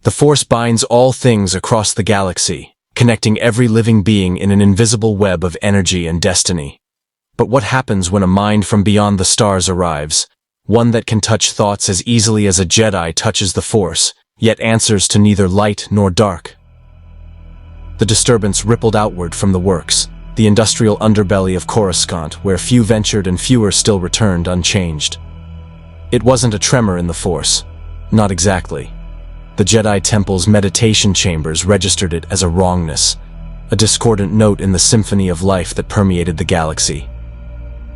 The Force binds all things across the galaxy, connecting every living being in an invisible web of energy and destiny. But what happens when a mind from beyond the stars arrives, one that can touch thoughts as easily as a Jedi touches the Force, yet answers to neither light nor dark? The disturbance rippled outward from the works, the industrial underbelly of Coruscant, where few ventured and fewer still returned unchanged. It wasn't a tremor in the Force. Not exactly. The Jedi Temple's meditation chambers registered it as a wrongness, a discordant note in the symphony of life that permeated the galaxy.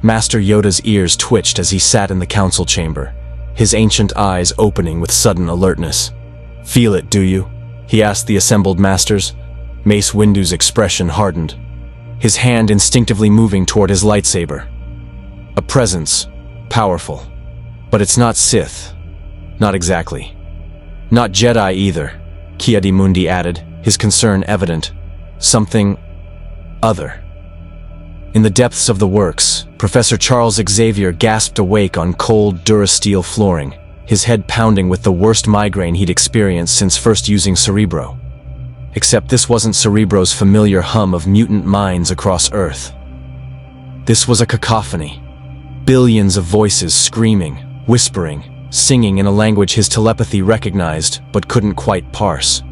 Master Yoda's ears twitched as he sat in the council chamber, his ancient eyes opening with sudden alertness. "Feel it, do you?" he asked the assembled masters. Mace Windu's expression hardened, his hand instinctively moving toward his lightsaber. A presence, powerful. But it's not Sith. Not exactly. Not Jedi either, Ki-Adi-Mundi added, his concern evident. Something other. In the depths of the works, Professor Charles Xavier gasped awake on cold Durasteel flooring, his head pounding with the worst migraine he'd experienced since first using Cerebro. Except this wasn't Cerebro's familiar hum of mutant minds across Earth. This was a cacophony. Billions of voices screaming, whispering, singing in a language his telepathy recognized but couldn't quite parse.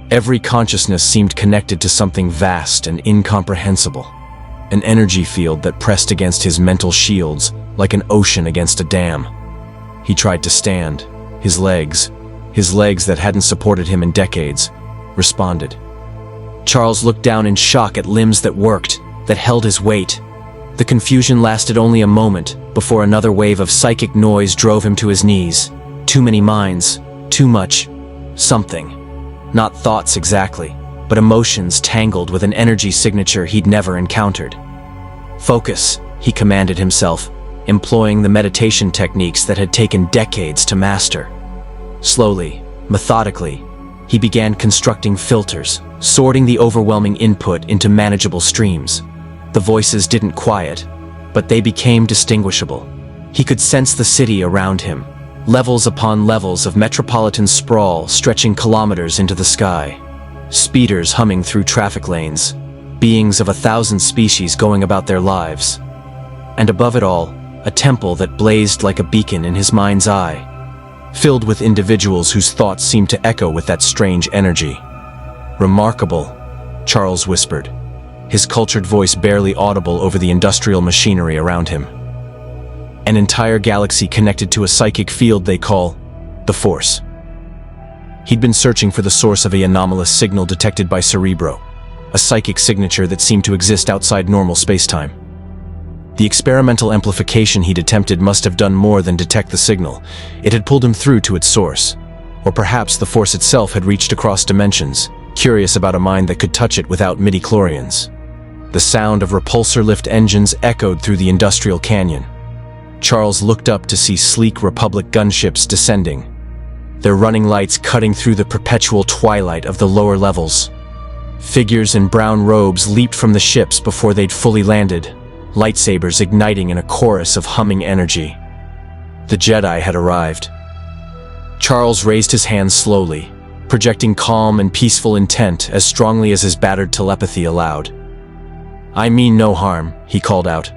Every consciousness seemed connected to something vast and incomprehensible, an energy field that pressed against his mental shields like an ocean against a dam. He tried to stand. His legs that hadn't supported him in decades, responded. Charles looked down in shock at limbs that worked, that held his weight. The confusion lasted only a moment before another wave of psychic noise drove him to his knees. Too many minds, too much something. Not thoughts exactly, but emotions tangled with an energy signature he'd never encountered. "Focus," he commanded himself, employing the meditation techniques that had taken decades to master. Slowly, methodically, he began constructing filters, sorting the overwhelming input into manageable streams. The voices didn't quiet, but they became distinguishable. He could sense the city around him, levels upon levels of metropolitan sprawl stretching kilometers into the sky. Speeders humming through traffic lanes, beings of 1,000 species going about their lives. And above it all, a temple that blazed like a beacon in his mind's eye, filled with individuals whose thoughts seemed to echo with that strange energy. "Remarkable," Charles whispered, his cultured voice barely audible over the industrial machinery around him. An entire galaxy connected to a psychic field they call the Force. He'd been searching for the source of an anomalous signal detected by Cerebro, a psychic signature that seemed to exist outside normal spacetime. The experimental amplification he'd attempted must have done more than detect the signal. It had pulled him through to its source. Or perhaps the Force itself had reached across dimensions, curious about a mind that could touch it without midi-chlorians. The sound of repulsor lift engines echoed through the industrial canyon. Charles looked up to see sleek Republic gunships descending, their running lights cutting through the perpetual twilight of the lower levels. Figures in brown robes leaped from the ships before they'd fully landed, lightsabers igniting in a chorus of humming energy. The Jedi had arrived. Charles raised his hands slowly, projecting calm and peaceful intent as strongly as his battered telepathy allowed. "I mean no harm," he called out.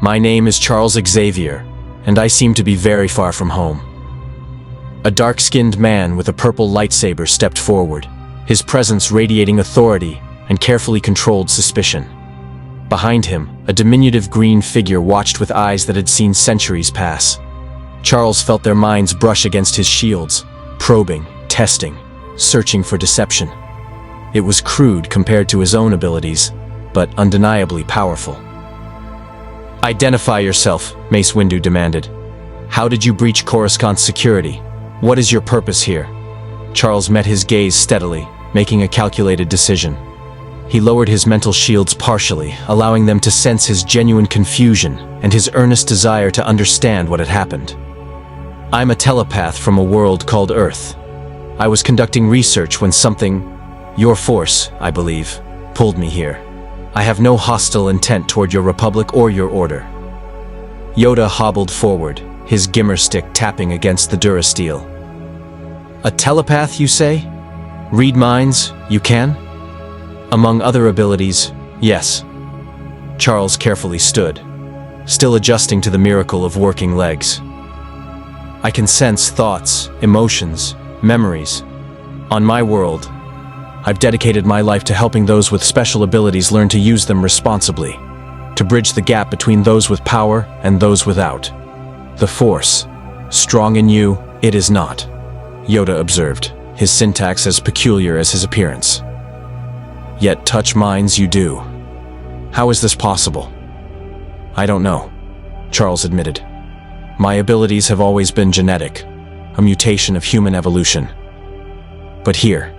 "My name is Charles Xavier, and I seem to be very far from home." A dark-skinned man with a purple lightsaber stepped forward, his presence radiating authority and carefully controlled suspicion. Behind him, a diminutive green figure watched with eyes that had seen centuries pass. Charles felt their minds brush against his shields, probing, testing, searching for deception. It was crude compared to his own abilities, but undeniably powerful. "Identify yourself," Mace Windu demanded. "How did you breach Coruscant's security? What is your purpose here?" Charles met his gaze steadily, making a calculated decision. He lowered his mental shields partially, allowing them to sense his genuine confusion and his earnest desire to understand what had happened. "I'm a telepath from a world called Earth. I was conducting research when something, your Force, I believe, pulled me here. I have no hostile intent toward your Republic or your Order." Yoda hobbled forward, his gimmer stick tapping against the Durasteel. A telepath, you say? Read minds, you can? Among other abilities, yes. Charles carefully stood, still adjusting to the miracle of working legs. I can sense thoughts, emotions, memories. On my world, I've dedicated my life to helping those with special abilities learn to use them responsibly, to bridge the gap between those with power and those without. The Force, strong in you, it is not, Yoda observed, his syntax as peculiar as his appearance. Yet touch minds you do. How is this possible? I don't know, Charles admitted. My abilities have always been genetic, a mutation of human evolution. But here,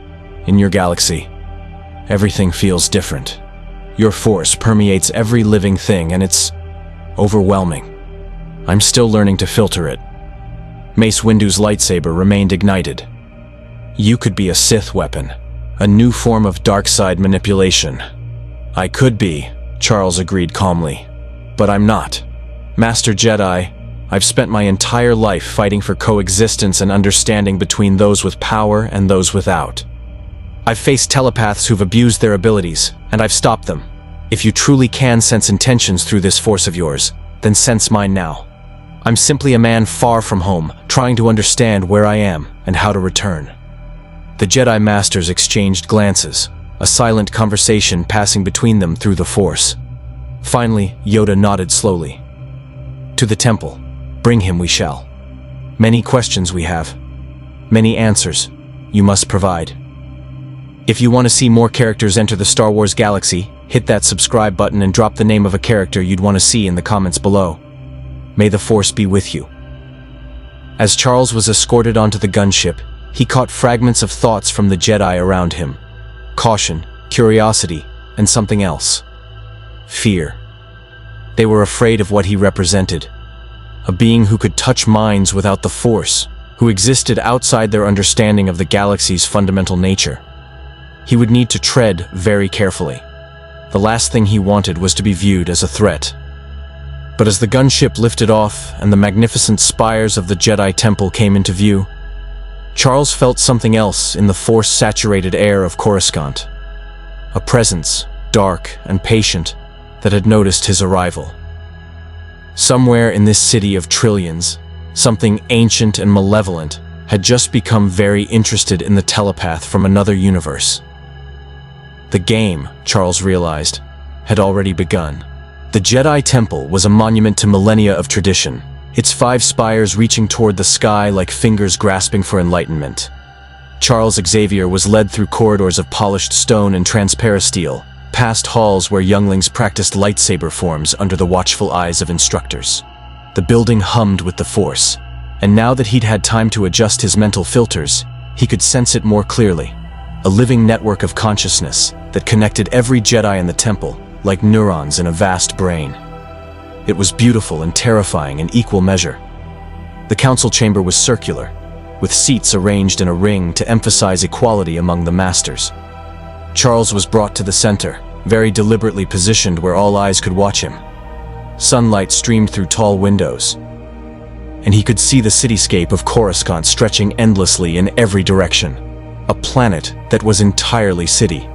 in your galaxy, everything feels different. Your force permeates every living thing, and it's overwhelming. I'm still learning to filter it. Mace Windu's lightsaber remained ignited. You could be a Sith weapon, a new form of dark side manipulation. I could be, Charles agreed calmly, but I'm not. Master Jedi, I've spent my entire life fighting for coexistence and understanding between those with power and those without. I've faced telepaths who've abused their abilities, and I've stopped them. If you truly can sense intentions through this force of yours, then sense mine now. I'm simply a man far from home, trying to understand where I am and how to return. The Jedi Masters exchanged glances, a silent conversation passing between them through the Force. Finally, Yoda nodded slowly. To the temple. Bring him we shall. Many questions we have. Many answers you must provide. If you want to see more characters enter the Star Wars galaxy, hit that subscribe button and drop the name of a character you'd want to see in the comments below. May the Force be with you. As Charles was escorted onto the gunship, he caught fragments of thoughts from the Jedi around him. Caution, curiosity, and something else. Fear. They were afraid of what he represented. A being who could touch minds without the Force, who existed outside their understanding of the galaxy's fundamental nature. He would need to tread very carefully. The last thing he wanted was to be viewed as a threat. But as the gunship lifted off and the magnificent spires of the Jedi Temple came into view, Charles felt something else in the Force-saturated air of Coruscant. A presence, dark and patient, that had noticed his arrival. Somewhere in this city of trillions, something ancient and malevolent had just become very interested in the telepath from another universe. The game, Charles realized, had already begun. The Jedi Temple was a monument to millennia of tradition, its 5 spires reaching toward the sky like fingers grasping for enlightenment. Charles Xavier was led through corridors of polished stone and transparent steel, past halls where younglings practiced lightsaber forms under the watchful eyes of instructors. The building hummed with the Force, and now that he'd had time to adjust his mental filters, he could sense it more clearly. A living network of consciousness that connected every Jedi in the temple, like neurons in a vast brain. It was beautiful and terrifying in equal measure. The council chamber was circular, with seats arranged in a ring to emphasize equality among the masters. Charles was brought to the center, very deliberately positioned where all eyes could watch him. Sunlight streamed through tall windows, and he could see the cityscape of Coruscant stretching endlessly in every direction. A planet that was entirely city.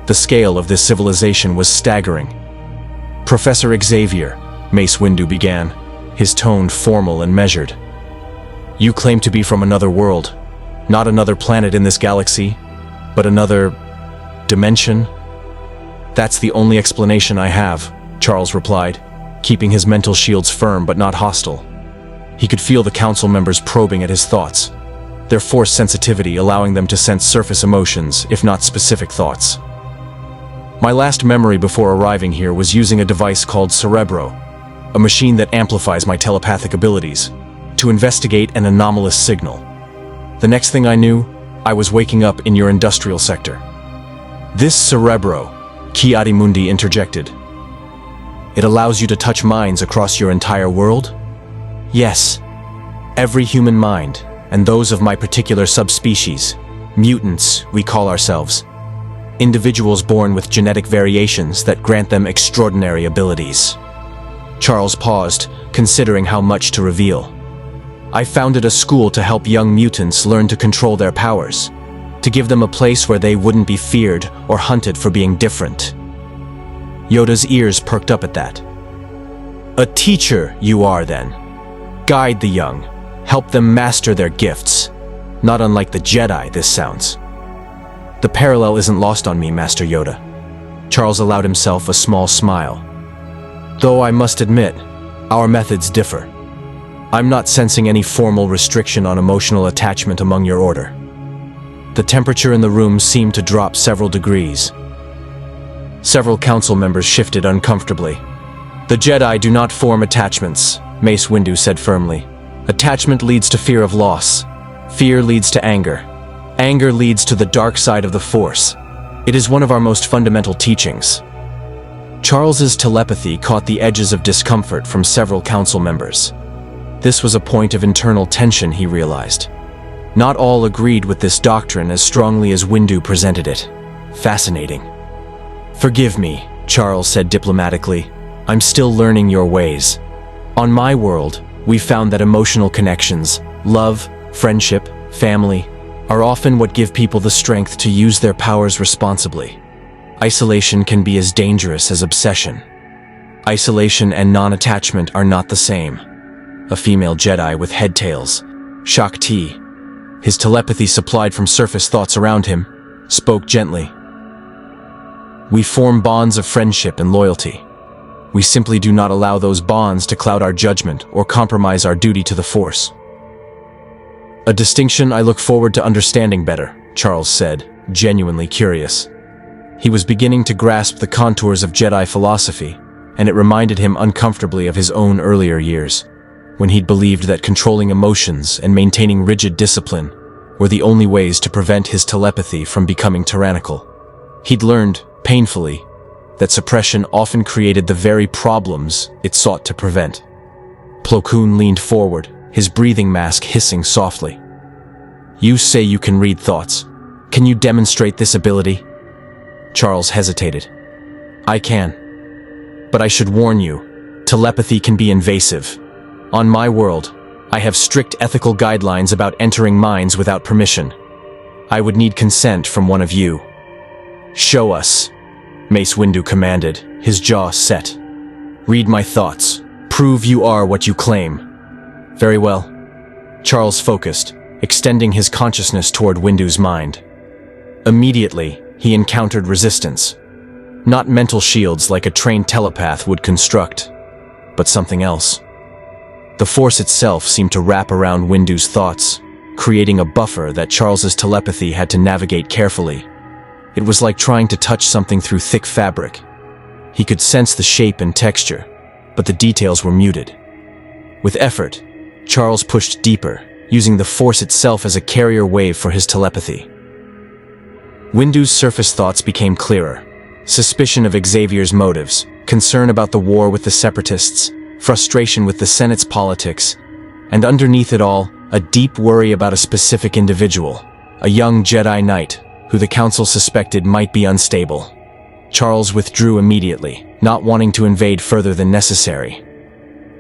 The scale of this civilization was staggering. Professor Xavier, Mace Windu began, his tone formal and measured. You claim to be from another world, not another planet in this galaxy, but another dimension? That's the only explanation I have, Charles replied, keeping his mental shields firm but not hostile. He could feel the council members probing at his thoughts, their Force sensitivity allowing them to sense surface emotions, if not specific thoughts. My last memory before arriving here was using a device called Cerebro, a machine that amplifies my telepathic abilities, to investigate an anomalous signal. The next thing I knew, I was waking up in your industrial sector. This Cerebro, Ki-Adi-Mundi interjected. It allows you to touch minds across your entire world? Yes. Every human mind, and those of my particular subspecies, mutants, we call ourselves. Individuals born with genetic variations that grant them extraordinary abilities. Charles paused, considering how much to reveal. I founded a school to help young mutants learn to control their powers, to give them a place where they wouldn't be feared or hunted for being different. Yoda's ears perked up at that. A teacher you are then. Guide the young, help them master their gifts. Not unlike the Jedi, this sounds. The parallel isn't lost on me, Master Yoda. Charles allowed himself a small smile. Though I must admit, our methods differ. I'm not sensing any formal restriction on emotional attachment among your order. The temperature in the room seemed to drop several degrees. Several council members shifted uncomfortably. The Jedi do not form attachments, Mace Windu said firmly. Attachment leads to fear of loss. Fear leads to anger. Anger leads to the dark side of the Force. It is one of our most fundamental teachings. Charles's telepathy caught the edges of discomfort from several council members. This was a point of internal tension, he realized. Not all agreed with this doctrine as strongly as Windu presented it. Fascinating. Forgive me, Charles said diplomatically. I'm still learning your ways. On my world, we've found that emotional connections, love, friendship, family, are often what give people the strength to use their powers responsibly. Isolation can be as dangerous as obsession. Isolation and non-attachment are not the same. A female Jedi with head tails, Shak Ti, his telepathy supplied from surface thoughts around him, spoke gently. We form bonds of friendship and loyalty. We simply do not allow those bonds to cloud our judgment or compromise our duty to the Force. A distinction I look forward to understanding better, Charles said, genuinely curious. He was beginning to grasp the contours of Jedi philosophy, and it reminded him uncomfortably of his own earlier years, when he'd believed that controlling emotions and maintaining rigid discipline were the only ways to prevent his telepathy from becoming tyrannical. He'd learned, painfully, that suppression often created the very problems it sought to prevent. Plo Koon leaned forward, his breathing mask hissing softly. You say you can read thoughts. Can you demonstrate this ability? Charles hesitated. I can. But I should warn you, telepathy can be invasive. On my world, I have strict ethical guidelines about entering minds without permission. I would need consent from one of you. Show us, Mace Windu commanded, his jaw set. Read my thoughts. Prove you are what you claim. Very well. Charles focused, extending his consciousness toward Windu's mind. Immediately, he encountered resistance. Not mental shields like a trained telepath would construct, but something else. The Force itself seemed to wrap around Windu's thoughts, creating a buffer that Charles's telepathy had to navigate carefully. It was like trying to touch something through thick fabric. He could sense the shape and texture, but the details were muted. With effort, Charles pushed deeper, using the Force itself as a carrier wave for his telepathy. Windu's surface thoughts became clearer. Suspicion of Xavier's motives, concern about the war with the Separatists, frustration with the Senate's politics, and underneath it all, a deep worry about a specific individual, a young Jedi Knight, who the Council suspected might be unstable. Charles withdrew immediately, not wanting to invade further than necessary.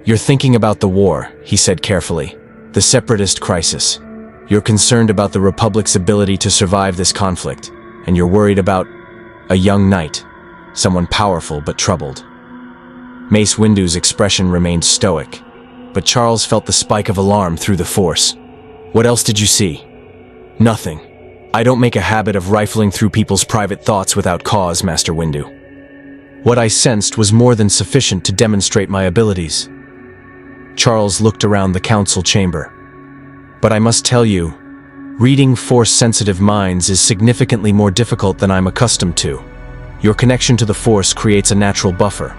You're thinking about the war, he said carefully. The Separatist crisis. You're concerned about the Republic's ability to survive this conflict, and you're worried about a young knight, someone powerful but troubled. Mace Windu's expression remained stoic, but Charles felt the spike of alarm through the Force. What else did you see? Nothing. I don't make a habit of rifling through people's private thoughts without cause, Master Windu. What I sensed was more than sufficient to demonstrate my abilities. Charles looked around the council chamber. But I must tell you, reading Force-sensitive minds is significantly more difficult than I'm accustomed to. Your connection to the Force creates a natural buffer.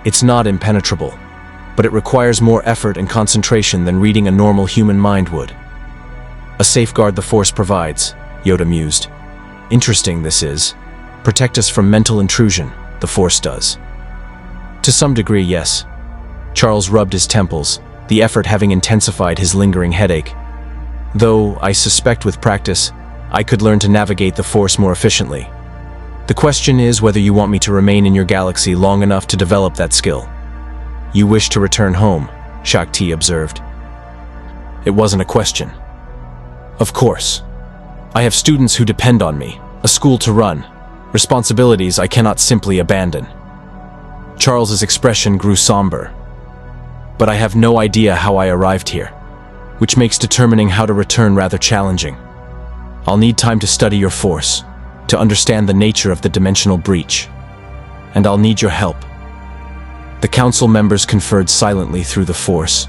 It's not impenetrable, but it requires more effort and concentration than reading a normal human mind would. A safeguard the Force provides, Yoda mused. Interesting this is. Protect us from mental intrusion, the Force does. To some degree, yes. Charles rubbed his temples, the effort having intensified his lingering headache. Though, I suspect with practice, I could learn to navigate the Force more efficiently. The question is whether you want me to remain in your galaxy long enough to develop that skill. You wish to return home, Shak Ti observed. It wasn't a question. Of course. I have students who depend on me, a school to run, responsibilities I cannot simply abandon. Charles's expression grew somber. But I have no idea how I arrived here, which makes determining how to return rather challenging. I'll need time to study your force, to understand the nature of the dimensional breach. And I'll need your help. The council members conferred silently through the force.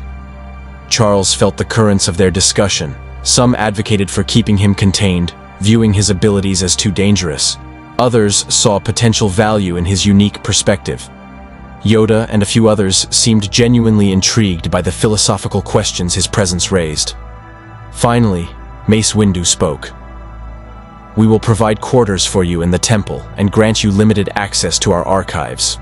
Charles felt the currents of their discussion. Some advocated for keeping him contained, viewing his abilities as too dangerous. Others saw potential value in his unique perspective. Yoda and a few others seemed genuinely intrigued by the philosophical questions his presence raised. Finally, Mace Windu spoke. We will provide quarters for you in the temple and grant you limited access to our archives.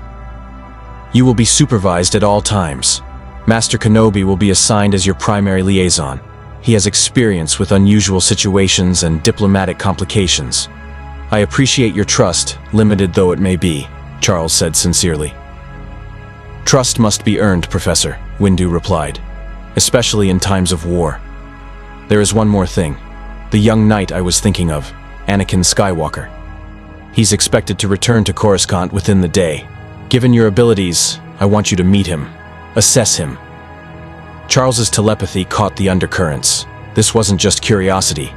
You will be supervised at all times. Master Kenobi will be assigned as your primary liaison. He has experience with unusual situations and diplomatic complications. I appreciate your trust, limited though it may be, Charles said sincerely. Trust must be earned, Professor, Windu replied, especially in times of war. There is one more thing. The young knight I was thinking of, Anakin Skywalker. He's expected to return to Coruscant within the day. Given your abilities, I want you to meet him, assess him. Charles's telepathy caught the undercurrents. This wasn't just curiosity.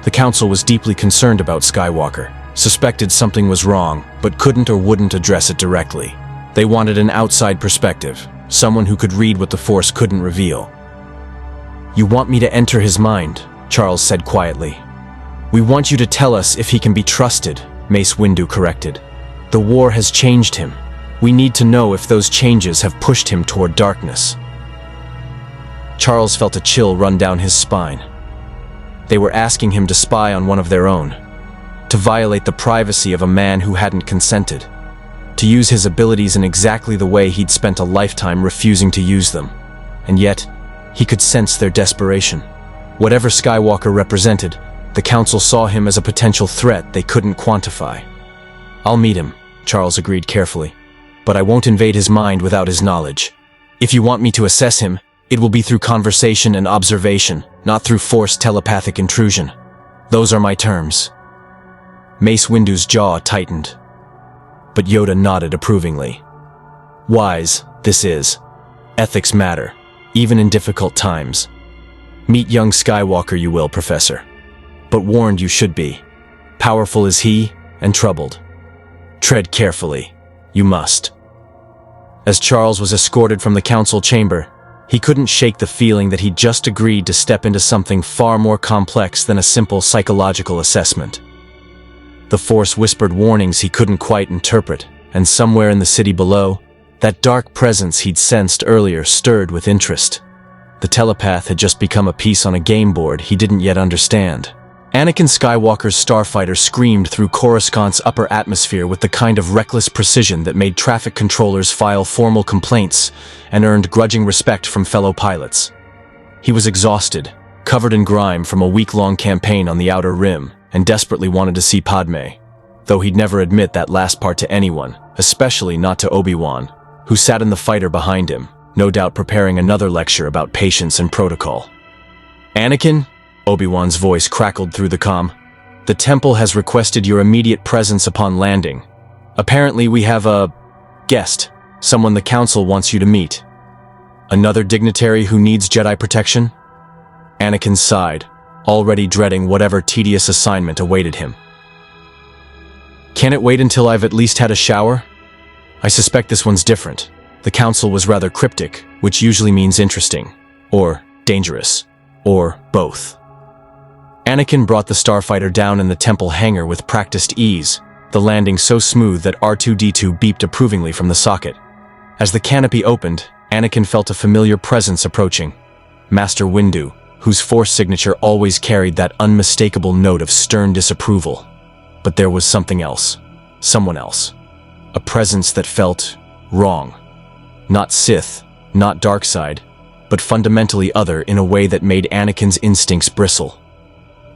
The council was deeply concerned about Skywalker, suspected something was wrong, but couldn't or wouldn't address it directly. They wanted an outside perspective, someone who could read what the Force couldn't reveal. You want me to enter his mind, Charles said quietly. We want you to tell us if he can be trusted, Mace Windu corrected. The war has changed him. We need to know if those changes have pushed him toward darkness. Charles felt a chill run down his spine. They were asking him to spy on one of their own, to violate the privacy of a man who hadn't consented, to use his abilities in exactly the way he'd spent a lifetime refusing to use them. And yet, he could sense their desperation. Whatever Skywalker represented, the council saw him as a potential threat they couldn't quantify. I'll meet him, Charles agreed carefully, but I won't invade his mind without his knowledge. If you want me to assess him, it will be through conversation and observation, not through forced telepathic intrusion. Those are my terms. Mace Windu's jaw tightened, but Yoda nodded approvingly. Wise, this is. Ethics matter, even in difficult times. Meet young Skywalker you will, Professor. But warned you should be. Powerful is he, and troubled. Tread carefully. You must. As Charles was escorted from the council chamber, he couldn't shake the feeling that he'd just agreed to step into something far more complex than a simple psychological assessment. The Force whispered warnings he couldn't quite interpret, and somewhere in the city below, that dark presence he'd sensed earlier stirred with interest. The telepath had just become a piece on a game board he didn't yet understand. Anakin Skywalker's starfighter screamed through Coruscant's upper atmosphere with the kind of reckless precision that made traffic controllers file formal complaints and earned grudging respect from fellow pilots. He was exhausted, covered in grime from a week-long campaign on the Outer Rim, and desperately wanted to see Padme, though he'd never admit that last part to anyone, especially not to Obi-Wan, who sat in the fighter behind him, no doubt preparing another lecture about patience and protocol. Anakin? Obi-Wan's voice crackled through the comm. The temple has requested your immediate presence upon landing. Apparently we have a guest, someone the council wants you to meet. Another dignitary who needs Jedi protection? Anakin sighed, already dreading whatever tedious assignment awaited him. Can it wait until I've at least had a shower? I suspect this one's different. The council was rather cryptic, which usually means interesting, or dangerous, or both. Anakin brought the starfighter down in the temple hangar with practiced ease, the landing so smooth that R2-D2 beeped approvingly from the socket. As the canopy opened, Anakin felt a familiar presence approaching. Master Windu, whose Force signature always carried that unmistakable note of stern disapproval. But there was something else. Someone else. A presence that felt wrong. Not Sith, not Darkside, but fundamentally other in a way that made Anakin's instincts bristle.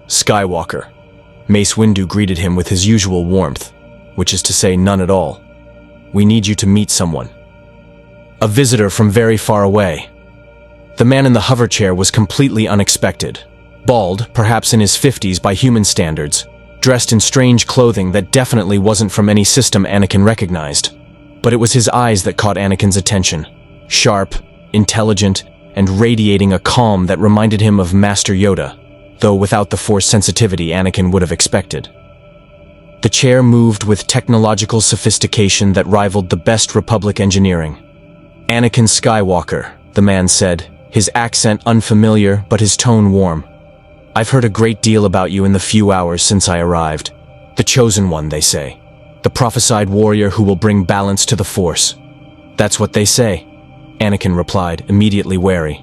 Skywalker. Mace Windu greeted him with his usual warmth, which is to say none at all. We need you to meet someone. A visitor from very far away. The man in the hover chair was completely unexpected. Bald, perhaps in his 50s by human standards, dressed in strange clothing that definitely wasn't from any system Anakin recognized. But it was his eyes that caught Anakin's attention. Sharp, intelligent, and radiating a calm that reminded him of Master Yoda, though without the Force sensitivity Anakin would have expected. The chair moved with technological sophistication that rivaled the best Republic engineering. "Anakin Skywalker," the man said, his accent unfamiliar but his tone warm. "I've heard a great deal about you in the few hours since I arrived. The chosen one, they say. The prophesied warrior who will bring balance to the Force." "That's what they say," Anakin replied, immediately wary.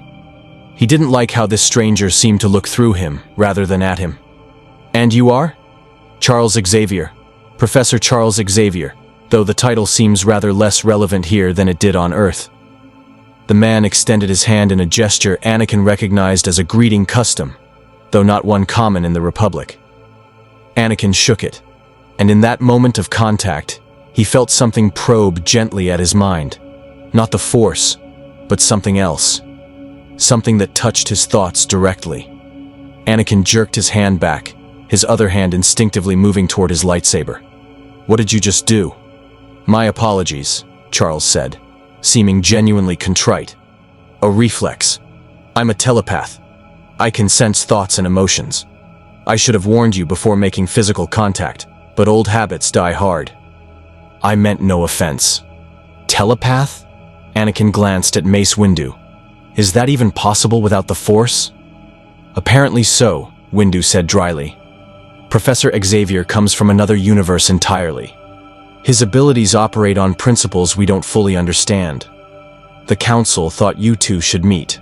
He didn't like how this stranger seemed to look through him, rather than at him. "And you are?" "Charles Xavier. Professor Charles Xavier, though the title seems rather less relevant here than it did on Earth." The man extended his hand in a gesture Anakin recognized as a greeting custom, though not one common in the Republic. Anakin shook it, and in that moment of contact, he felt something probe gently at his mind. Not the Force, but something else. Something that touched his thoughts directly. Anakin jerked his hand back, his other hand instinctively moving toward his lightsaber. "What did you just do?" "My apologies," Charles said, seeming genuinely contrite. "A reflex. I'm a telepath. I can sense thoughts and emotions. I should have warned you before making physical contact, but old habits die hard." "I meant no offense." "Telepath?" Anakin glanced at Mace Windu. "Is that even possible without the Force?" "Apparently so," Windu said dryly. "Professor Xavier comes from another universe entirely. His abilities operate on principles we don't fully understand. The Council thought you two should meet."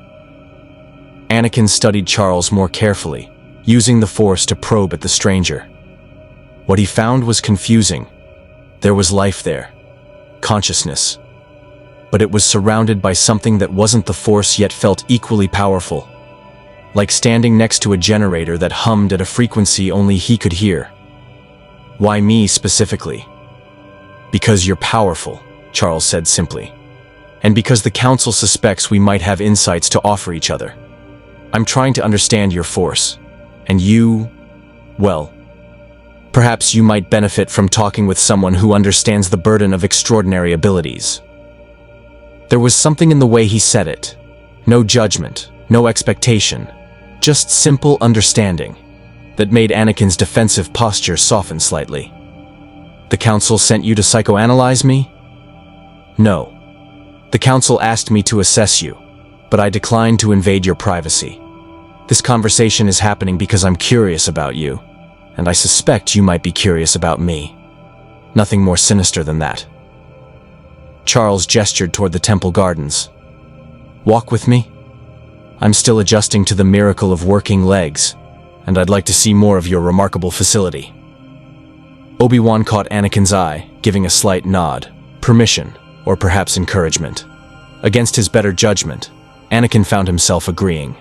Anakin studied Charles more carefully, using the Force to probe at the stranger. What he found was confusing. There was life there, consciousness. But it was surrounded by something that wasn't the Force yet felt equally powerful. Like standing next to a generator that hummed at a frequency only he could hear. "Why me specifically?" "Because you're powerful," Charles said simply. "And because the Council suspects we might have insights to offer each other. I'm trying to understand your Force. And you, well, perhaps you might benefit from talking with someone who understands the burden of extraordinary abilities." There was something in the way he said it. No judgment, no expectation, just simple understanding that made Anakin's defensive posture soften slightly. "The Council sent you to psychoanalyze me?" "No. The Council asked me to assess you, but I declined to invade your privacy. This conversation is happening because I'm curious about you, and I suspect you might be curious about me. Nothing more sinister than that." Charles gestured toward the temple gardens. "Walk with me? I'm still adjusting to the miracle of working legs, and I'd like to see more of your remarkable facility." Obi-Wan caught Anakin's eye, giving a slight nod, permission, or perhaps encouragement. Against his better judgment, Anakin found himself agreeing.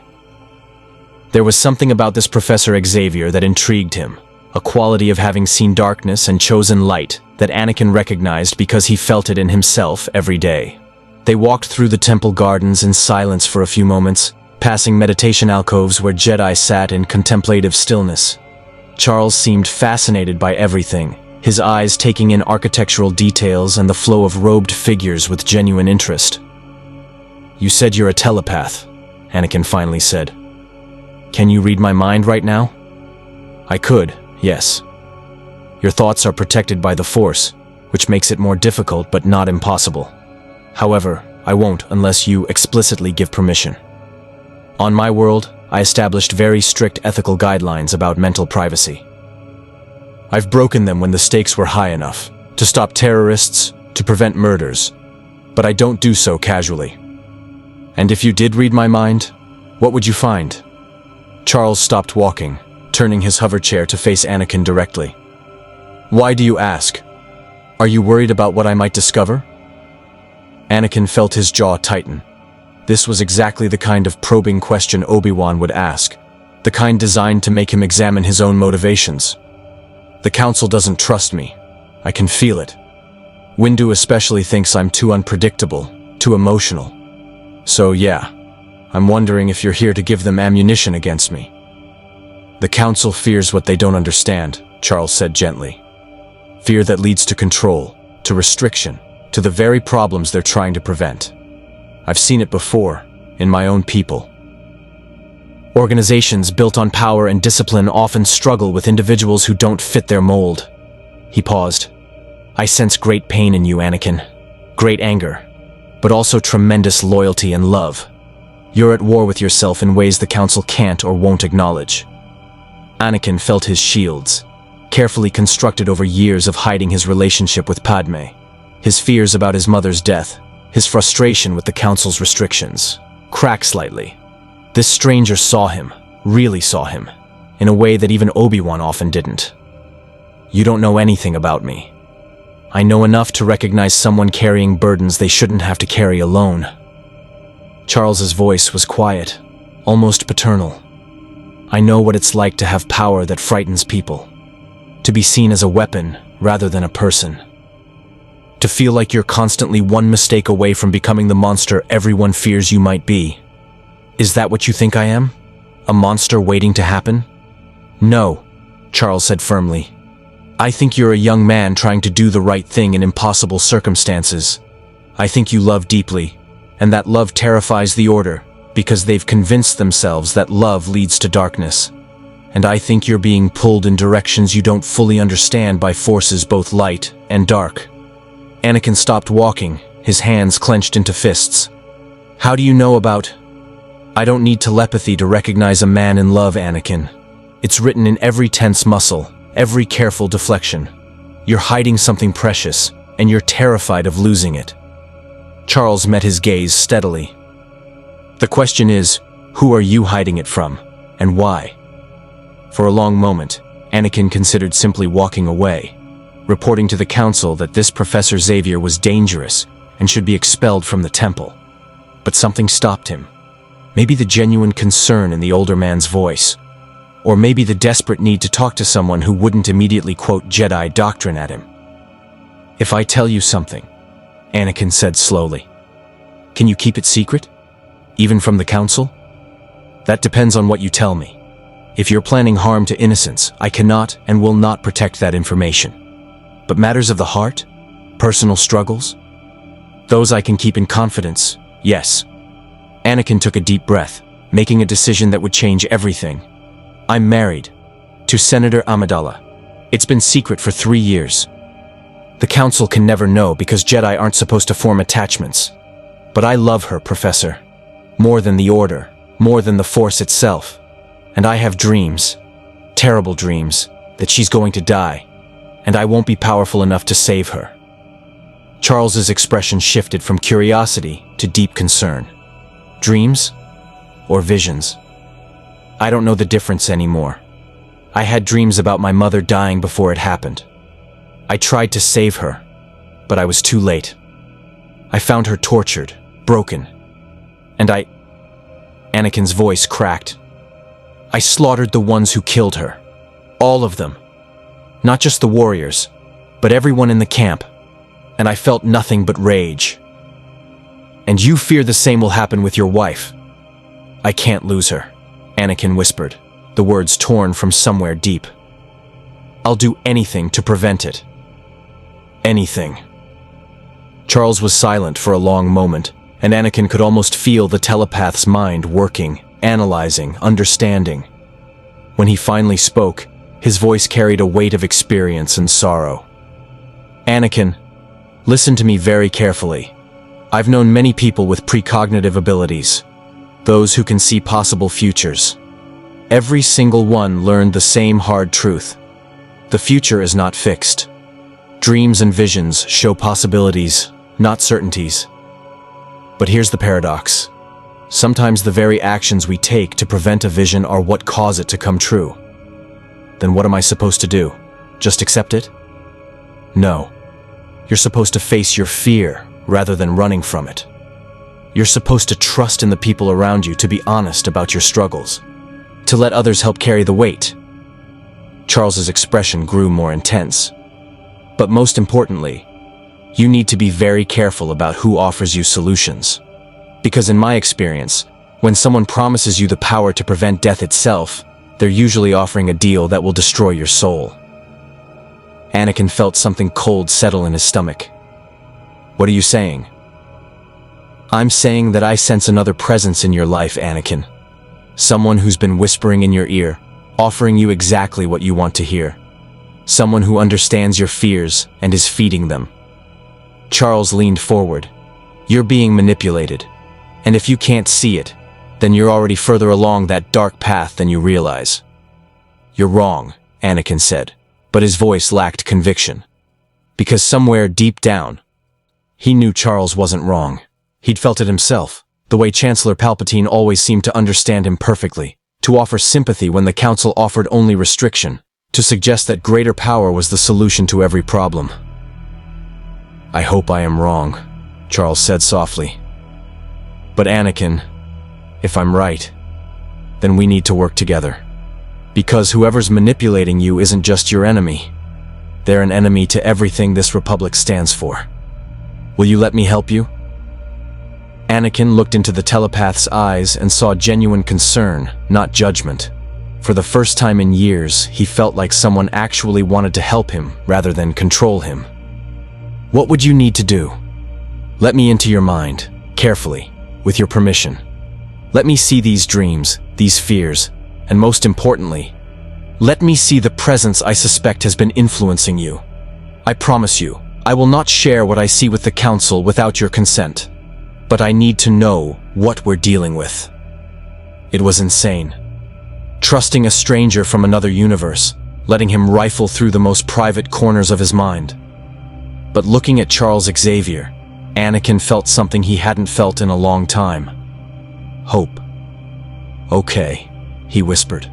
There was something about this Professor Xavier that intrigued him, a quality of having seen darkness and chosen light that Anakin recognized because he felt it in himself every day. They walked through the temple gardens in silence for a few moments, passing meditation alcoves where Jedi sat in contemplative stillness. Charles seemed fascinated by everything, his eyes taking in architectural details and the flow of robed figures with genuine interest. "You said you're a telepath," Anakin finally said. "Can you read my mind right now?" "I could, yes. Your thoughts are protected by the Force, which makes it more difficult but not impossible. However, I won't unless you explicitly give permission. On my world, I established very strict ethical guidelines about mental privacy. I've broken them when the stakes were high enough, to stop terrorists, to prevent murders, but I don't do so casually. And if you did read my mind, what would you find?" Charles stopped walking, turning his hover chair to face Anakin directly. "Why do you ask? Are you worried about what I might discover?" Anakin felt his jaw tighten. This was exactly the kind of probing question Obi-Wan would ask, the kind designed to make him examine his own motivations. "The Council doesn't trust me. I can feel it. Windu especially thinks I'm too unpredictable, too emotional. So yeah, I'm wondering if you're here to give them ammunition against me. The Council fears what they don't understand, Charles said gently. Fear that leads to control, to restriction, to the very problems they're trying to prevent. I've seen it before, in my own people. Organizations built on power and discipline often struggle with individuals who don't fit their mold. He paused. I sense great pain in you, Anakin. Great anger, but also tremendous loyalty and love. You're at war with yourself in ways the Council can't or won't acknowledge. Anakin felt his shields, carefully constructed over years of hiding his relationship with Padme, his fears about his mother's death, his frustration with the Council's restrictions, crack slightly. This stranger saw him, really saw him, in a way that even Obi-Wan often didn't. You don't know anything about me. I know enough to recognize someone carrying burdens they shouldn't have to carry alone. Charles's voice was quiet, almost paternal. I know what it's like to have power that frightens people, to be seen as a weapon rather than a person. To feel like you're constantly one mistake away from becoming the monster everyone fears you might be. Is that what you think I am? A monster waiting to happen? No, Charles said firmly. I think you're a young man trying to do the right thing in impossible circumstances. I think you love deeply, and that love terrifies the Order, because they've convinced themselves that love leads to darkness. And I think you're being pulled in directions you don't fully understand by forces both light and dark. Anakin stopped walking, his hands clenched into fists. How do you know about... I don't need telepathy to recognize a man in love, Anakin. It's written in every tense muscle, every careful deflection. You're hiding something precious, and you're terrified of losing it. Charles met his gaze steadily. The question is, who are you hiding it from, and why? For a long moment, Anakin considered simply walking away, reporting to the Council that this Professor Xavier was dangerous and should be expelled from the temple. But something stopped him. Maybe the genuine concern in the older man's voice, or maybe the desperate need to talk to someone who wouldn't immediately quote Jedi doctrine at him. If I tell you something, Anakin said slowly, can you keep it secret? Even from the Council? That depends on what you tell me. If you're planning harm to innocents, I cannot and will not protect that information. But matters of the heart? Personal struggles? Those I can keep in confidence, yes. Anakin took a deep breath, making a decision that would change everything. I'm married to Senator Amidala. It's been secret for 3 years. The Council can never know because Jedi aren't supposed to form attachments. But I love her, Professor. More than the Order, more than the Force itself. And I have dreams, terrible dreams, that she's going to die, and I won't be powerful enough to save her. Charles's expression shifted from curiosity to deep concern. Dreams or visions? I don't know the difference anymore. I had dreams about my mother dying before it happened. I tried to save her, but I was too late. I found her tortured, broken, and Anakin's voice cracked. I slaughtered the ones who killed her. All of them. Not just the warriors, but everyone in the camp. And I felt nothing but rage. And you fear the same will happen with your wife. I can't lose her, Anakin whispered, the words torn from somewhere deep. I'll do anything to prevent it. Anything. Charles was silent for a long moment, and Anakin could almost feel the telepath's mind working, analyzing, understanding. When he finally spoke, his voice carried a weight of experience and sorrow. Anakin, listen to me very carefully. I've known many people with precognitive abilities, those who can see possible futures. Every single one learned the same hard truth. The future is not fixed. Dreams and visions show possibilities, not certainties. But here's the paradox. Sometimes the very actions we take to prevent a vision are what cause it to come true. Then what am I supposed to do? Just accept it? No. You're supposed to face your fear rather than running from it. You're supposed to trust in the people around you to be honest about your struggles, to let others help carry the weight. Charles's expression grew more intense. But most importantly, you need to be very careful about who offers you solutions. Because in my experience, When someone promises you the power to prevent death itself, they're usually offering a deal that will destroy your soul. Anakin felt something cold settle in his stomach. What are you saying? I'm saying that I sense another presence in your life, Anakin. Someone who's been whispering in your ear, offering you exactly what you want to hear. Someone who understands your fears and is feeding them. Charles leaned forward. You're being manipulated. And if you can't see it, then you're already further along that dark path than you realize. You're wrong, Anakin said, but his voice lacked conviction. Because somewhere deep down, he knew Charles wasn't wrong. He'd felt it himself, the way Chancellor Palpatine always seemed to understand him perfectly, to offer sympathy when the Council offered only restriction, to suggest that greater power was the solution to every problem. I hope I am wrong, Charles said softly. But Anakin, if I'm right, then we need to work together. Because whoever's manipulating you isn't just your enemy. They're an enemy to everything this Republic stands for. Will you let me help you? Anakin looked into the telepath's eyes and saw genuine concern, not judgment. For the first time in years, he felt like someone actually wanted to help him rather than control him. What would you need to do? Let me into your mind, carefully, with your permission. Let me see these dreams, these fears, and most importantly, let me see the presence I suspect has been influencing you. I promise you, I will not share what I see with the Council without your consent. But I need to know what we're dealing with. It was insane. Trusting a stranger from another universe, letting him rifle through the most private corners of his mind. But looking at Charles Xavier, Anakin felt something he hadn't felt in a long time. Hope. Okay, he whispered.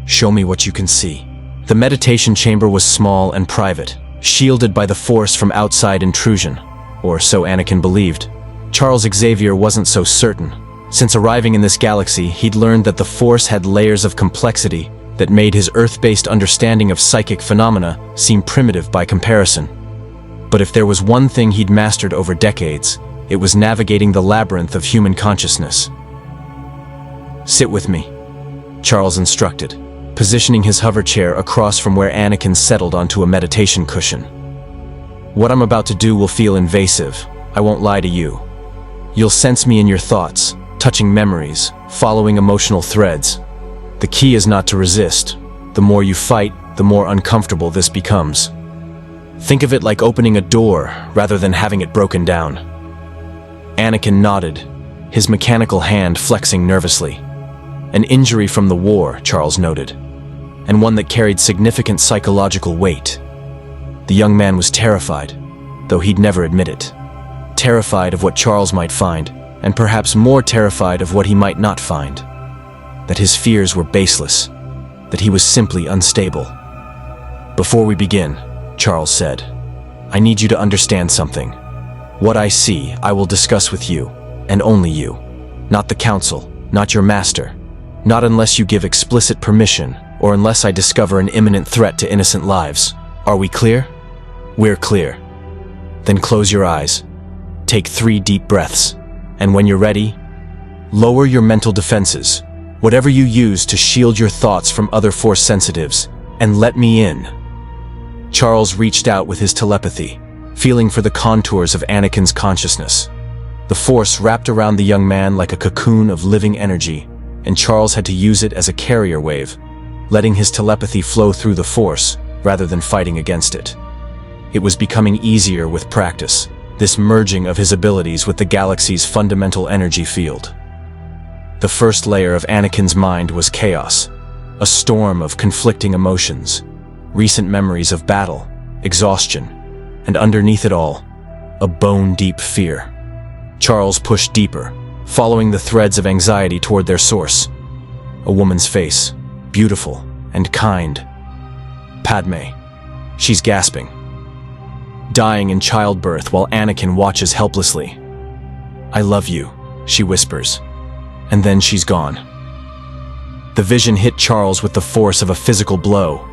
Show me what you can see. The meditation chamber was small and private, shielded by the Force from outside intrusion, or so Anakin believed. Charles Xavier wasn't so certain. Since arriving in this galaxy, he'd learned that the Force had layers of complexity that made his Earth-based understanding of psychic phenomena seem primitive by comparison. But if there was one thing he'd mastered over decades, it was navigating the labyrinth of human consciousness. Sit with me, Charles instructed, positioning his hover chair across from where Anakin settled onto a meditation cushion. What I'm about to do will feel invasive, I won't lie to you. You'll sense me in your thoughts, touching memories, following emotional threads. The key is not to resist. The more you fight, the more uncomfortable this becomes. Think of it like opening a door rather than having it broken down. Anakin nodded, his mechanical hand flexing nervously. An injury from the war, Charles noted, and one that carried significant psychological weight. The young man was terrified, though he'd never admit it. Terrified of what Charles might find, and perhaps more terrified of what he might not find. That his fears were baseless, that he was simply unstable. Before we begin, Charles said, I need you to understand something. What I see, I will discuss with you, and only you. Not the Council, not your master. Not unless you give explicit permission, or unless I discover an imminent threat to innocent lives. Are we clear? We're clear. Then close your eyes. Take 3 deep breaths, and when you're ready, lower your mental defenses, whatever you use to shield your thoughts from other Force sensitives, and let me in. Charles reached out with his telepathy, feeling for the contours of Anakin's consciousness. The Force wrapped around the young man like a cocoon of living energy, and Charles had to use it as a carrier wave, letting his telepathy flow through the Force rather than fighting against it. It was becoming easier with practice, this merging of his abilities with the galaxy's fundamental energy field. The first layer of Anakin's mind was chaos, a storm of conflicting emotions, recent memories of battle, exhaustion, and underneath it all, a bone-deep fear. Charles pushed deeper, following the threads of anxiety toward their source. A woman's face, beautiful and kind. Padme. She's gasping, dying in childbirth while Anakin watches helplessly. I love you, she whispers, and then she's gone. The vision hit Charles with the force of a physical blow.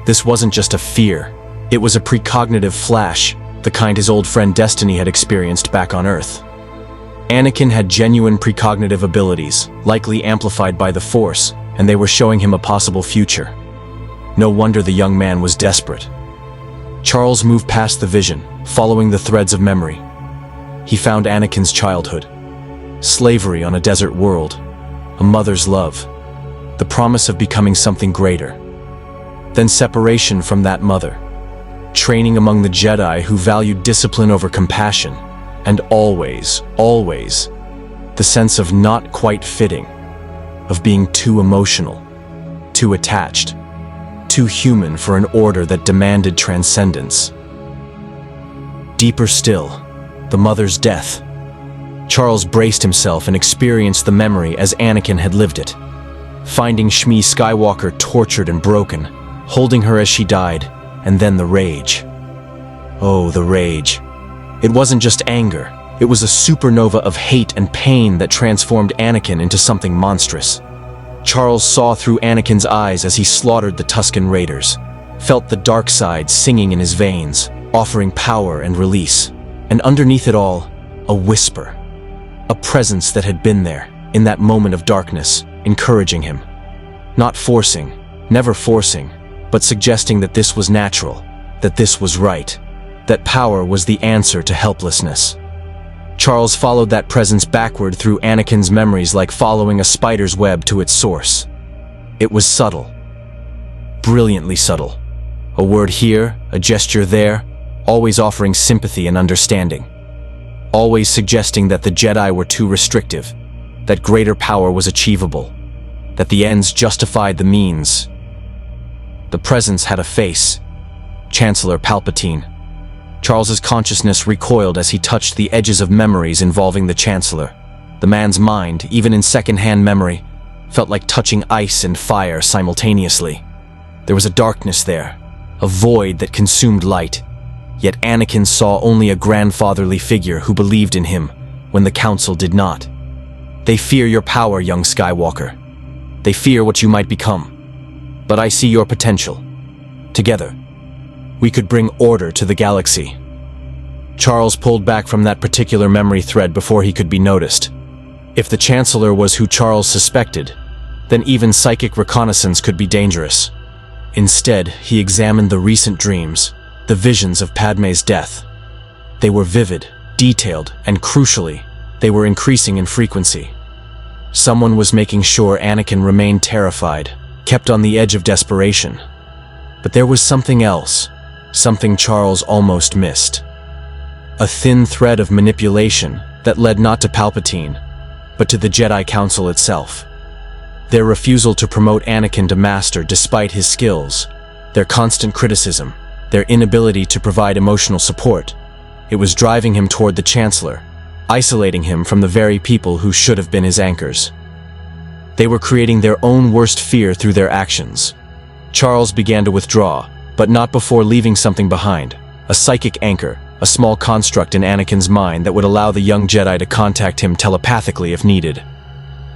This wasn't just a fear, it was a precognitive flash, the kind his old friend Destiny had experienced back on Earth. Anakin had genuine precognitive abilities, likely amplified by the Force, and they were showing him a possible future. No wonder the young man was desperate. Charles moved past the vision, following the threads of memory. He found Anakin's childhood. Slavery on a desert world. A mother's love. The promise of becoming something greater. Then separation from that mother. Training among the Jedi who valued discipline over compassion. And always, the sense of not quite fitting. Of being too emotional. Too attached. Too human for an order that demanded transcendence. Deeper still, the mother's death. Charles braced himself and experienced the memory as Anakin had lived it. Finding Shmi Skywalker tortured and broken, holding her as she died, and then the rage. Oh, the rage. It wasn't just anger, it was a supernova of hate and pain that transformed Anakin into something monstrous. Charles saw through Anakin's eyes as he slaughtered the Tusken Raiders, felt the dark side singing in his veins, offering power and release. And underneath it all, a whisper. A presence that had been there, in that moment of darkness, encouraging him. Not forcing, never forcing, but suggesting that this was natural, that this was right, that power was the answer to helplessness. Charles followed that presence backward through Anakin's memories like following a spider's web to its source. It was subtle. Brilliantly subtle. A word here, a gesture there, always offering sympathy and understanding. Always suggesting that the Jedi were too restrictive, that greater power was achievable, that the ends justified the means. The presence had a face. Chancellor Palpatine. Charles's consciousness recoiled as he touched the edges of memories involving the Chancellor. The man's mind, even in second-hand memory, felt like touching ice and fire simultaneously. There was a darkness there, a void that consumed light. Yet Anakin saw only a grandfatherly figure who believed in him when the Council did not. They fear your power, young Skywalker. They fear what you might become. But I see your potential. Together, we could bring order to the galaxy. Charles pulled back from that particular memory thread before he could be noticed. If the Chancellor was who Charles suspected, then even psychic reconnaissance could be dangerous. Instead, he examined the recent dreams, the visions of Padmé's death. They were vivid, detailed, and crucially, they were increasing in frequency. Someone was making sure Anakin remained terrified, kept on the edge of desperation. But there was something else, something Charles almost missed. A thin thread of manipulation that led not to Palpatine, but to the Jedi Council itself. Their refusal to promote Anakin to Master despite his skills, their constant criticism, their inability to provide emotional support, it was driving him toward the Chancellor, isolating him from the very people who should have been his anchors. They were creating their own worst fear through their actions. Charles began to withdraw, but not before leaving something behind, a psychic anchor, a small construct in Anakin's mind that would allow the young Jedi to contact him telepathically if needed.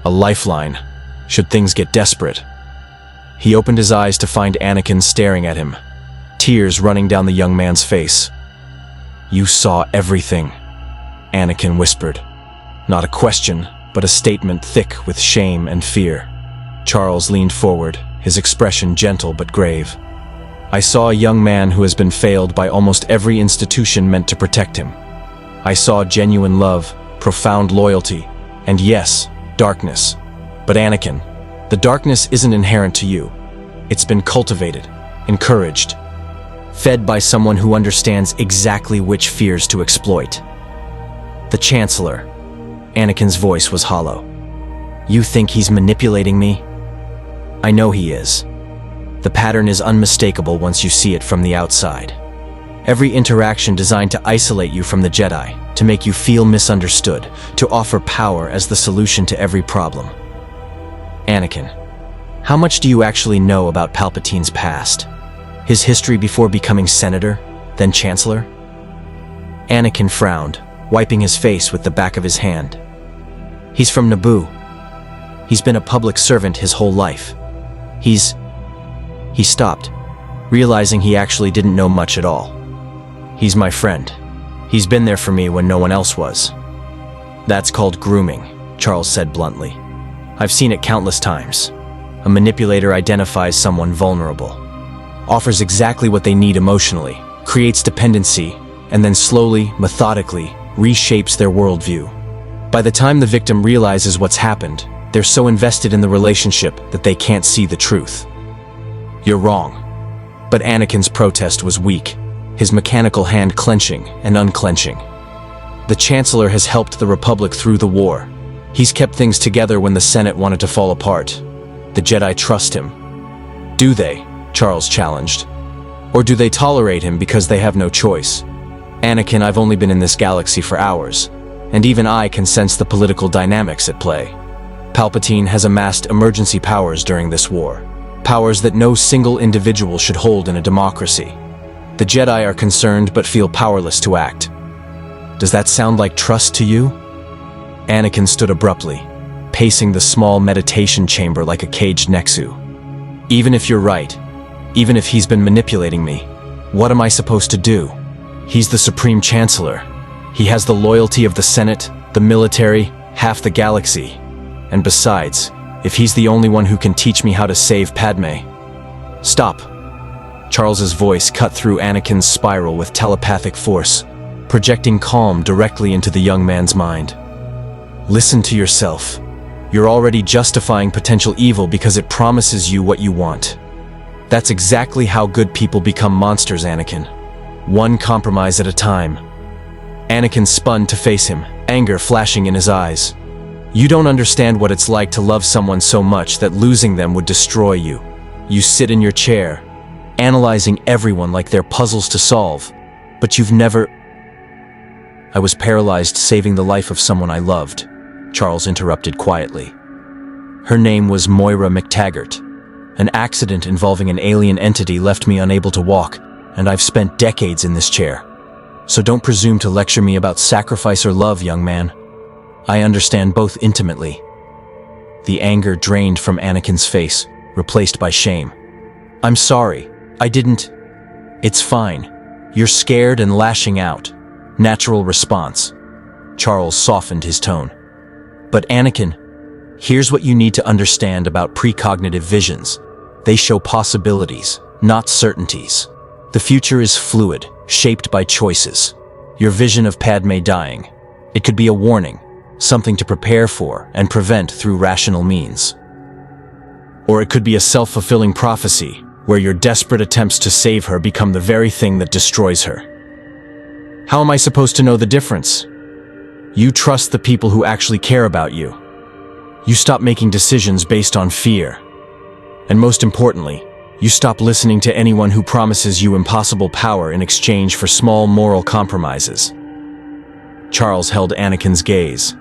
A lifeline, should things get desperate. He opened his eyes to find Anakin staring at him, tears running down the young man's face. "You saw everything," Anakin whispered. Not a question, but a statement thick with shame and fear. Charles leaned forward, his expression gentle but grave. "I saw a young man who has been failed by almost every institution meant to protect him. I saw genuine love, profound loyalty, and yes, darkness. But Anakin, the darkness isn't inherent to you. It's been cultivated, encouraged, fed by someone who understands exactly which fears to exploit." "The Chancellor," Anakin's voice was hollow. "You think he's manipulating me? I know he is. The pattern is unmistakable once you see it from the outside. Every interaction designed to isolate you from the Jedi, to make you feel misunderstood, to offer power as the solution to every problem. Anakin, how much do you actually know about Palpatine's past? His history before becoming senator, then chancellor?" Anakin frowned, wiping his face with the back of his hand. "He's from Naboo. He's been a public servant his whole life. He stopped, realizing he actually didn't know much at all. "He's my friend. He's been there for me when no one else was." That's called grooming, Charles said bluntly. I've seen it countless times. A manipulator identifies someone vulnerable, offers exactly what they need emotionally, creates dependency, and then slowly, methodically, reshapes their worldview. By the time the victim realizes what's happened, they're so invested in the relationship that they can't see the truth. You're wrong. But Anakin's protest was weak, his mechanical hand clenching and unclenching. The Chancellor has helped the Republic through the war. He's kept things together when the Senate wanted to fall apart. The Jedi trust him. Do they? Charles challenged. Or do they tolerate him because they have no choice? Anakin, I've only been in this galaxy for hours, and even I can sense the political dynamics at play. Palpatine has amassed emergency powers during this war, powers that no single individual should hold in a democracy. The Jedi are concerned but feel powerless to act. Does that sound like trust to you? Anakin stood abruptly, pacing the small meditation chamber like a caged Nexu. Even if you're right, even if he's been manipulating me, what am I supposed to do? He's the Supreme Chancellor. He has the loyalty of the Senate, the military, half the galaxy. And besides, if he's the only one who can teach me how to save Padme... Stop. Charles's voice cut through Anakin's spiral with telepathic force, projecting calm directly into the young man's mind. Listen to yourself. You're already justifying potential evil because it promises you what you want. That's exactly how good people become monsters, Anakin. One compromise at a time. Anakin spun to face him, anger flashing in his eyes. You don't understand what it's like to love someone so much that losing them would destroy you. You sit in your chair, analyzing everyone like they're puzzles to solve, but you've never... I was paralyzed saving the life of someone I loved, Charles interrupted quietly. Her name was Moira McTaggart. An accident involving an alien entity left me unable to walk, and I've spent decades in this chair. So don't presume to lecture me about sacrifice or love, young man. I understand both intimately. The anger drained from Anakin's face, replaced by shame. I'm sorry. I didn't... It's fine. You're scared and lashing out. Natural response. Charles softened his tone. But Anakin, here's what you need to understand about precognitive visions. They show possibilities, not certainties. The future is fluid, shaped by choices. Your vision of Padme dying. It could be a warning, something to prepare for and prevent through rational means. Or it could be a self-fulfilling prophecy, where your desperate attempts to save her become the very thing that destroys her. How am I supposed to know the difference? You trust the people who actually care about you. You stop making decisions based on fear. And most importantly, you stop listening to anyone who promises you impossible power in exchange for small moral compromises. Charles held Anakin's gaze.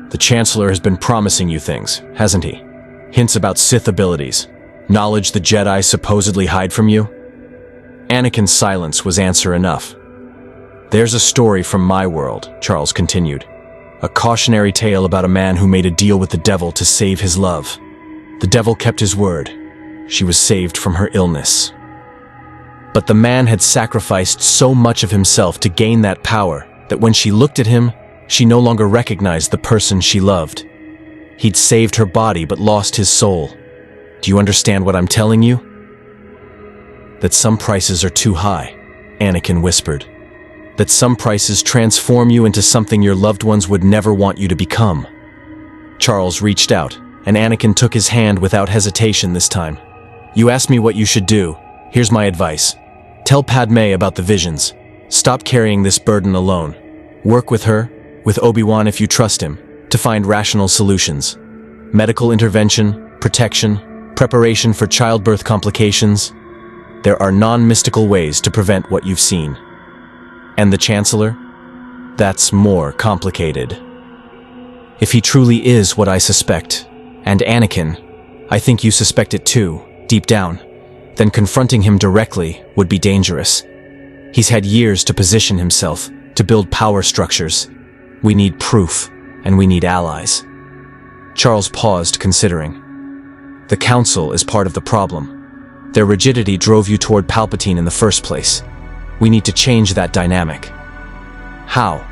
The Chancellor has been promising you things, hasn't he? Hints about Sith abilities, knowledge the Jedi supposedly hide from you? Anakin's silence was answer enough. There's a story from my world, Charles continued. A cautionary tale about a man who made a deal with the devil to save his love. The devil kept his word. She was saved from her illness. But the man had sacrificed so much of himself to gain that power that when she looked at him, she no longer recognized the person she loved. He'd saved her body but lost his soul. Do you understand what I'm telling you? That some prices are too high, Anakin whispered. That some prices transform you into something your loved ones would never want you to become. Charles reached out, and Anakin took his hand without hesitation this time. You asked me what you should do. Here's my advice. Tell Padme about the visions. Stop carrying this burden alone. Work with her, with Obi-Wan if you trust him, to find rational solutions. Medical intervention, protection, preparation for childbirth complications. There are non-mystical ways to prevent what you've seen. And the Chancellor? That's more complicated. If he truly is what I suspect, and Anakin, I think you suspect it too, deep down, then confronting him directly would be dangerous. He's had years to position himself, to build power structures. We need proof, and we need allies. Charles paused, considering. The Council is part of the problem. Their rigidity drove you toward Palpatine in the first place. We need to change that dynamic. How?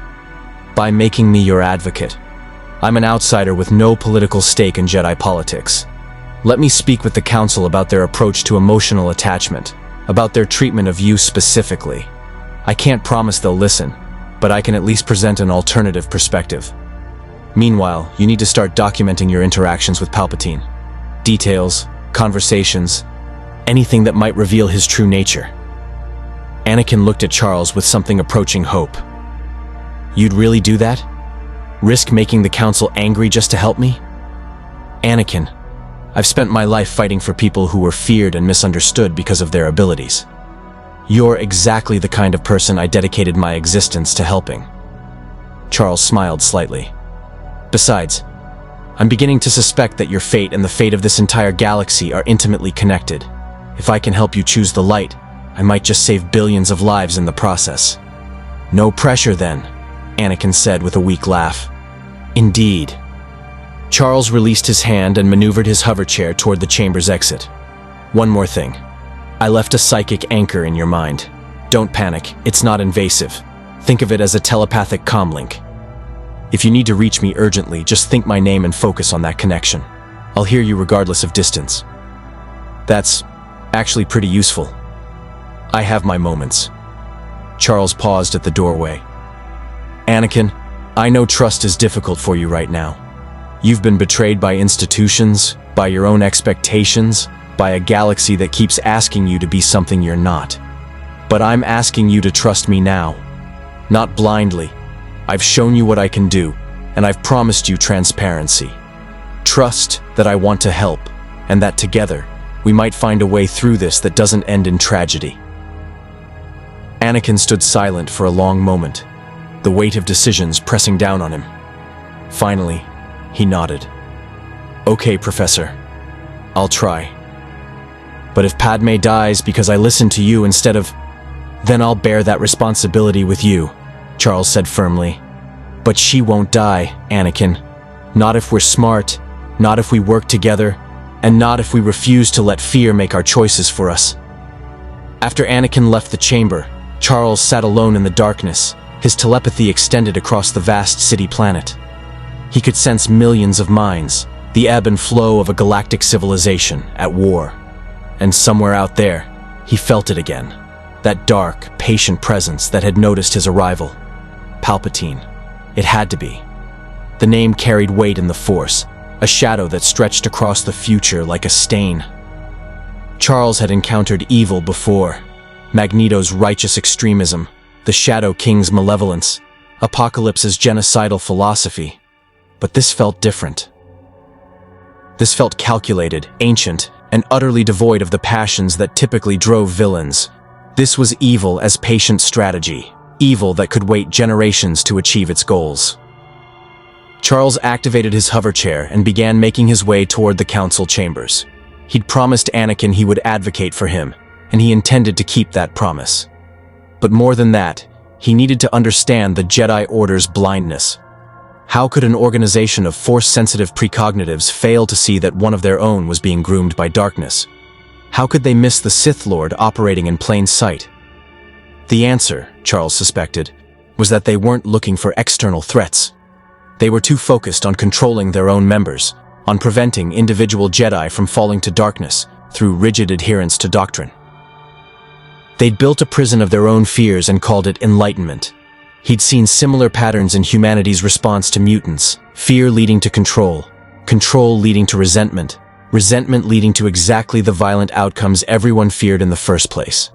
By making me your advocate. I'm an outsider with no political stake in Jedi politics. Let me speak with the Council about their approach to emotional attachment, about their treatment of you specifically. I can't promise they'll listen, but I can at least present an alternative perspective. Meanwhile, you need to start documenting your interactions with Palpatine. Details, conversations, anything that might reveal his true nature. Anakin looked at Charles with something approaching hope. You'd really do that? Risk making the Council angry just to help me? Anakin, I've spent my life fighting for people who were feared and misunderstood because of their abilities. You're exactly the kind of person I dedicated my existence to helping. Charles smiled slightly. Besides, I'm beginning to suspect that your fate and the fate of this entire galaxy are intimately connected. If I can help you choose the light, I might just save billions of lives in the process. No pressure then, Anakin said with a weak laugh. Indeed. Charles released his hand and maneuvered his hover chair toward the chamber's exit. One more thing. I left a psychic anchor in your mind. Don't panic, it's not invasive. Think of it as a telepathic comlink. If you need to reach me urgently, just think my name and focus on that connection. I'll hear you regardless of distance. That's actually pretty useful. I have my moments. Charles paused at the doorway. Anakin, I know trust is difficult for you right now. You've been betrayed by institutions, by your own expectations, by a galaxy that keeps asking you to be something you're not. But I'm asking you to trust me now. Not blindly. I've shown you what I can do, and I've promised you transparency. Trust that I want to help, and that together, we might find a way through this that doesn't end in tragedy. Anakin stood silent for a long moment, the weight of decisions pressing down on him. Finally, he nodded. Okay, Professor. I'll try. But if Padme dies because I listened to you instead of... then I'll bear that responsibility with you, Charles said firmly. But she won't die, Anakin. Not if we're smart, not if we work together, and not if we refuse to let fear make our choices for us. After Anakin left the chamber, Charles sat alone in the darkness, his telepathy extended across the vast city planet. He could sense millions of minds, the ebb and flow of a galactic civilization at war. And somewhere out there, he felt it again, that dark, patient presence that had noticed his arrival. Palpatine. It had to be. The name carried weight in the Force, a shadow that stretched across the future like a stain. Charles had encountered evil before. Magneto's righteous extremism, the Shadow King's malevolence, Apocalypse's genocidal philosophy. But this felt different. This felt calculated, ancient, and utterly devoid of the passions that typically drove villains. This was evil as patient strategy, evil that could wait generations to achieve its goals. Charles activated his hover chair and began making his way toward the council chambers. He'd promised Anakin he would advocate for him, and he intended to keep that promise. But more than that, he needed to understand the Jedi Order's blindness. How could an organization of Force-sensitive precognitives fail to see that one of their own was being groomed by darkness? How could they miss the Sith Lord operating in plain sight? The answer, Charles suspected, was that they weren't looking for external threats. They were too focused on controlling their own members, on preventing individual Jedi from falling to darkness through rigid adherence to doctrine. They'd built a prison of their own fears and called it enlightenment. He'd seen similar patterns in humanity's response to mutants, fear leading to control, control leading to resentment, resentment leading to exactly the violent outcomes everyone feared in the first place.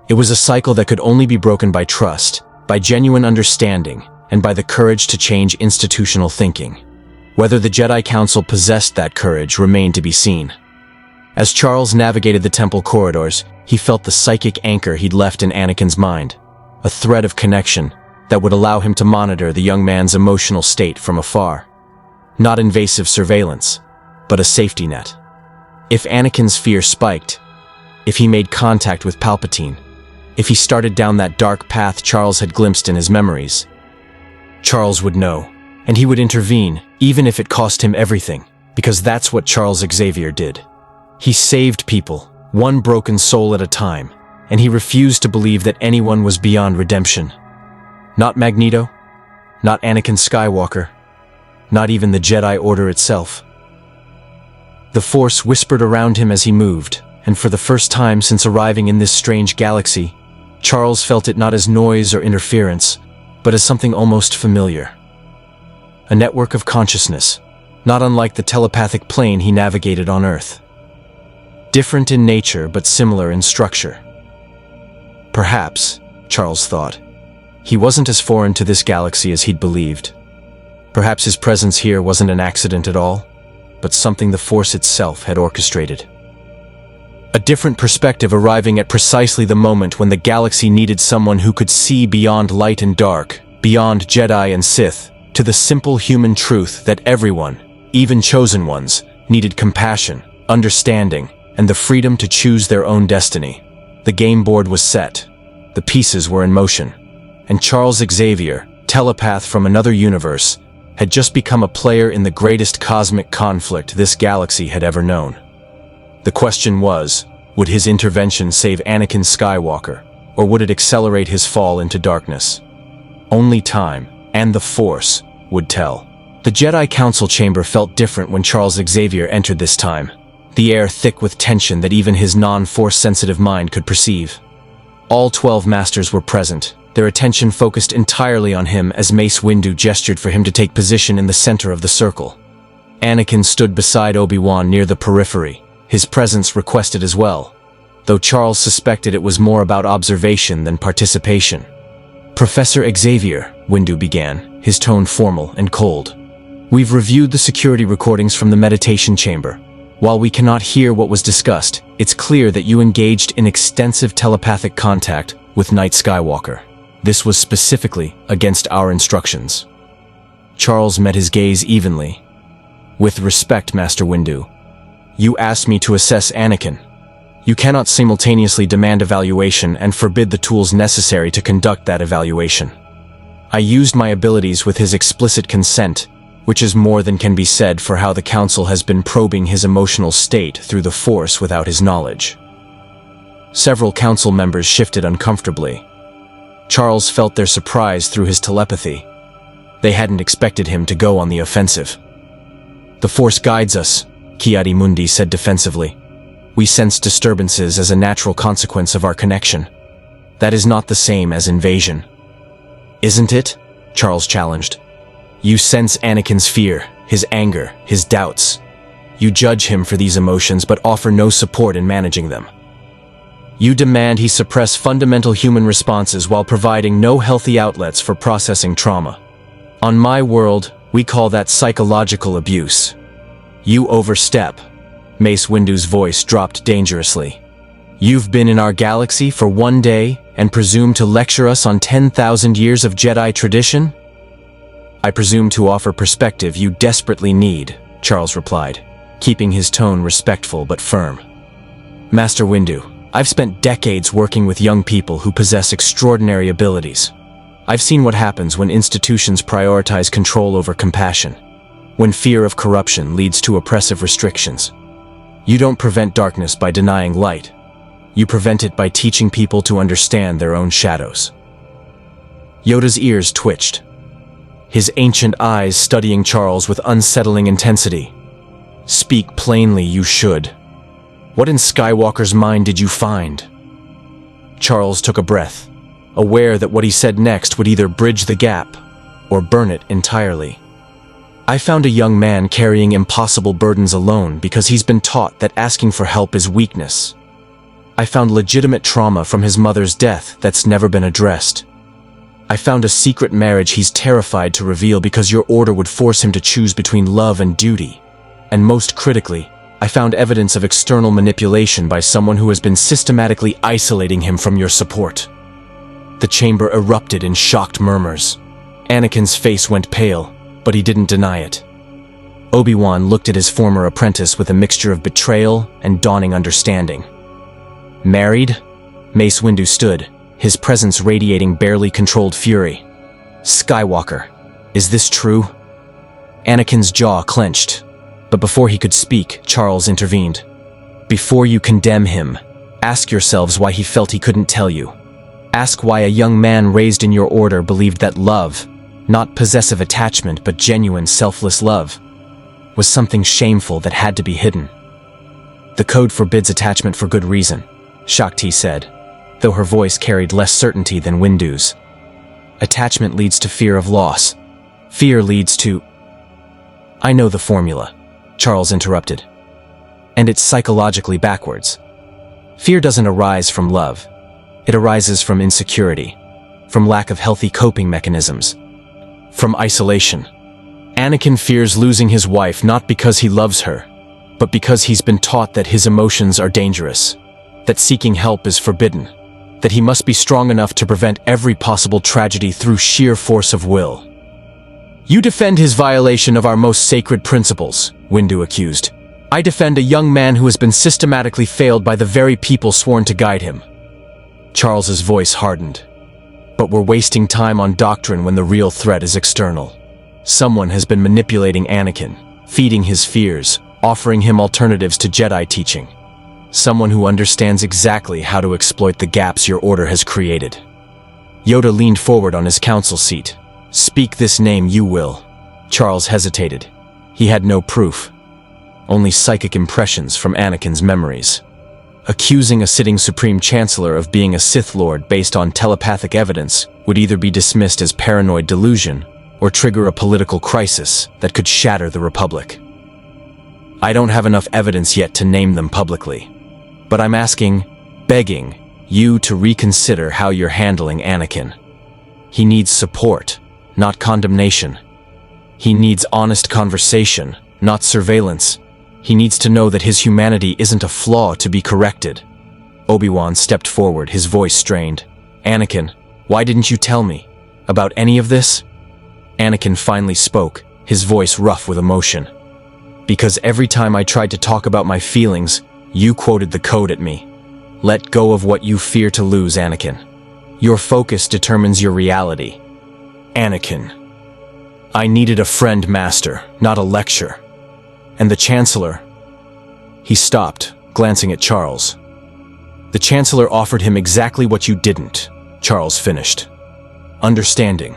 It was a cycle that could only be broken by trust, by genuine understanding, and by the courage to change institutional thinking. Whether the Jedi Council possessed that courage remained to be seen. As Charles navigated the temple corridors, he felt the psychic anchor he'd left in Anakin's mind, a thread of connection that would allow him to monitor the young man's emotional state from afar. Not invasive surveillance, but a safety net. If Anakin's fear spiked, if he made contact with Palpatine, if he started down that dark path Charles had glimpsed in his memories, Charles would know, and he would intervene, even if it cost him everything, because that's what Charles Xavier did. He saved people, one broken soul at a time, and he refused to believe that anyone was beyond redemption. Not Magneto, Not Anakin Skywalker. Not even the Jedi Order itself. The Force whispered around him as he moved, and for the first time since arriving in this strange galaxy, Charles felt it not as noise or interference, but as something almost familiar. A network of consciousness, not unlike the telepathic plane he navigated on Earth. Different in nature, but similar in structure. Perhaps, Charles thought, he wasn't as foreign to this galaxy as he'd believed. Perhaps his presence here wasn't an accident at all, but something the Force itself had orchestrated. A different perspective arriving at precisely the moment when the galaxy needed someone who could see beyond light and dark, beyond Jedi and Sith, to the simple human truth that everyone, even chosen ones, needed compassion, understanding, and the freedom to choose their own destiny. The game board was set. The pieces were in motion. And Charles Xavier, telepath from another universe, had just become a player in the greatest cosmic conflict this galaxy had ever known. The question was, would his intervention save Anakin Skywalker, or would it accelerate his fall into darkness? Only time, and the Force, would tell. The Jedi Council chamber felt different when Charles Xavier entered this time, the air thick with tension that even his non-Force-sensitive mind could perceive. All 12 Masters were present, their attention focused entirely on him as Mace Windu gestured for him to take position in the center of the circle. Anakin stood beside Obi-Wan near the periphery, his presence requested as well, though Charles suspected it was more about observation than participation. "Professor Xavier," Windu began, his tone formal and cold. "We've reviewed the security recordings from the meditation chamber. While we cannot hear what was discussed, it's clear that you engaged in extensive telepathic contact with Knight Skywalker. This was specifically against our instructions." Charles met his gaze evenly. "With respect, Master Windu, you asked me to assess Anakin. You cannot simultaneously demand evaluation and forbid the tools necessary to conduct that evaluation. I used my abilities with his explicit consent, which is more than can be said for how the Council has been probing his emotional state through the Force without his knowledge." Several Council members shifted uncomfortably. Charles felt their surprise through his telepathy. They hadn't expected him to go on the offensive. "The Force guides us," Ki-Adi-Mundi said defensively. "We sense disturbances as a natural consequence of our connection. That is not the same as invasion." "Isn't it?" Charles challenged. "You sense Anakin's fear, his anger, his doubts. You judge him for these emotions but offer no support in managing them. You demand he suppress fundamental human responses while providing no healthy outlets for processing trauma. On my world, we call that psychological abuse. You overstep." Mace Windu's voice dropped dangerously. "You've been in our galaxy for one day and presume to lecture us on 10,000 years of Jedi tradition?" "I presume to offer perspective you desperately need," Charles replied, keeping his tone respectful but firm. "Master Windu, I've spent decades working with young people who possess extraordinary abilities. I've seen what happens when institutions prioritize control over compassion, when fear of corruption leads to oppressive restrictions. You don't prevent darkness by denying light. You prevent it by teaching people to understand their own shadows." Yoda's ears twitched, his ancient eyes studying Charles with unsettling intensity. "Speak plainly, you should. What in Skywalker's mind did you find?" Charles took a breath, aware that what he said next would either bridge the gap or burn it entirely. "I found a young man carrying impossible burdens alone because he's been taught that asking for help is weakness. I found legitimate trauma from his mother's death that's never been addressed. I found a secret marriage he's terrified to reveal because your order would force him to choose between love and duty. And most critically, I found evidence of external manipulation by someone who has been systematically isolating him from your support." The chamber erupted in shocked murmurs. Anakin's face went pale, but he didn't deny it. Obi-Wan looked at his former apprentice with a mixture of betrayal and dawning understanding. "Married?" Mace Windu stood, his presence radiating barely controlled fury. "Skywalker, is this true?" Anakin's jaw clenched, but before he could speak, Charles intervened. "Before you condemn him, ask yourselves why he felt he couldn't tell you. Ask why a young man raised in your order believed that love, not possessive attachment but genuine selfless love, was something shameful that had to be hidden. The code forbids attachment for good reason, Shakti said, though her voice carried less certainty than Windu's. Attachment leads to fear of loss. Fear leads to... I know the formula, Charles interrupted. And it's psychologically backwards. Fear doesn't arise from love. It arises from insecurity, from lack of healthy coping mechanisms, from isolation. Anakin fears losing his wife not because he loves her, but because he's been taught that his emotions are dangerous, that seeking help is forbidden, that he must be strong enough to prevent every possible tragedy through sheer force of will. You defend his violation of our most sacred principles, Windu accused. I defend a young man who has been systematically failed by the very people sworn to guide him. Charles's voice hardened. But we're wasting time on doctrine when the real threat is external. Someone has been manipulating Anakin, feeding his fears, offering him alternatives to Jedi teaching. Someone who understands exactly how to exploit the gaps your order has created. Yoda leaned forward on his council seat. Speak this name, you will. Charles hesitated. He had no proof. Only psychic impressions from Anakin's memories. Accusing a sitting Supreme Chancellor of being a Sith Lord based on telepathic evidence would either be dismissed as paranoid delusion or trigger a political crisis that could shatter the Republic. I don't have enough evidence yet to name them publicly, but I'm begging you to reconsider how you're handling Anakin. He needs support, not condemnation. He needs honest conversation, not surveillance. He needs to know that his humanity isn't a flaw to be corrected. Obi-Wan stepped forward, his voice strained. Anakin, why didn't you tell me about any of this? Anakin finally spoke, his voice rough with emotion. Because every time I tried to talk about my feelings, you quoted the code at me. Let go of what you fear to lose, Anakin. Your focus determines your reality. Anakin. I needed a friend, Master, not a lecture. And the Chancellor... He stopped, glancing at Charles. The Chancellor offered him exactly what you didn't, Charles finished. Understanding.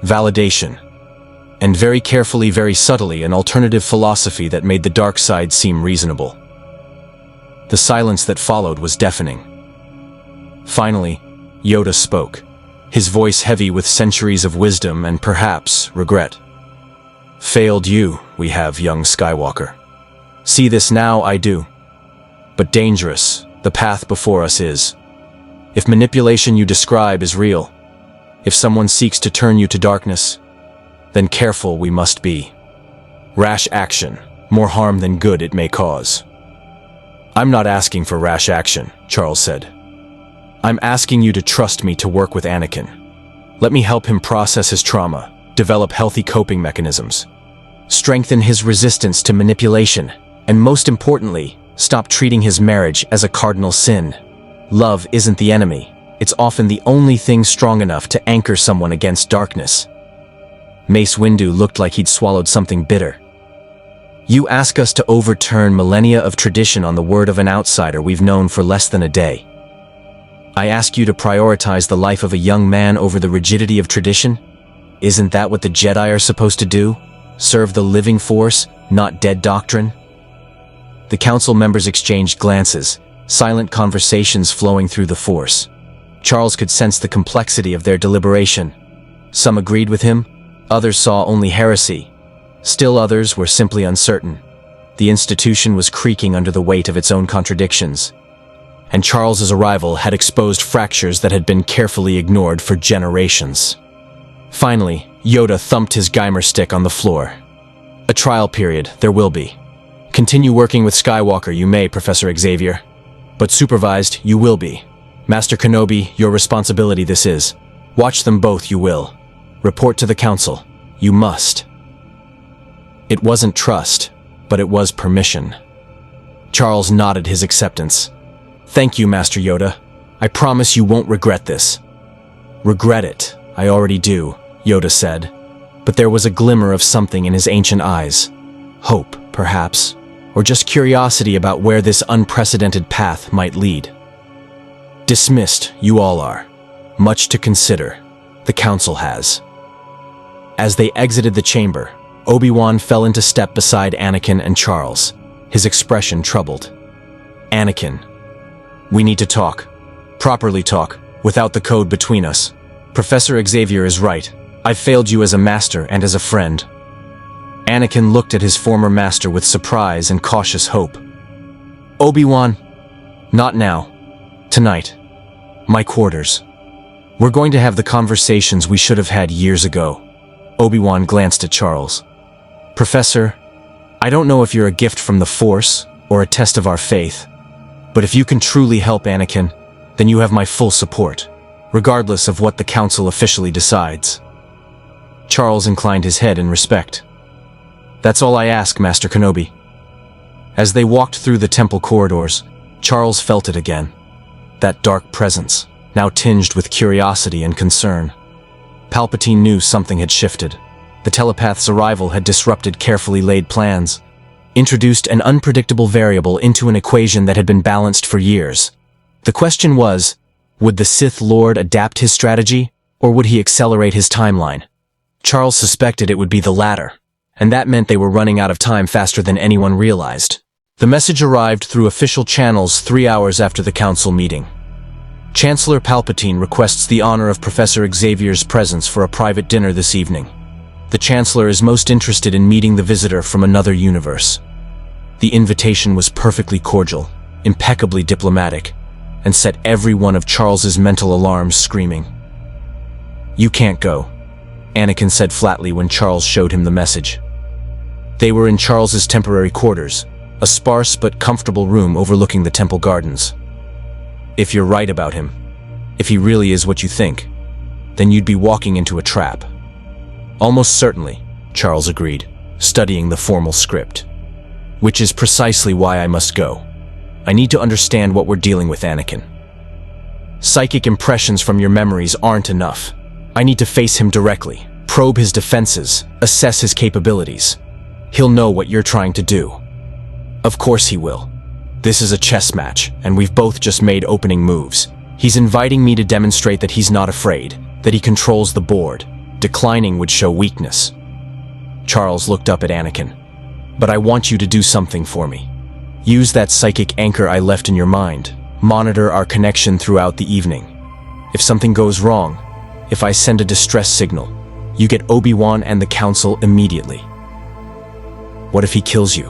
Validation. And very carefully, very subtly, an alternative philosophy that made the dark side seem reasonable. The silence that followed was deafening. Finally, Yoda spoke, his voice heavy with centuries of wisdom and perhaps regret. Failed you, we have, young Skywalker. See this now, I do. But dangerous, the path before us is. If manipulation you describe is real, if someone seeks to turn you to darkness, then careful we must be. Rash action, more harm than good it may cause. I'm not asking for rash action, Charles said. I'm asking you to trust me to work with Anakin. Let me help him process his trauma, develop healthy coping mechanisms, strengthen his resistance to manipulation, and most importantly, stop treating his marriage as a cardinal sin. Love isn't the enemy. It's often the only thing strong enough to anchor someone against darkness. Mace Windu looked like he'd swallowed something bitter. You ask us to overturn millennia of tradition on the word of an outsider we've known for less than a day. I ask you to prioritize the life of a young man over the rigidity of tradition? Isn't that what the Jedi are supposed to do? Serve the living force, not dead doctrine? The council members exchanged glances, silent conversations flowing through the Force. Charles could sense the complexity of their deliberation. Some agreed with him, others saw only heresy. Still others were simply uncertain. The institution was creaking under the weight of its own contradictions. And Charles's arrival had exposed fractures that had been carefully ignored for generations. Finally, Yoda thumped his Geimer stick on the floor. A trial period, there will be. Continue working with Skywalker, you may, Professor Xavier. But supervised, you will be. Master Kenobi, your responsibility this is. Watch them both, you will. Report to the Council. You must. It wasn't trust, but it was permission. Charles nodded his acceptance. Thank you, Master Yoda. I promise you won't regret this. Regret it, I already do, Yoda said. But there was a glimmer of something in his ancient eyes. Hope, perhaps, or just curiosity about where this unprecedented path might lead. Dismissed, you all are. Much to consider. The Council has. As they exited the chamber, Obi-Wan fell into step beside Anakin and Charles, his expression troubled. "Anakin, we need to talk. Properly talk, without the code between us. Professor Xavier is right. I've failed you as a master and as a friend." Anakin looked at his former master with surprise and cautious hope. "Obi-Wan, not now. Tonight. My quarters. We're going to have the conversations we should have had years ago." Obi-Wan glanced at Charles. "Professor, I don't know if you're a gift from the Force or a test of our faith, but if you can truly help Anakin, then you have my full support, regardless of what the Council officially decides." Charles inclined his head in respect. "That's all I ask, Master Kenobi." As they walked through the temple corridors, Charles felt it again. That dark presence, now tinged with curiosity and concern. Palpatine knew something had shifted. The telepath's arrival had disrupted carefully laid plans, introduced an unpredictable variable into an equation that had been balanced for years. The question was, would the Sith Lord adapt his strategy, or would he accelerate his timeline? Charles suspected it would be the latter, and that meant they were running out of time faster than anyone realized. The message arrived through official channels 3 hours after the council meeting. Chancellor Palpatine requests the honor of Professor Xavier's presence for a private dinner this evening. The Chancellor is most interested in meeting the visitor from another universe. The invitation was perfectly cordial, impeccably diplomatic, and set every one of Charles's mental alarms screaming. "You can't go," Anakin said flatly when Charles showed him the message. They were in Charles's temporary quarters, a sparse but comfortable room overlooking the temple gardens. "If you're right about him, if he really is what you think, then you'd be walking into a trap." "Almost certainly," Charles agreed, studying the formal script. "Which is precisely why I must go. I need to understand what we're dealing with, Anakin. Psychic impressions from your memories aren't enough. I need to face him directly, probe his defenses, assess his capabilities. He'll know what you're trying to do." "Of course he will. This is a chess match, and we've both just made opening moves. He's inviting me to demonstrate that he's not afraid, that he controls the board. Declining would show weakness." Charles looked up at Anakin. "But I want you to do something for me. Use that psychic anchor I left in your mind. Monitor our connection throughout the evening. If something goes wrong, if I send a distress signal, you get Obi-Wan and the Council immediately." "What if he kills you?"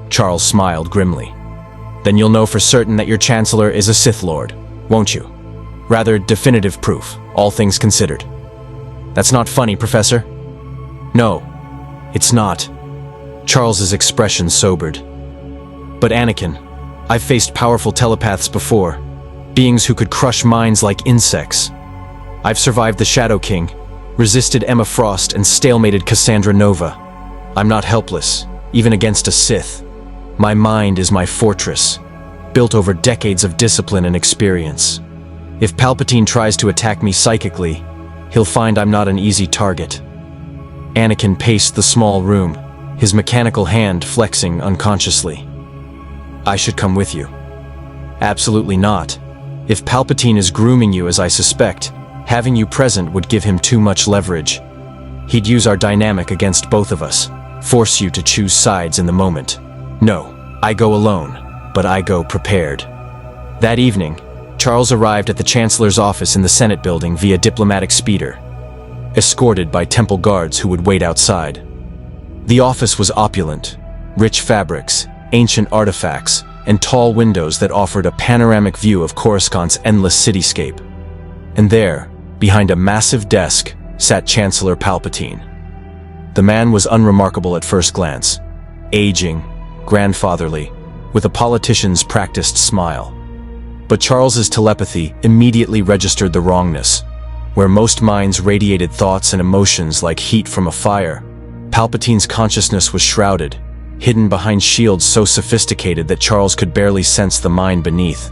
Charles smiled grimly. "Then you'll know for certain that your Chancellor is a Sith Lord, won't you? Rather definitive proof, all things considered." "That's not funny, Professor." "No, it's not." Charles's expression sobered. "But Anakin, I've faced powerful telepaths before, beings who could crush minds like insects. I've survived the Shadow King, resisted Emma Frost, and stalemated Cassandra Nova. I'm not helpless, even against a Sith. My mind is my fortress, built over decades of discipline and experience. If Palpatine tries to attack me psychically, he'll find I'm not an easy target." Anakin paced the small room, his mechanical hand flexing unconsciously. "I should come with you." "Absolutely not. If Palpatine is grooming you as I suspect, having you present would give him too much leverage. He'd use our dynamic against both of us, force you to choose sides in the moment. No, I go alone, but I go prepared." That evening, Charles arrived at the Chancellor's office in the Senate building via diplomatic speeder, escorted by temple guards who would wait outside. The office was opulent, rich fabrics, ancient artifacts, and tall windows that offered a panoramic view of Coruscant's endless cityscape. And there, behind a massive desk, sat Chancellor Palpatine. The man was unremarkable at first glance, aging, grandfatherly, with a politician's practiced smile. But Charles's telepathy immediately registered the wrongness. Where most minds radiated thoughts and emotions like heat from a fire, Palpatine's consciousness was shrouded, hidden behind shields so sophisticated that Charles could barely sense the mind beneath.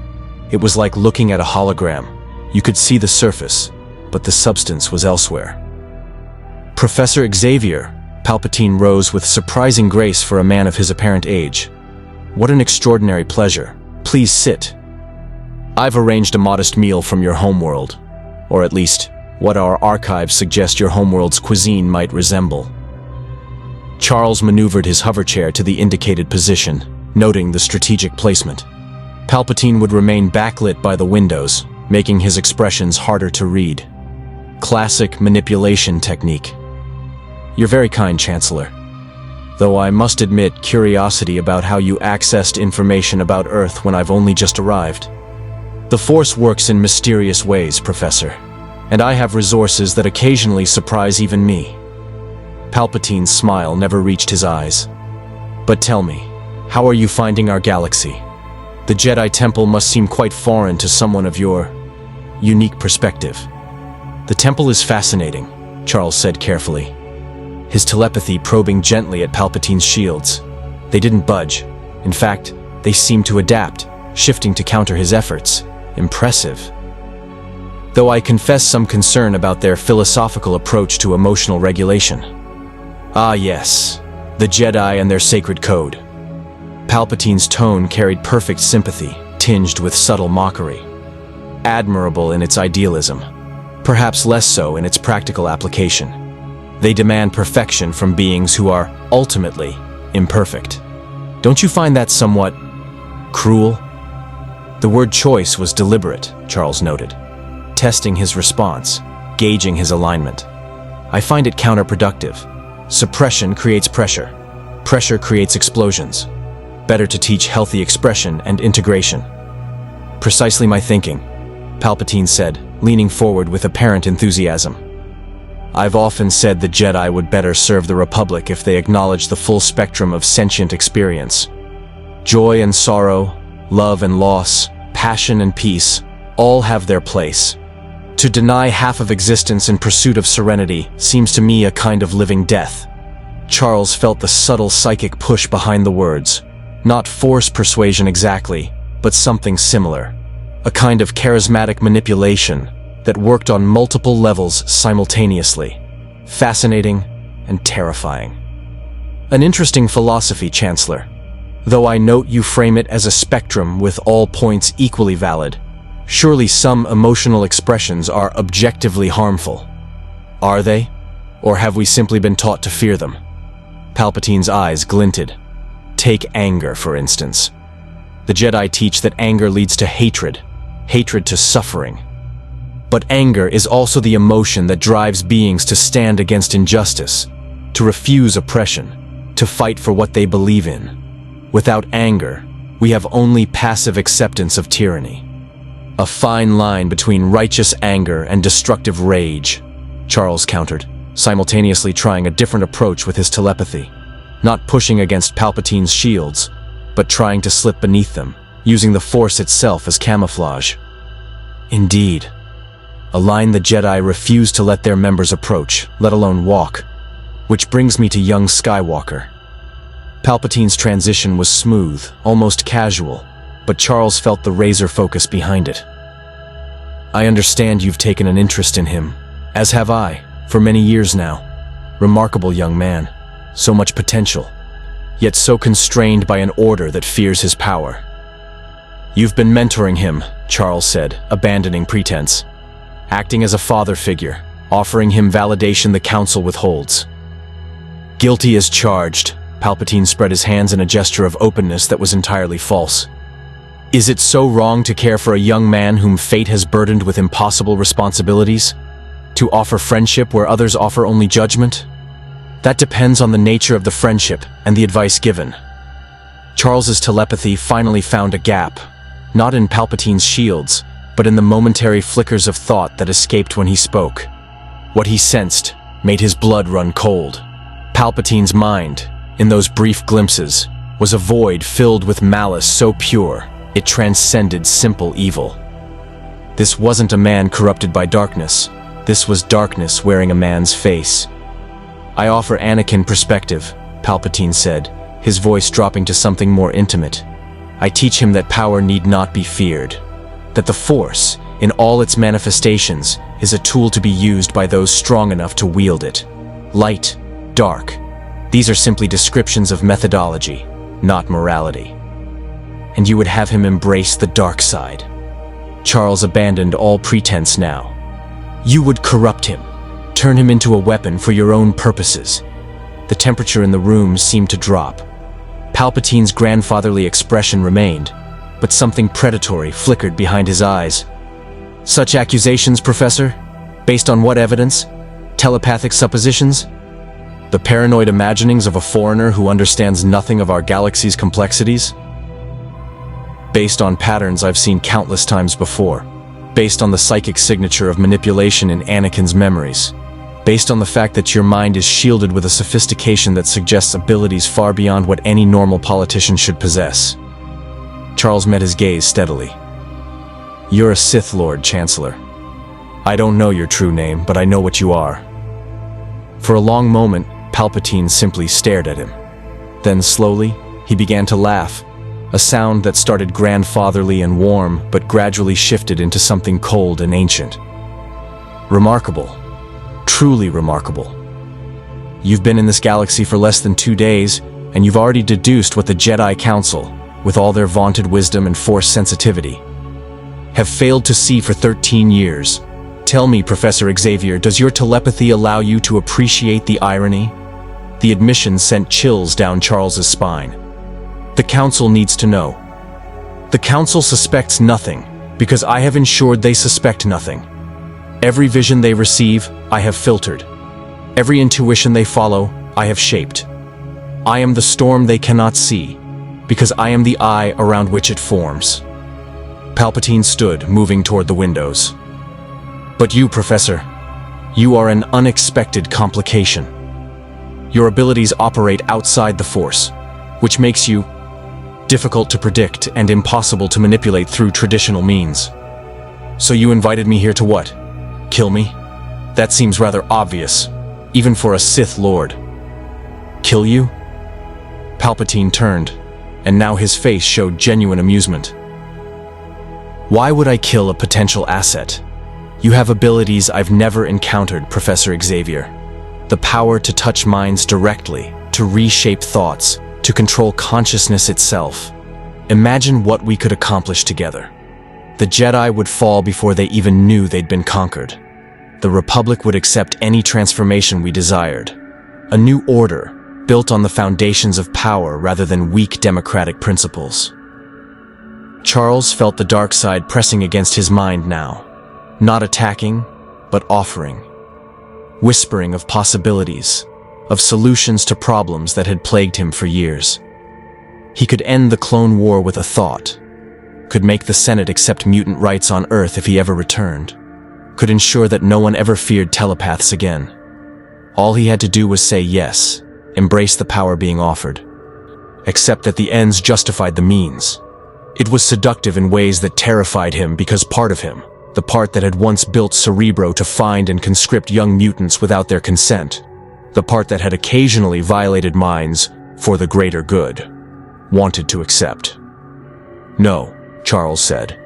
It was like looking at a hologram. You could see the surface, but the substance was elsewhere. "Professor Xavier," Palpatine rose with surprising grace for a man of his apparent age. "What an extraordinary pleasure. Please sit. I've arranged a modest meal from your homeworld, or at least, what our archives suggest your homeworld's cuisine might resemble. Charles maneuvered his hoverchair to the indicated position, noting the strategic placement. Palpatine would remain backlit by the windows, making his expressions harder to read. Classic manipulation technique. You're very kind, Chancellor. Though I must admit curiosity about how you accessed information about Earth when I've only just arrived. The Force works in mysterious ways, Professor, and I have resources that occasionally surprise even me. Palpatine's smile never reached his eyes. But tell me, how are you finding our galaxy? The Jedi Temple must seem quite foreign to someone of your unique perspective. The temple is fascinating, Charles said carefully, his telepathy probing gently at Palpatine's shields. They didn't budge. In fact, they seemed to adapt, shifting to counter his efforts. Impressive. Though I confess some concern about their philosophical approach to emotional regulation. Ah yes, the Jedi and their sacred code. Palpatine's tone carried perfect sympathy, tinged with subtle mockery. Admirable in its idealism, perhaps less so in its practical application. They demand perfection from beings who are, ultimately, imperfect. Don't you find that somewhat cruel? The word choice was deliberate, Charles noted, testing his response, gauging his alignment. I find it counterproductive. Suppression creates pressure. Pressure creates explosions. Better to teach healthy expression and integration. Precisely my thinking, Palpatine said, leaning forward with apparent enthusiasm. I've often said the Jedi would better serve the Republic if they acknowledged the full spectrum of sentient experience. Joy and sorrow, love and loss, passion and peace, all have their place. To deny half of existence in pursuit of serenity seems to me a kind of living death. Charles felt the subtle psychic push behind the words. Not force persuasion exactly, but something similar. A kind of charismatic manipulation that worked on multiple levels simultaneously. Fascinating and terrifying. An interesting philosophy, Chancellor. Though I note you frame it as a spectrum with all points equally valid, surely some emotional expressions are objectively harmful. Are they? Or have we simply been taught to fear them? Palpatine's eyes glinted. Take anger, for instance. The Jedi teach that anger leads to hatred to suffering. But anger is also the emotion that drives beings to stand against injustice, to refuse oppression, to fight for what they believe in. Without anger, we have only passive acceptance of tyranny. A fine line between righteous anger and destructive rage, Charles countered, simultaneously trying a different approach with his telepathy. Not pushing against Palpatine's shields, but trying to slip beneath them, using the Force itself as camouflage. Indeed. A line the Jedi refuse to let their members approach, let alone walk. Which brings me to young Skywalker. Palpatine's transition was smooth, almost casual, but Charles felt the razor focus behind it. I understand you've taken an interest in him, as have I, for many years now. Remarkable young man, so much potential, yet so constrained by an order that fears his power. You've been mentoring him, Charles said, abandoning pretense. Acting as a father figure, offering him validation the Council withholds. Guilty as charged, Palpatine spread his hands in a gesture of openness that was entirely false. Is it so wrong to care for a young man whom fate has burdened with impossible responsibilities? To offer friendship where others offer only judgment? That depends on the nature of the friendship and the advice given. Charles's telepathy finally found a gap, not in Palpatine's shields, but in the momentary flickers of thought that escaped when he spoke. What he sensed made his blood run cold. Palpatine's mind, in those brief glimpses, was a void filled with malice so pure, it transcended simple evil. This wasn't a man corrupted by darkness. This was darkness wearing a man's face. I offer Anakin perspective, Palpatine said, his voice dropping to something more intimate. I teach him that power need not be feared. That the Force, in all its manifestations, is a tool to be used by those strong enough to wield it. Light, dark. These are simply descriptions of methodology, not morality. And you would have him embrace the dark side. Charles abandoned all pretense now. You would corrupt him, turn him into a weapon for your own purposes. The temperature in the room seemed to drop. Palpatine's grandfatherly expression remained, but something predatory flickered behind his eyes. Such accusations, Professor? Based on what evidence? Telepathic suppositions? The paranoid imaginings of a foreigner who understands nothing of our galaxy's complexities? Based on patterns I've seen countless times before. Based on the psychic signature of manipulation in Anakin's memories. Based on the fact that your mind is shielded with a sophistication that suggests abilities far beyond what any normal politician should possess. Charles met his gaze steadily. You're a Sith Lord, Chancellor. I don't know your true name, but I know what you are. For a long moment, Palpatine simply stared at him. Then slowly, he began to laugh, a sound that started grandfatherly and warm, but gradually shifted into something cold and ancient. Remarkable. Truly remarkable. You've been in this galaxy for less than 2 days, and you've already deduced what the Jedi Council, with all their vaunted wisdom and force sensitivity, have failed to see for 13 years. Tell me, Professor Xavier, does your telepathy allow you to appreciate the irony? The admission sent chills down Charles's spine. The Council needs to know. The Council suspects nothing, because I have ensured they suspect nothing. Every vision they receive, I have filtered. Every intuition they follow, I have shaped. I am the storm they cannot see, because I am the eye around which it forms. Palpatine stood, moving toward the windows. But you, Professor, you are an unexpected complication. Your abilities operate outside the Force, which makes you difficult to predict and impossible to manipulate through traditional means. So you invited me here to what? Kill me? That seems rather obvious, even for a Sith Lord. Kill you? Palpatine turned, and now his face showed genuine amusement. Why would I kill a potential asset? You have abilities I've never encountered, Professor Xavier. The power to touch minds directly, to reshape thoughts, to control consciousness itself. Imagine what we could accomplish together. The Jedi would fall before they even knew they'd been conquered. The Republic would accept any transformation we desired. A new order, built on the foundations of power rather than weak democratic principles. Charles felt the dark side pressing against his mind now. Not attacking, but offering. Whispering of possibilities, of solutions to problems that had plagued him for years. He could end the clone war with a thought. Could make the Senate accept mutant rights on Earth if he ever returned. Could ensure that no one ever feared telepaths again. All he had to do was say yes, embrace the power being offered. Accept that the ends justified the means. It was seductive in ways that terrified him because part of him, the part that had once built Cerebro to find and conscript young mutants without their consent, the part that had occasionally violated minds for the greater good, wanted to accept. No, Charles said,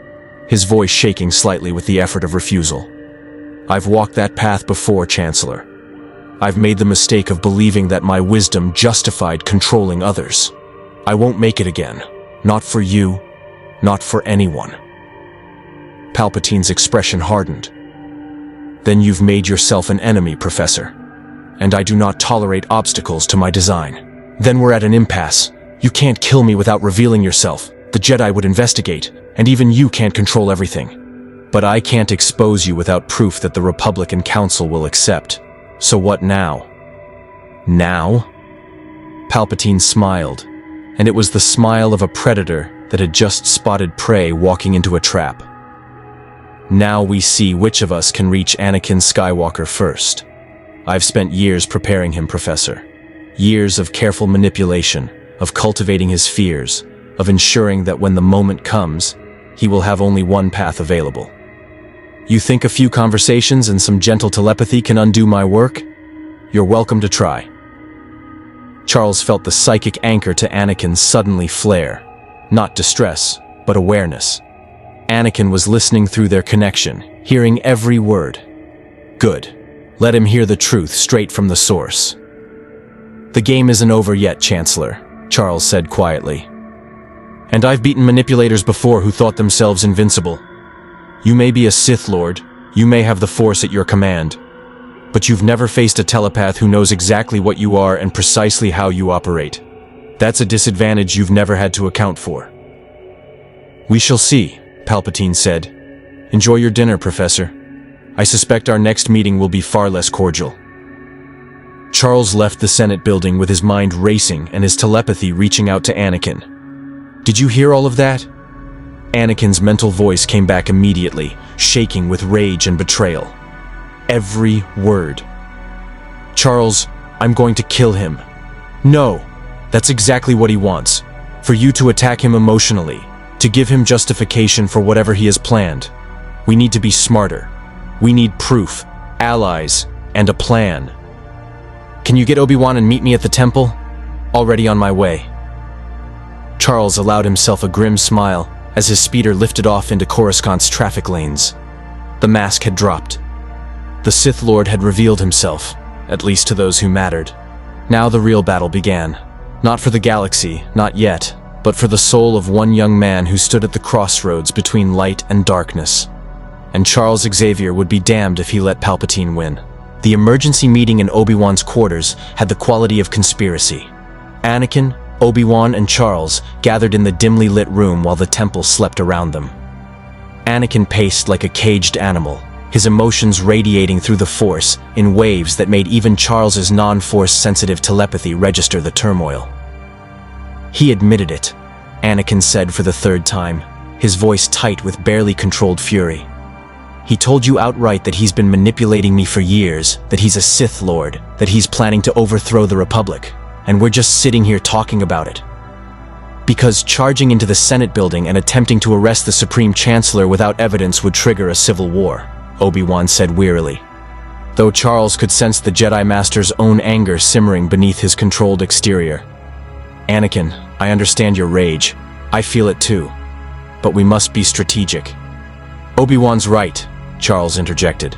his voice shaking slightly with the effort of refusal. I've walked that path before, Chancellor. I've made the mistake of believing that my wisdom justified controlling others. I won't make it again. Not for you, not for anyone. Palpatine's expression hardened. Then you've made yourself an enemy, Professor. And I do not tolerate obstacles to my design. Then we're at an impasse. You can't kill me without revealing yourself. The Jedi would investigate, and even you can't control everything. But I can't expose you without proof that the Republican Council will accept. So what now? Now? Palpatine smiled, and it was the smile of a predator that had just spotted prey walking into a trap. Now we see which of us can reach Anakin Skywalker first. I've spent years preparing him, Professor. Years of careful manipulation, of cultivating his fears, of ensuring that when the moment comes, he will have only one path available. You think a few conversations and some gentle telepathy can undo my work? You're welcome to try. Charles felt the psychic anchor to Anakin suddenly flare. Not distress, but awareness. Anakin was listening through their connection, hearing every word. Good. Let him hear the truth straight from the source. The game isn't over yet, Chancellor, Charles said quietly. And I've beaten manipulators before who thought themselves invincible. You may be a Sith Lord, You may have the Force at your command, but you've never faced a telepath who knows exactly what you are and precisely how you operate. That's a disadvantage you've never had to account for. We shall see, Palpatine said. Enjoy your dinner, Professor. I suspect our next meeting will be far less cordial. Charles left the Senate building with his mind racing and his telepathy reaching out to Anakin. Did you hear all of that? Anakin's mental voice came back immediately, shaking with rage and betrayal. Every word. Charles, I'm going to kill him. No, that's exactly what he wants. For you to attack him emotionally, to give him justification for whatever he has planned. We need to be smarter. We need proof, allies, and a plan. Can you get Obi-Wan and meet me at the temple? Already on my way. Charles allowed himself a grim smile as his speeder lifted off into Coruscant's traffic lanes. The mask had dropped. The Sith Lord had revealed himself, at least to those who mattered. Now the real battle began. Not for the galaxy, not yet, but for the soul of one young man who stood at the crossroads between light and darkness. And Charles Xavier would be damned if he let Palpatine win. The emergency meeting in Obi-Wan's quarters had the quality of conspiracy. Anakin, Obi-Wan, and Charles gathered in the dimly lit room while the temple slept around them. Anakin paced like a caged animal, his emotions radiating through the Force in waves that made even Charles's non-Force sensitive telepathy register the turmoil. He admitted it, Anakin said for the third time, his voice tight with barely controlled fury. He told you outright that he's been manipulating me for years, that he's a Sith Lord, that he's planning to overthrow the Republic, and we're just sitting here talking about it. Because charging into the Senate building and attempting to arrest the Supreme Chancellor without evidence would trigger a civil war, Obi-Wan said wearily. Though Charles could sense the Jedi Master's own anger simmering beneath his controlled exterior. Anakin, I understand your rage. I feel it too. But we must be strategic. Obi-Wan's right, Charles interjected.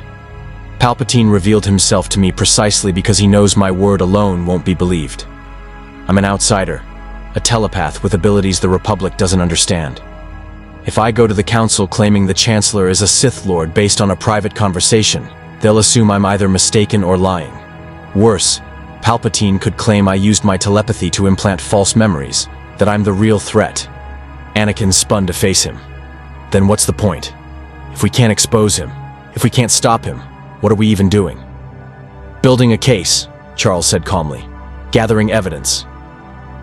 Palpatine revealed himself to me precisely because he knows my word alone won't be believed. I'm an outsider, a telepath with abilities the Republic doesn't understand. If I go to the Council claiming the Chancellor is a Sith Lord based on a private conversation, they'll assume I'm either mistaken or lying. Worse, Palpatine could claim I used my telepathy to implant false memories, that I'm the real threat. Anakin spun to face him. Then what's the point? If we can't expose him, if we can't stop him, what are we even doing? Building a case, Charles said calmly. Gathering evidence.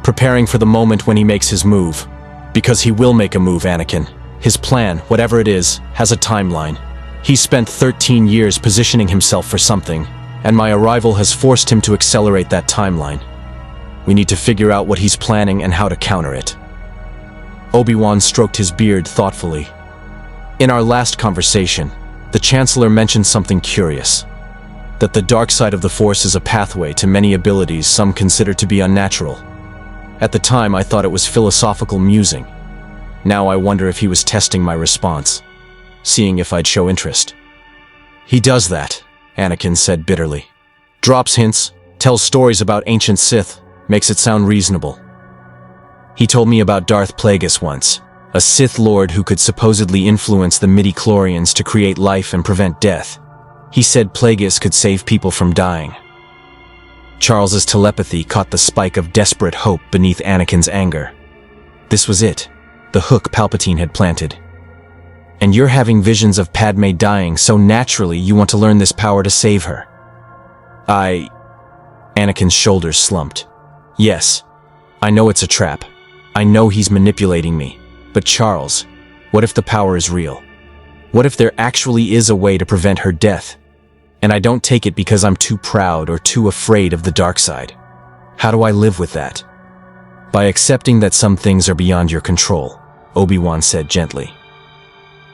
Preparing for the moment when he makes his move. Because he will make a move, Anakin. His plan, whatever it is, has a timeline. He's spent 13 years positioning himself for something, and my arrival has forced him to accelerate that timeline. We need to figure out what he's planning and how to counter it. Obi-Wan stroked his beard thoughtfully. In our last conversation, the Chancellor mentioned something curious. That the dark side of the Force is a pathway to many abilities some consider to be unnatural. At the time, I thought it was philosophical musing. Now I wonder if he was testing my response, seeing if I'd show interest. He does that, Anakin said bitterly. Drops hints, tells stories about ancient Sith, makes it sound reasonable. He told me about Darth Plagueis once, a Sith Lord who could supposedly influence the midi-chlorians to create life and prevent death. He said Plagueis could save people from dying. Charles's telepathy caught the spike of desperate hope beneath Anakin's anger. This was it, the hook Palpatine had planted. And you're having visions of Padme dying so naturally you want to learn this power to save her. Anakin's shoulders slumped. Yes, I know it's a trap. I know he's manipulating me. But Charles, what if the power is real? What if there actually is a way to prevent her death? And I don't take it because I'm too proud or too afraid of the dark side. How do I live with that? By accepting that some things are beyond your control, Obi-Wan said gently.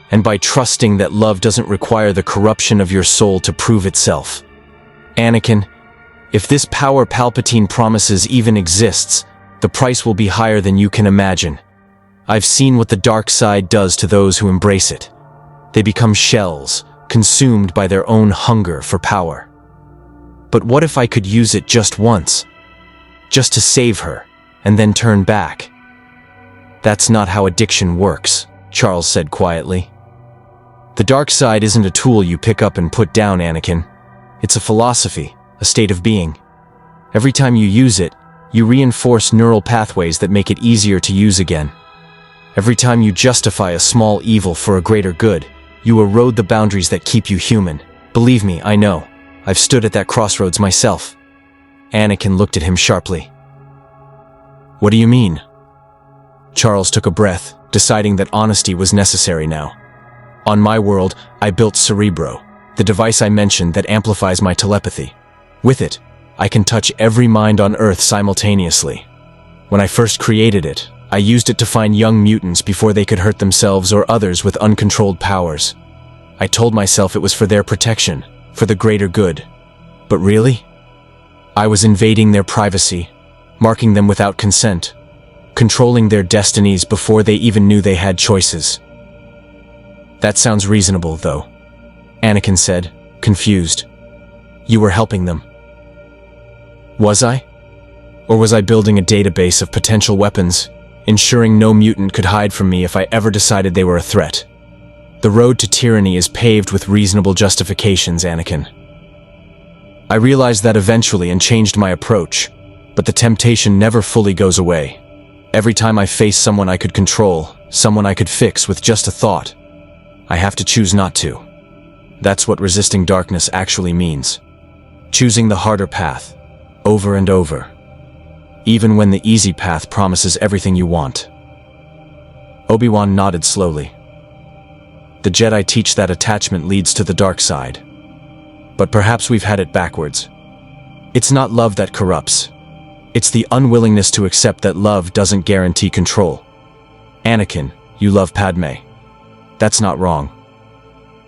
And by trusting that love doesn't require the corruption of your soul to prove itself. Anakin, if this power Palpatine promises even exists, the price will be higher than you can imagine. I've seen what the dark side does to those who embrace it. They become shells, consumed by their own hunger for power. But what if I could use it just once? Just to save her, and then turn back? That's not how addiction works, Charles said quietly. The dark side isn't a tool you pick up and put down, Anakin. It's a philosophy, a state of being. Every time you use it, you reinforce neural pathways that make it easier to use again. Every time you justify a small evil for a greater good, you erode the boundaries that keep you human. Believe me, I know. I've stood at that crossroads myself. Anakin looked at him sharply. What do you mean? Charles took a breath, deciding that honesty was necessary now. On my world, I built Cerebro, the device I mentioned that amplifies my telepathy. With it, I can touch every mind on Earth simultaneously. When I first created it, I used it to find young mutants before they could hurt themselves or others with uncontrolled powers. I told myself it was for their protection, for the greater good. But really? I was invading their privacy, marking them without consent, controlling their destinies before they even knew they had choices. That sounds reasonable, though, Anakin said, confused. You were helping them. Was I? Or was I building a database of potential weapons, ensuring no mutant could hide from me if I ever decided they were a threat? The road to tyranny is paved with reasonable justifications, Anakin. I realized that eventually and changed my approach, but the temptation never fully goes away. Every time I face someone I could control, someone I could fix with just a thought, I have to choose not to. That's what resisting darkness actually means. Choosing the harder path, over and over, even when the easy path promises everything you want. Obi-Wan nodded slowly. The Jedi teach that attachment leads to the dark side. But perhaps we've had it backwards. It's not love that corrupts. It's the unwillingness to accept that love doesn't guarantee control. Anakin, you love Padme. That's not wrong.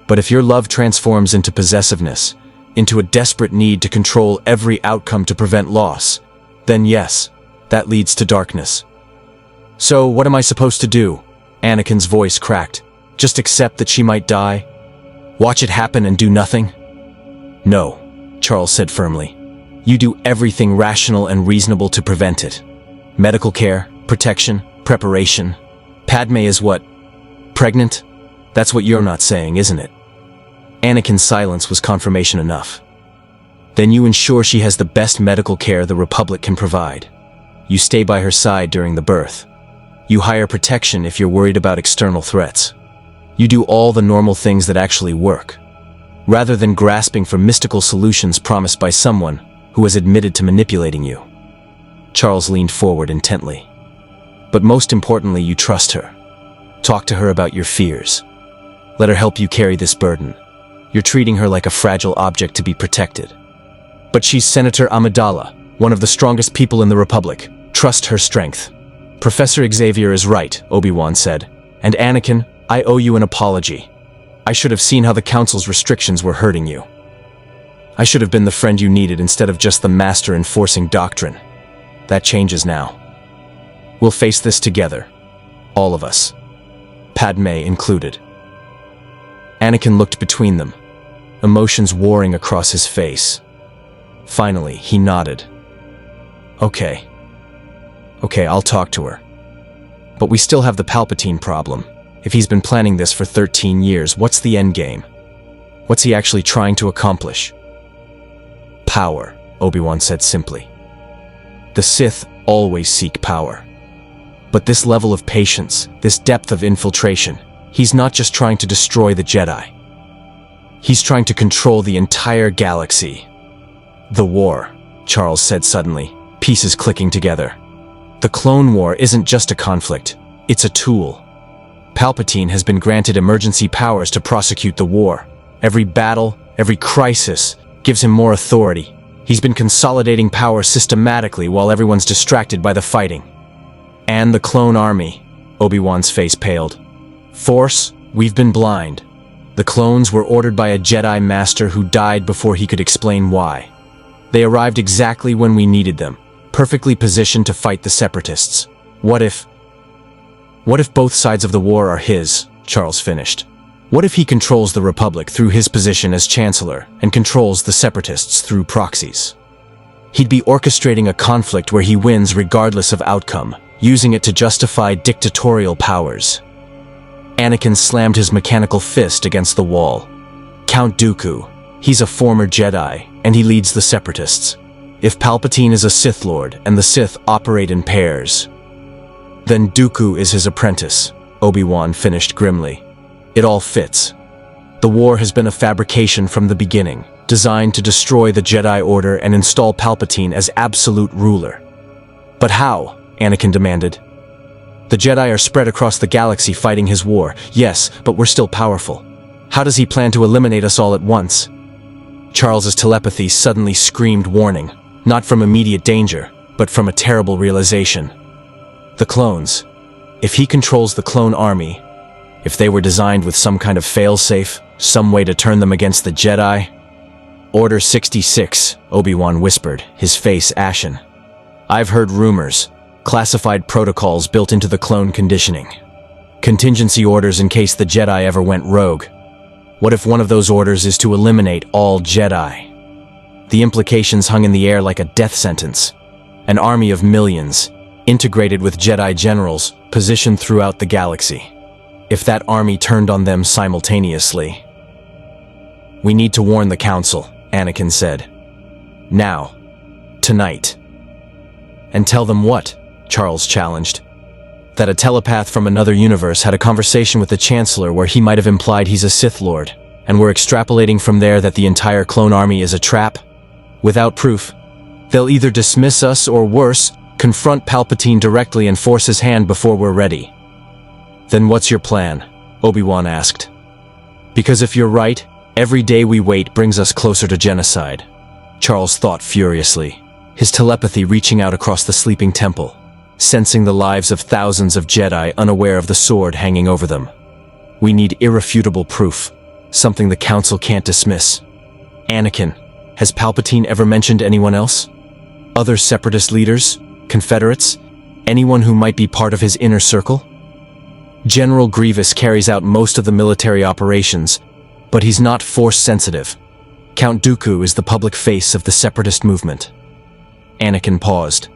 But if your love transforms into possessiveness, into a desperate need to control every outcome to prevent loss, then yes, that leads to darkness. So what am I supposed to do? Anakin's voice cracked. Just accept that she might die? Watch it happen and do nothing? No, Charles said firmly. You do everything rational and reasonable to prevent it. Medical care, protection, preparation. Padme is what? Pregnant? That's what you're not saying, isn't it? Anakin's silence was confirmation enough. Then you ensure she has the best medical care the Republic can provide. You stay by her side during the birth. You hire protection if you're worried about external threats. You do all the normal things that actually work, rather than grasping for mystical solutions promised by someone who has admitted to manipulating you. Charles leaned forward intently. But most importantly, you trust her. Talk to her about your fears. Let her help you carry this burden. You're treating her like a fragile object to be protected. But she's Senator Amidala, one of the strongest people in the Republic. Trust her strength. Professor Xavier is right, Obi-Wan said. And Anakin, I owe you an apology. I should have seen how the Council's restrictions were hurting you. I should have been the friend you needed instead of just the master enforcing doctrine. That changes now. We'll face this together. All of us. Padme included. Anakin looked between them, emotions warring across his face. Finally, he nodded. Okay, I'll talk to her. But we still have the Palpatine problem. If he's been planning this for 13 years, what's the end game? What's he actually trying to accomplish? Power, Obi-Wan said simply. The Sith always seek power. But this level of patience, this depth of infiltration, he's not just trying to destroy the Jedi. He's trying to control the entire galaxy. The war, Charles said suddenly, pieces clicking together. The Clone War isn't just a conflict, it's a tool. Palpatine has been granted emergency powers to prosecute the war. Every battle, every crisis, gives him more authority. He's been consolidating power systematically while everyone's distracted by the fighting. And the clone army, Obi-Wan's face paled. Force, we've been blind. The clones were ordered by a Jedi Master who died before he could explain why. They arrived exactly when we needed them, perfectly positioned to fight the Separatists. What if both sides of the war are his? Charles finished. What if he controls the Republic through his position as Chancellor and controls the Separatists through proxies? He'd be orchestrating a conflict where he wins regardless of outcome, using it to justify dictatorial powers. Anakin slammed his mechanical fist against the wall. Count Dooku. He's a former Jedi, and he leads the Separatists. If Palpatine is a Sith Lord and the Sith operate in pairs, then Dooku is his apprentice, Obi-Wan finished grimly. It all fits. The war has been a fabrication from the beginning, designed to destroy the Jedi Order and install Palpatine as absolute ruler. But how? Anakin demanded. The Jedi are spread across the galaxy fighting his war, yes, but we're still powerful. How does he plan to eliminate us all at once? Charles's telepathy suddenly screamed warning, not from immediate danger, but from a terrible realization. The clones. If he controls the clone army, if they were designed with some kind of fail-safe, some way to turn them against the Jedi. Order 66, Obi-Wan whispered, his face ashen. I've heard rumors, classified protocols built into the clone conditioning. Contingency orders in case the Jedi ever went rogue. What if one of those orders is to eliminate all Jedi? The implications hung in the air like a death sentence. An army of millions, integrated with Jedi generals, positioned throughout the galaxy. If that army turned on them simultaneously. We need to warn the Council, Anakin said. Now. Tonight. And tell them what? Charles challenged. That a telepath from another universe had a conversation with the Chancellor where he might have implied he's a Sith Lord, and we're extrapolating from there that the entire clone army is a trap? Without proof. They'll either dismiss us or worse, confront Palpatine directly and force his hand before we're ready. Then what's your plan? Obi-Wan asked. Because if you're right, every day we wait brings us closer to genocide. Charles thought furiously, his telepathy reaching out across the sleeping temple, sensing the lives of thousands of Jedi unaware of the sword hanging over them. We need irrefutable proof, something the Council can't dismiss. Anakin, has Palpatine ever mentioned anyone else? Other Separatist leaders? Confederates? Anyone who might be part of his inner circle? General Grievous carries out most of the military operations, but he's not force-sensitive. Count Dooku is the public face of the Separatist movement. Anakin paused.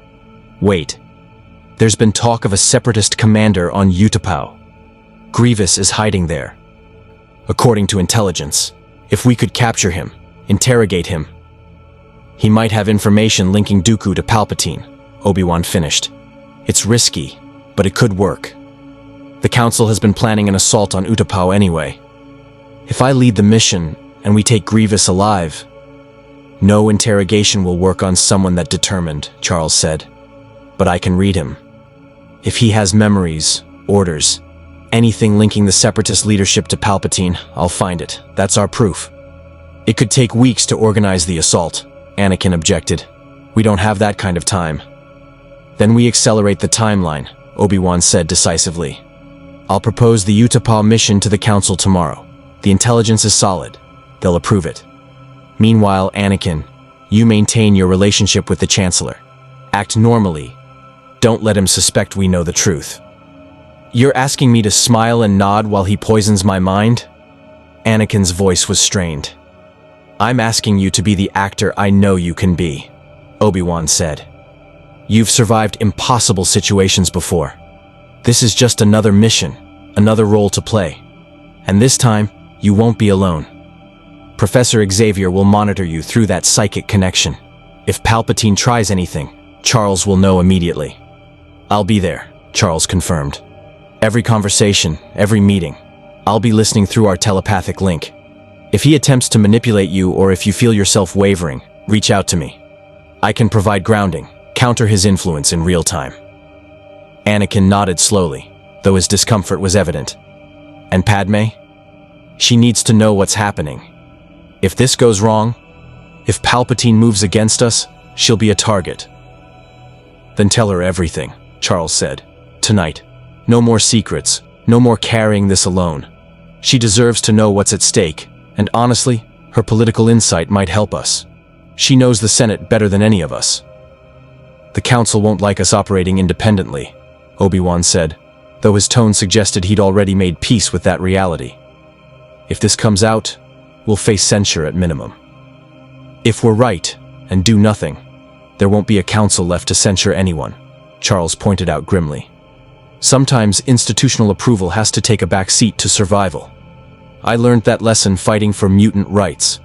Wait. There's been talk of a Separatist commander on Utapau. Grievous is hiding there. According to intelligence, if we could capture him, interrogate him, he might have information linking Dooku to Palpatine, Obi-Wan finished. It's risky, but it could work. The Council has been planning an assault on Utapau anyway. If I lead the mission, and we take Grievous alive, no interrogation will work on someone that determined, Charles said. But I can read him. If he has memories, orders, anything linking the Separatist leadership to Palpatine, I'll find it. That's our proof. It could take weeks to organize the assault, Anakin objected. We don't have that kind of time. Then we accelerate the timeline, Obi-Wan said decisively. I'll propose the Utapau mission to the Council tomorrow. The intelligence is solid. They'll approve it. Meanwhile, Anakin, you maintain your relationship with the Chancellor. Act normally. Don't let him suspect we know the truth. You're asking me to smile and nod while he poisons my mind? Anakin's voice was strained. I'm asking you to be the actor I know you can be, Obi-Wan said. You've survived impossible situations before. This is just another mission, another role to play. And this time, you won't be alone. Professor Xavier will monitor you through that psychic connection. If Palpatine tries anything, Charles will know immediately. I'll be there, Charles confirmed. Every conversation, every meeting, I'll be listening through our telepathic link. If he attempts to manipulate you or if you feel yourself wavering, reach out to me. I can provide grounding, counter his influence in real time. Anakin nodded slowly, though his discomfort was evident. And Padme? She needs to know what's happening. If this goes wrong, if Palpatine moves against us, she'll be a target. Then tell her everything, Charles said. Tonight. No more secrets, no more carrying this alone. She deserves to know what's at stake, and honestly, her political insight might help us. She knows the Senate better than any of us. The Council won't like us operating independently, Obi-Wan said, though his tone suggested he'd already made peace with that reality. If this comes out, we'll face censure at minimum. If we're right, and do nothing, there won't be a council left to censure anyone, Charles pointed out grimly. Sometimes institutional approval has to take a back seat to survival. I learned that lesson fighting for mutant rights.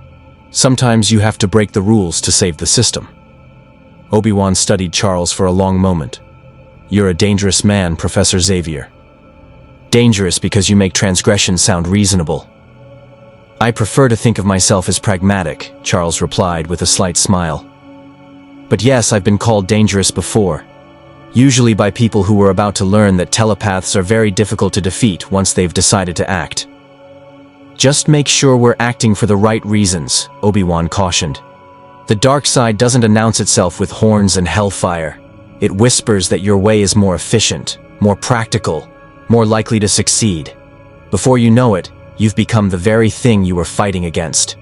Sometimes you have to break the rules to save the system. Obi-Wan studied Charles for a long moment. You're a dangerous man, Professor Xavier. Dangerous because you make transgression sound reasonable. I prefer to think of myself as pragmatic, Charles replied with a slight smile. But yes, I've been called dangerous before. Usually by people who were about to learn that telepaths are very difficult to defeat once they've decided to act. Just make sure we're acting for the right reasons, Obi-Wan cautioned. The dark side doesn't announce itself with horns and hellfire. It whispers that your way is more efficient, more practical, more likely to succeed. Before you know it, you've become the very thing you were fighting against.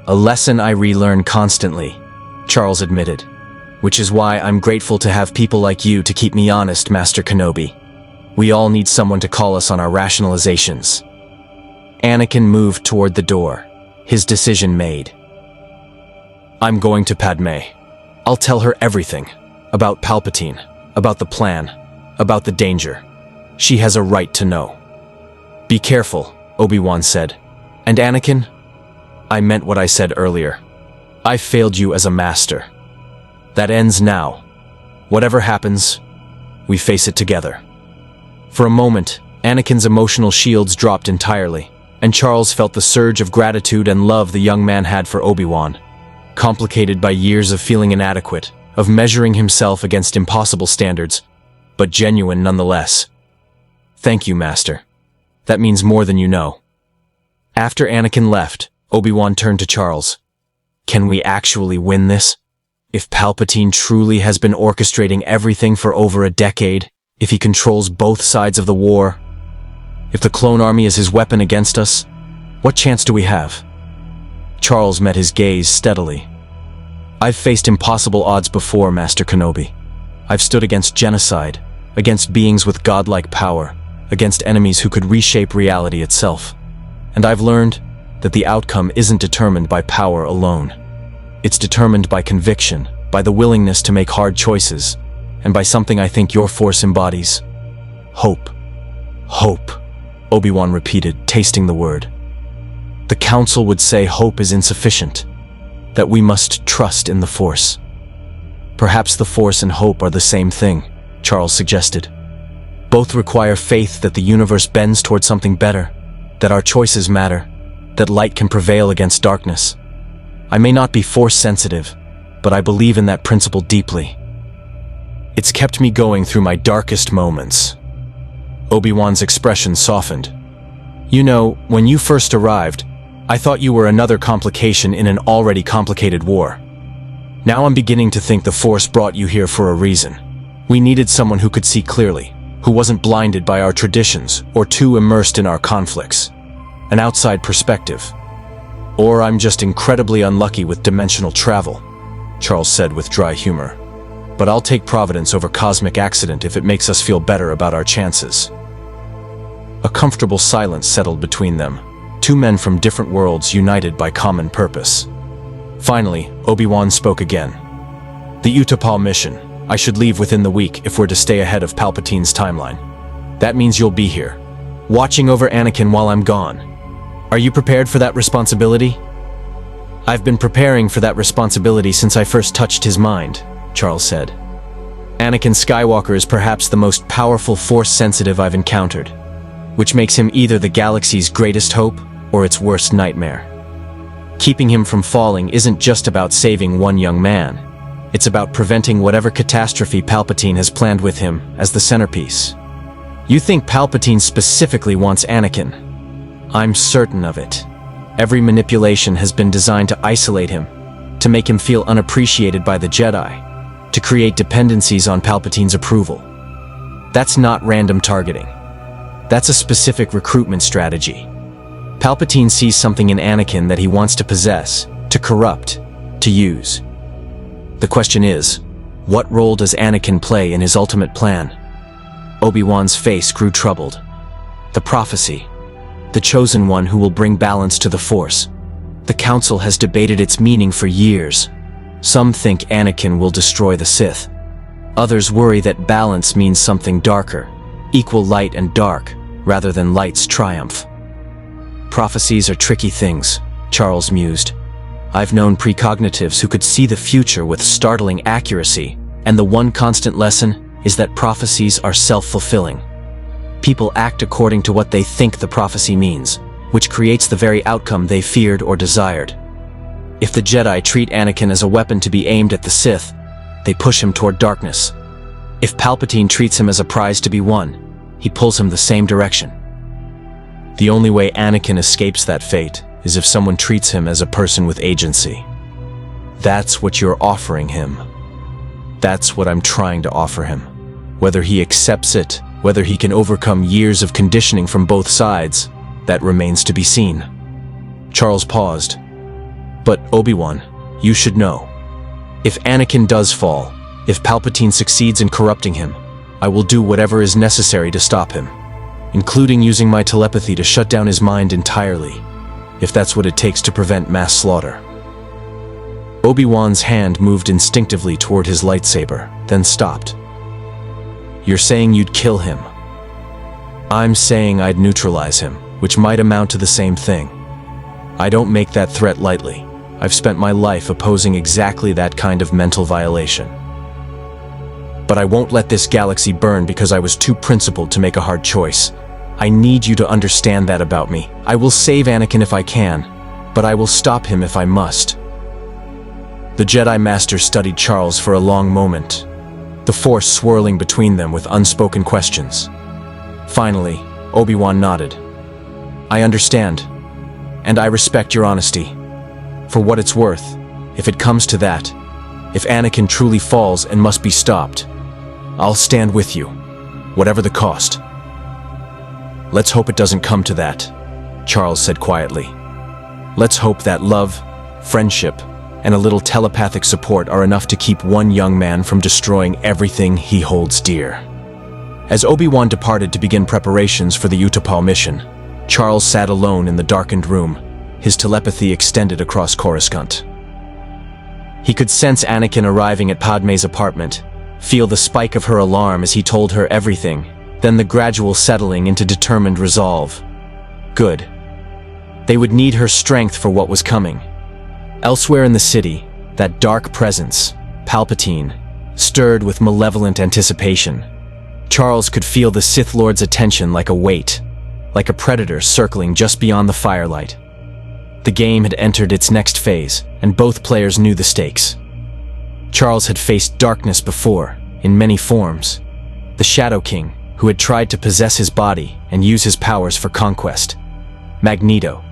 A lesson I relearn constantly, Charles admitted. Which is why I'm grateful to have people like you to keep me honest, Master Kenobi. We all need someone to call us on our rationalizations. Anakin moved toward the door, his decision made. I'm going to Padme. I'll tell her everything. About Palpatine, about the plan, about the danger. She has a right to know. Be careful, Obi-Wan said. And Anakin? I meant what I said earlier. I failed you as a master. That ends now. Whatever happens, we face it together. For a moment, Anakin's emotional shields dropped entirely, and Charles felt the surge of gratitude and love the young man had for Obi-Wan, complicated by years of feeling inadequate, of measuring himself against impossible standards, but genuine nonetheless. Thank you, Master. That means more than you know. After Anakin left, Obi-Wan turned to Charles. Can we actually win this? If Palpatine truly has been orchestrating everything for over a decade, if he controls both sides of the war, if the clone army is his weapon against us, what chance do we have? Charles met his gaze steadily. I've faced impossible odds before, Master Kenobi. I've stood against genocide, against beings with godlike power, against enemies who could reshape reality itself. And I've learned that the outcome isn't determined by power alone. It's determined by conviction, by the willingness to make hard choices, and by something I think your force embodies. Hope. Hope, Obi-Wan repeated, tasting the word. The Council would say hope is insufficient, that we must trust in the Force. Perhaps the Force and hope are the same thing, Charles suggested. Both require faith that the universe bends toward something better, that our choices matter, that light can prevail against darkness. I may not be Force-sensitive, but I believe in that principle deeply. It's kept me going through my darkest moments. Obi-Wan's expression softened. You know, when you first arrived, I thought you were another complication in an already complicated war. Now I'm beginning to think the Force brought you here for a reason. We needed someone who could see clearly, who wasn't blinded by our traditions or too immersed in our conflicts. An outside perspective. Or I'm just incredibly unlucky with dimensional travel, Charles said with dry humor. But I'll take providence over cosmic accident if it makes us feel better about our chances. A comfortable silence settled between them, two men from different worlds united by common purpose. Finally, Obi-Wan spoke again. The Utapau mission. I should leave within the week if we're to stay ahead of Palpatine's timeline. That means you'll be here, watching over Anakin while I'm gone. Are you prepared for that responsibility? I've been preparing for that responsibility since I first touched his mind, Charles said. Anakin Skywalker is perhaps the most powerful Force-sensitive I've encountered, which makes him either the galaxy's greatest hope or its worst nightmare. Keeping him from falling isn't just about saving one young man. It's about preventing whatever catastrophe Palpatine has planned with him as the centerpiece. You think Palpatine specifically wants Anakin? I'm certain of it. Every manipulation has been designed to isolate him, to make him feel unappreciated by the Jedi, to create dependencies on Palpatine's approval. That's not random targeting. That's a specific recruitment strategy. Palpatine sees something in Anakin that he wants to possess, to corrupt, to use. The question is, what role does Anakin play in his ultimate plan? Obi-Wan's face grew troubled. The prophecy. The chosen one who will bring balance to the Force. The Council has debated its meaning for years. Some think Anakin will destroy the Sith. Others worry that balance means something darker, equal light and dark, rather than light's triumph. Prophecies are tricky things, Charles mused. I've known precognitives who could see the future with startling accuracy, and the one constant lesson is that prophecies are self-fulfilling. People act according to what they think the prophecy means, which creates the very outcome they feared or desired. If the Jedi treat Anakin as a weapon to be aimed at the Sith, they push him toward darkness. If Palpatine treats him as a prize to be won, he pulls him the same direction. The only way Anakin escapes that fate is if someone treats him as a person with agency. That's what you're offering him. That's what I'm trying to offer him. Whether he accepts it, whether he can overcome years of conditioning from both sides, that remains to be seen. Charles paused. But Obi-Wan, you should know. If Anakin does fall, if Palpatine succeeds in corrupting him, I will do whatever is necessary to stop him, including using my telepathy to shut down his mind entirely, if that's what it takes to prevent mass slaughter. Obi-Wan's hand moved instinctively toward his lightsaber, then stopped. You're saying you'd kill him. I'm saying I'd neutralize him, which might amount to the same thing. I don't make that threat lightly. I've spent my life opposing exactly that kind of mental violation. But I won't let this galaxy burn because I was too principled to make a hard choice. I need you to understand that about me. I will save Anakin if I can, but I will stop him if I must. The Jedi Master studied Charles for a long moment, the Force swirling between them with unspoken questions. Finally, Obi-Wan nodded. I understand, and I respect your honesty. For what it's worth, if it comes to that, if Anakin truly falls and must be stopped, I'll stand with you, whatever the cost. Let's hope it doesn't come to that, Charles said quietly. Let's hope that love, friendship, and a little telepathic support are enough to keep one young man from destroying everything he holds dear. As Obi-Wan departed to begin preparations for the Utapau mission, Charles sat alone in the darkened room, his telepathy extended across Coruscant. He could sense Anakin arriving at Padme's apartment, feel the spike of her alarm as he told her everything, then the gradual settling into determined resolve. Good. They would need her strength for what was coming. Elsewhere in the city, that dark presence, Palpatine, stirred with malevolent anticipation. Charles could feel the Sith Lord's attention like a weight, like a predator circling just beyond the firelight. The game had entered its next phase, and both players knew the stakes. Charles had faced darkness before, in many forms. The Shadow King, who had tried to possess his body and use his powers for conquest. Magneto,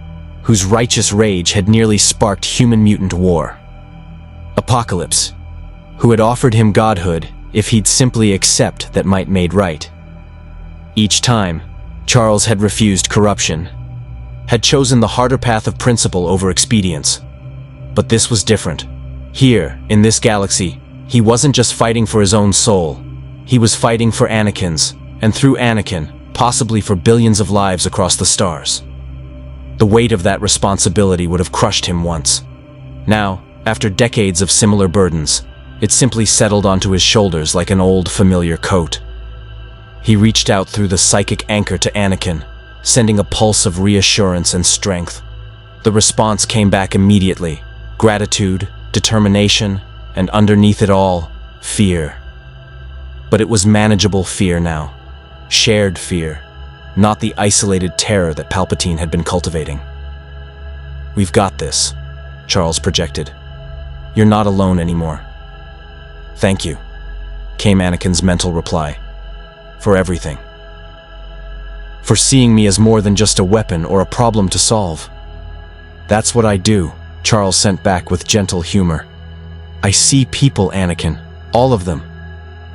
whose righteous rage had nearly sparked human-mutant war. Apocalypse, who had offered him godhood if he'd simply accept that might made right. Each time, Charles had refused corruption, had chosen the harder path of principle over expedience. But this was different. Here, in this galaxy, he wasn't just fighting for his own soul. He was fighting for Anakin's, and through Anakin, possibly for billions of lives across the stars. The weight of that responsibility would have crushed him once. Now, after decades of similar burdens, it simply settled onto his shoulders like an old, familiar coat. He reached out through the psychic anchor to Anakin, sending a pulse of reassurance and strength. The response came back immediately: gratitude, determination, and underneath it all, fear. But it was manageable fear now. Shared fear, not the isolated terror that Palpatine had been cultivating. We've got this, Charles projected. You're not alone anymore. Thank you, came Anakin's mental reply. For everything. For seeing me as more than just a weapon or a problem to solve. That's what I do, Charles sent back with gentle humor. I see people, Anakin, all of them,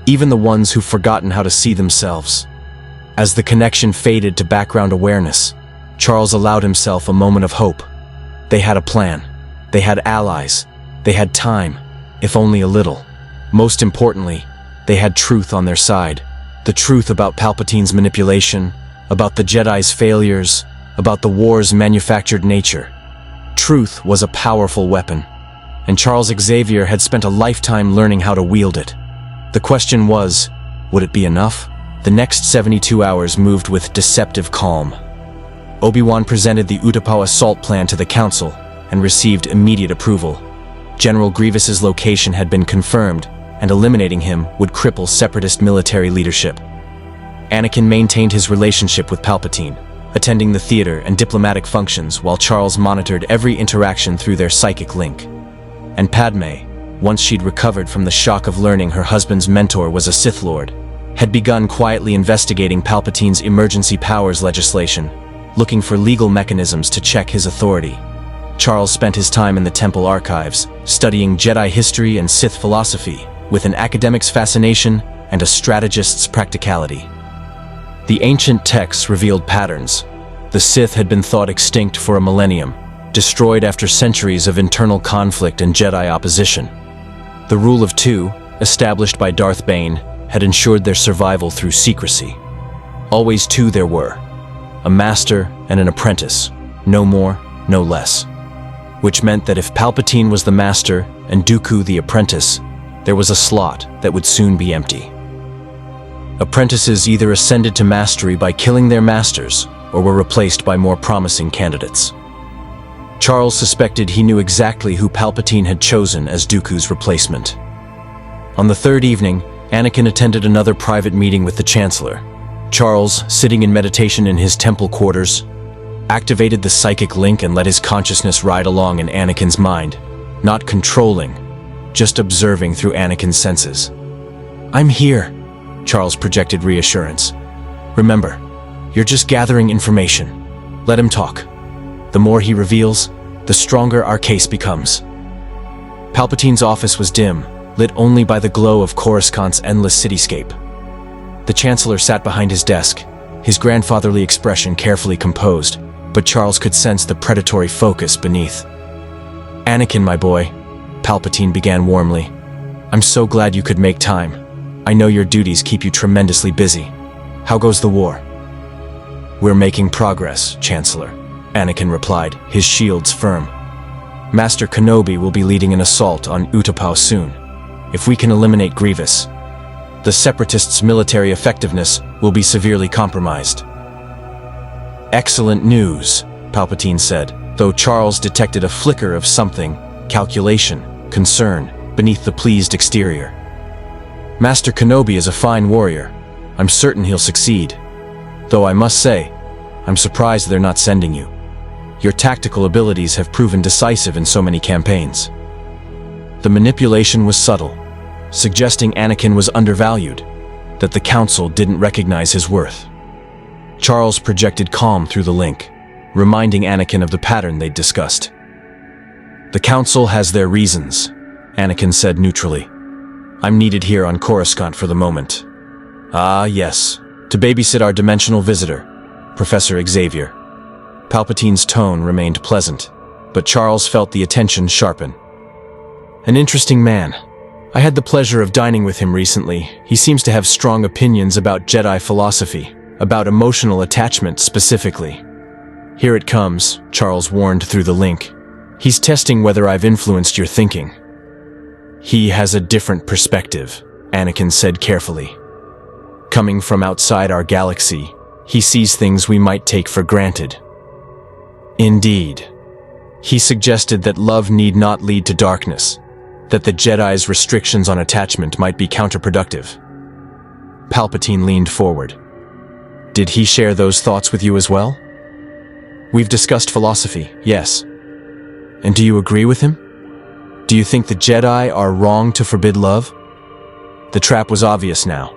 even the ones who've forgotten how to see themselves. As the connection faded to background awareness, Charles allowed himself a moment of hope. They had a plan. They had allies. They had time, if only a little. Most importantly, they had truth on their side. The truth about Palpatine's manipulation, about the Jedi's failures, about the war's manufactured nature. Truth was a powerful weapon, and Charles Xavier had spent a lifetime learning how to wield it. The question was, would it be enough? The next 72 hours moved with deceptive calm. Obi-Wan presented the Utapau assault plan to the Council and received immediate approval. General Grievous's location had been confirmed, and eliminating him would cripple Separatist military leadership. Anakin maintained his relationship with Palpatine, attending the theater and diplomatic functions while Charles monitored every interaction through their psychic link. And Padme, once she'd recovered from the shock of learning her husband's mentor was a Sith Lord, had begun quietly investigating Palpatine's emergency powers legislation, looking for legal mechanisms to check his authority. Charles spent his time in the Temple archives, studying Jedi history and Sith philosophy, with an academic's fascination and a strategist's practicality. The ancient texts revealed patterns. The Sith had been thought extinct for a millennium, destroyed after centuries of internal conflict and Jedi opposition. The Rule of Two, established by Darth Bane, had ensured their survival through secrecy. Always two there were, a master and an apprentice, no more, no less. Which meant that if Palpatine was the master and Dooku the apprentice, there was a slot that would soon be empty. Apprentices either ascended to mastery by killing their masters or were replaced by more promising candidates. Charles suspected he knew exactly who Palpatine had chosen as Dooku's replacement. On the third evening, Anakin attended another private meeting with the Chancellor. Charles, sitting in meditation in his temple quarters, activated the psychic link and let his consciousness ride along in Anakin's mind, not controlling, just observing through Anakin's senses. "I'm here," Charles projected reassurance. "Remember, you're just gathering information. Let him talk. The more he reveals, the stronger our case becomes." Palpatine's office was dim, lit only by the glow of Coruscant's endless cityscape. The Chancellor sat behind his desk, his grandfatherly expression carefully composed, but Charles could sense the predatory focus beneath. "Anakin, my boy," Palpatine began warmly, "I'm so glad you could make time. I know your duties keep you tremendously busy. How goes the war?" "We're making progress, Chancellor," Anakin replied, his shields firm. "Master Kenobi will be leading an assault on Utapau soon. If we can eliminate Grievous, the Separatists' military effectiveness will be severely compromised." "Excellent news," Palpatine said, though Charles detected a flicker of something, calculation, concern, beneath the pleased exterior. "Master Kenobi is a fine warrior. I'm certain he'll succeed. Though I must say, I'm surprised they're not sending you. Your tactical abilities have proven decisive in so many campaigns." The manipulation was subtle, suggesting Anakin was undervalued, that the Council didn't recognize his worth. Charles projected calm through the link, reminding Anakin of the pattern they'd discussed. "The Council has their reasons," Anakin said neutrally. "I'm needed here on Coruscant for the moment." "Ah, yes, to babysit our dimensional visitor, Professor Xavier." Palpatine's tone remained pleasant, but Charles felt the attention sharpen. "An interesting man. I had the pleasure of dining with him recently. He seems to have strong opinions about Jedi philosophy, about emotional attachment specifically." "Here it comes," Charles warned through the link. "He's testing whether I've influenced your thinking." "He has a different perspective," Anakin said carefully. "Coming from outside our galaxy, he sees things we might take for granted." "Indeed. He suggested that love need not lead to darkness, that the Jedi's restrictions on attachment might be counterproductive." Palpatine leaned forward. "Did he share those thoughts with you as well?" "We've discussed philosophy, yes." "And do you agree with him? Do you think the Jedi are wrong to forbid love?" The trap was obvious now.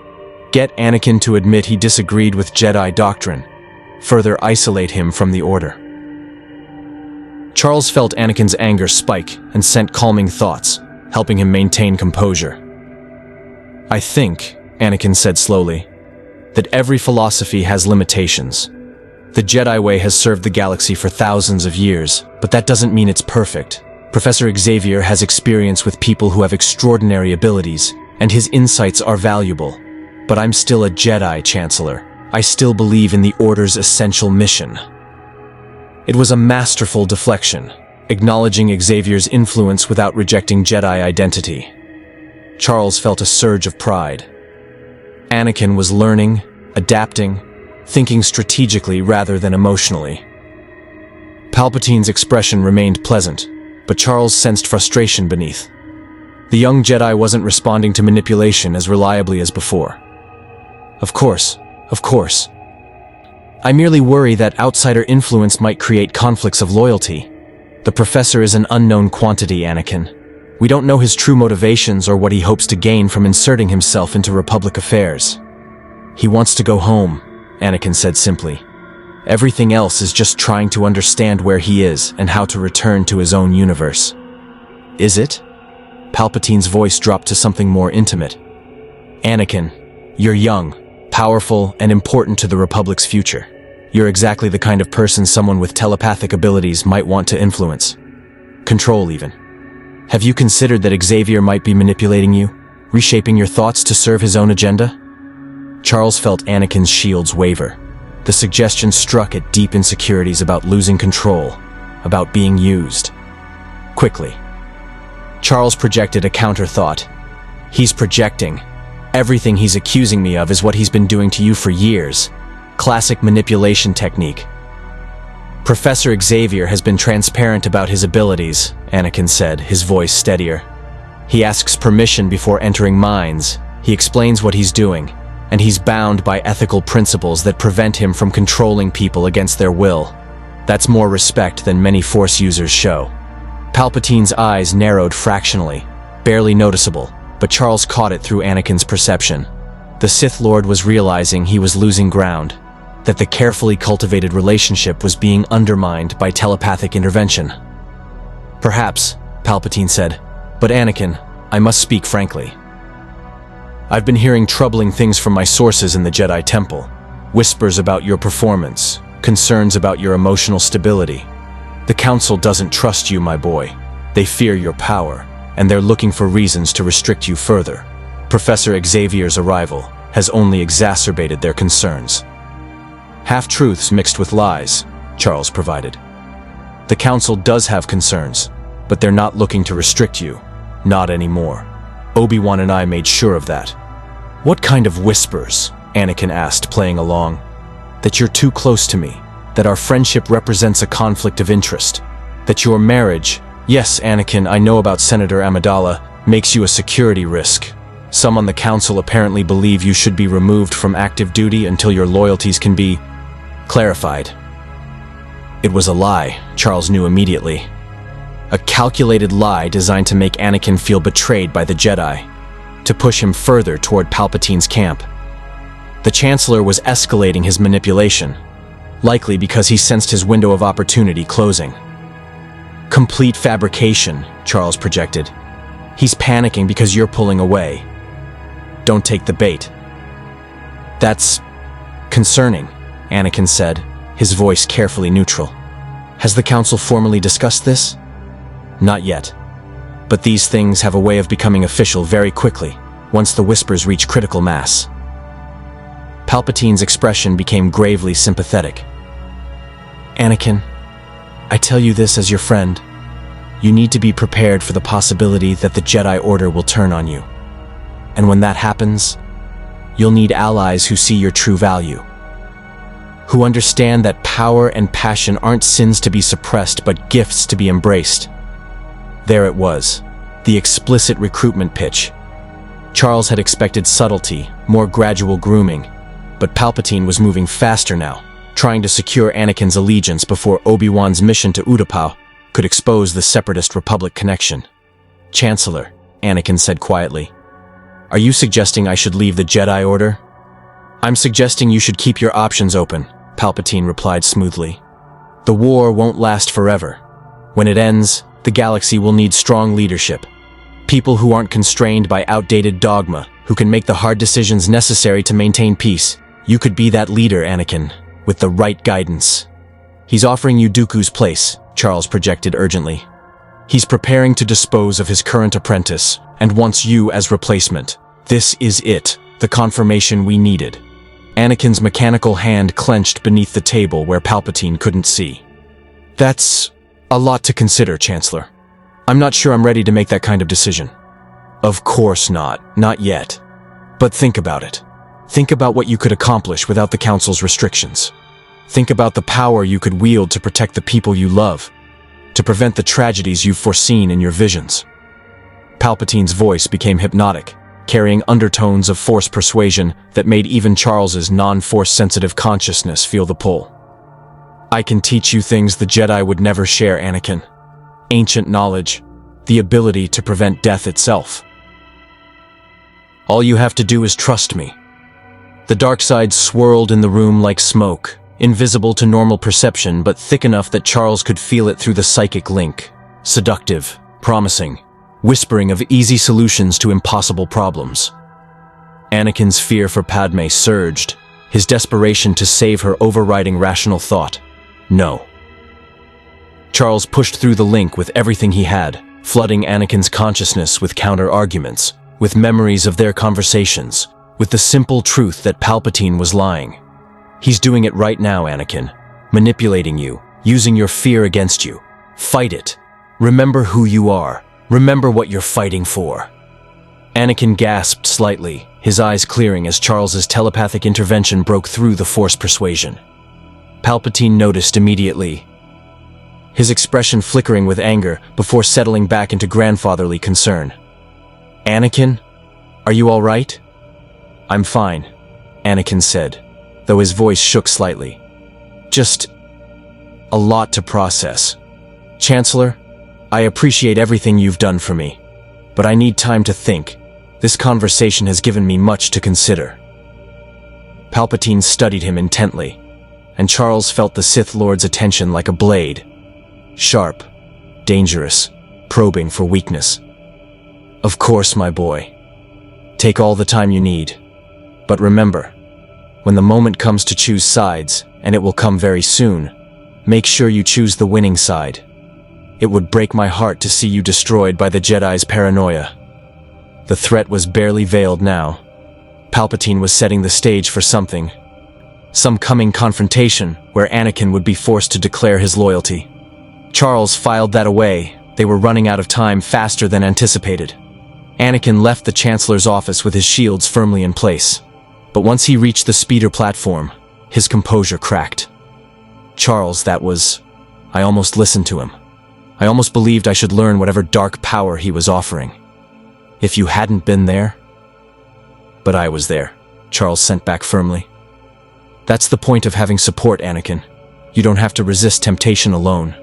Get Anakin to admit he disagreed with Jedi doctrine, further isolate him from the Order. Charles felt Anakin's anger spike and sent calming thoughts, helping him maintain composure. "I think," Anakin said slowly, "that every philosophy has limitations. The Jedi way has served the galaxy for thousands of years, but that doesn't mean it's perfect. Professor Xavier has experience with people who have extraordinary abilities, and his insights are valuable. But I'm still a Jedi, Chancellor. I still believe in the Order's essential mission." It was a masterful deflection, acknowledging Xavier's influence without rejecting Jedi identity. Charles felt a surge of pride. Anakin was learning, adapting, thinking strategically rather than emotionally. Palpatine's expression remained pleasant, but Charles sensed frustration beneath. The young Jedi wasn't responding to manipulation as reliably as before. Of course. I merely worry that outsider influence might create conflicts of loyalty. The professor is an unknown quantity, Anakin. We don't know his true motivations or what he hopes to gain from inserting himself into Republic affairs. He wants to go home, Anakin said simply. Everything else is just trying to understand where he is and how to return to his own universe. Is it? Palpatine's voice dropped to something more intimate. Anakin, you're young, powerful, and important to the Republic's future. You're exactly the kind of person someone with telepathic abilities might want to influence. Control, even. Have you considered that Xavier might be manipulating you, reshaping your thoughts to serve his own agenda? Charles felt Anakin's shields waver. The suggestion struck at deep insecurities about losing control, about being used. Quickly, Charles projected a counter-thought. He's projecting. Everything he's accusing me of is what he's been doing to you for years. Classic manipulation technique. Professor Xavier has been transparent about his abilities, Anakin said, his voice steadier. He asks permission before entering minds. He explains what he's doing, and he's bound by ethical principles that prevent him from controlling people against their will. That's more respect than many Force users show. Palpatine's eyes narrowed fractionally, barely noticeable, but Charles caught it through Anakin's perception. The Sith Lord was realizing he was losing ground, that the carefully cultivated relationship was being undermined by telepathic intervention. Perhaps, Palpatine said, but Anakin, I must speak frankly. I've been hearing troubling things from my sources in the Jedi Temple. Whispers about your performance, concerns about your emotional stability. The Council doesn't trust you, my boy. They fear your power, and they're looking for reasons to restrict you further. Professor Xavier's arrival has only exacerbated their concerns. Half-truths mixed with lies, Charles provided. The Council does have concerns, but they're not looking to restrict you. Not anymore. Obi-Wan and I made sure of that. What kind of whispers? Anakin asked, playing along. That you're too close to me. That our friendship represents a conflict of interest. That your marriage, yes, Anakin, I know about Senator Amidala, makes you a security risk. Some on the Council apparently believe you should be removed from active duty until your loyalties can be clarified. It was a lie, Charles knew immediately. A calculated lie designed to make Anakin feel betrayed by the Jedi, to push him further toward Palpatine's camp. The Chancellor was escalating his manipulation, likely because he sensed his window of opportunity closing. Complete fabrication, Charles projected. He's panicking because you're pulling away. Don't take the bait. That's concerning, Anakin said, his voice carefully neutral. Has the Council formally discussed this? Not yet. But these things have a way of becoming official very quickly, once the whispers reach critical mass. Palpatine's expression became gravely sympathetic. Anakin, I tell you this as your friend. You need to be prepared for the possibility that the Jedi Order will turn on you. And when that happens, you'll need allies who see your true value. Who understand that power and passion aren't sins to be suppressed but gifts to be embraced. There it was, the explicit recruitment pitch. Charles had expected subtlety, more gradual grooming, but Palpatine was moving faster now, trying to secure Anakin's allegiance before Obi-Wan's mission to Utapau could expose the Separatist Republic connection. Chancellor, Anakin said quietly, are you suggesting I should leave the Jedi Order? I'm suggesting you should keep your options open, Palpatine replied smoothly. The war won't last forever. When it ends, the galaxy will need strong leadership. People who aren't constrained by outdated dogma, who can make the hard decisions necessary to maintain peace. You could be that leader, Anakin, with the right guidance. He's offering you Dooku's place, Charles projected urgently. He's preparing to dispose of his current apprentice, and wants you as replacement. This is it, the confirmation we needed. Anakin's mechanical hand clenched beneath the table where Palpatine couldn't see. That's a lot to consider, Chancellor. I'm not sure I'm ready to make that kind of decision. Of course not yet. But think about it. Think about what you could accomplish without the Council's restrictions. Think about the power you could wield to protect the people you love, to prevent the tragedies you've foreseen in your visions. Palpatine's voice became hypnotic, carrying undertones of force persuasion that made even Charles's non-force-sensitive consciousness feel the pull. I can teach you things the Jedi would never share, Anakin. Ancient knowledge, the ability to prevent death itself. All you have to do is trust me. The dark side swirled in the room like smoke, invisible to normal perception but thick enough that Charles could feel it through the psychic link. Seductive, promising, whispering of easy solutions to impossible problems. Anakin's fear for Padme surged, his desperation to save her overriding rational thought. No. Charles pushed through the link with everything he had, flooding Anakin's consciousness with counter-arguments, with memories of their conversations, with the simple truth that Palpatine was lying. He's doing it right now, Anakin. Manipulating you, using your fear against you. Fight it. Remember who you are. Remember what you're fighting for. Anakin gasped slightly, his eyes clearing as Charles's telepathic intervention broke through the Force persuasion. Palpatine noticed immediately, his expression flickering with anger before settling back into grandfatherly concern. Anakin, are you all right? I'm fine, Anakin said, though his voice shook slightly. Just a lot to process. Chancellor, I appreciate everything you've done for me, but I need time to think. This conversation has given me much to consider. Palpatine studied him intently, and Charles felt the Sith Lord's attention like a blade. Sharp, dangerous, probing for weakness. Of course, my boy. Take all the time you need. But remember, when the moment comes to choose sides, and it will come very soon, make sure you choose the winning side. It would break my heart to see you destroyed by the Jedi's paranoia. The threat was barely veiled now. Palpatine was setting the stage for something. Some coming confrontation where Anakin would be forced to declare his loyalty. Charles filed that away. They were running out of time faster than anticipated. Anakin left the Chancellor's office with his shields firmly in place. But once he reached the speeder platform, his composure cracked. Charles, I almost listened to him. I almost believed I should learn whatever dark power he was offering. If you hadn't been there. But I was there, Charles sent back firmly. That's the point of having support, Anakin. You don't have to resist temptation alone.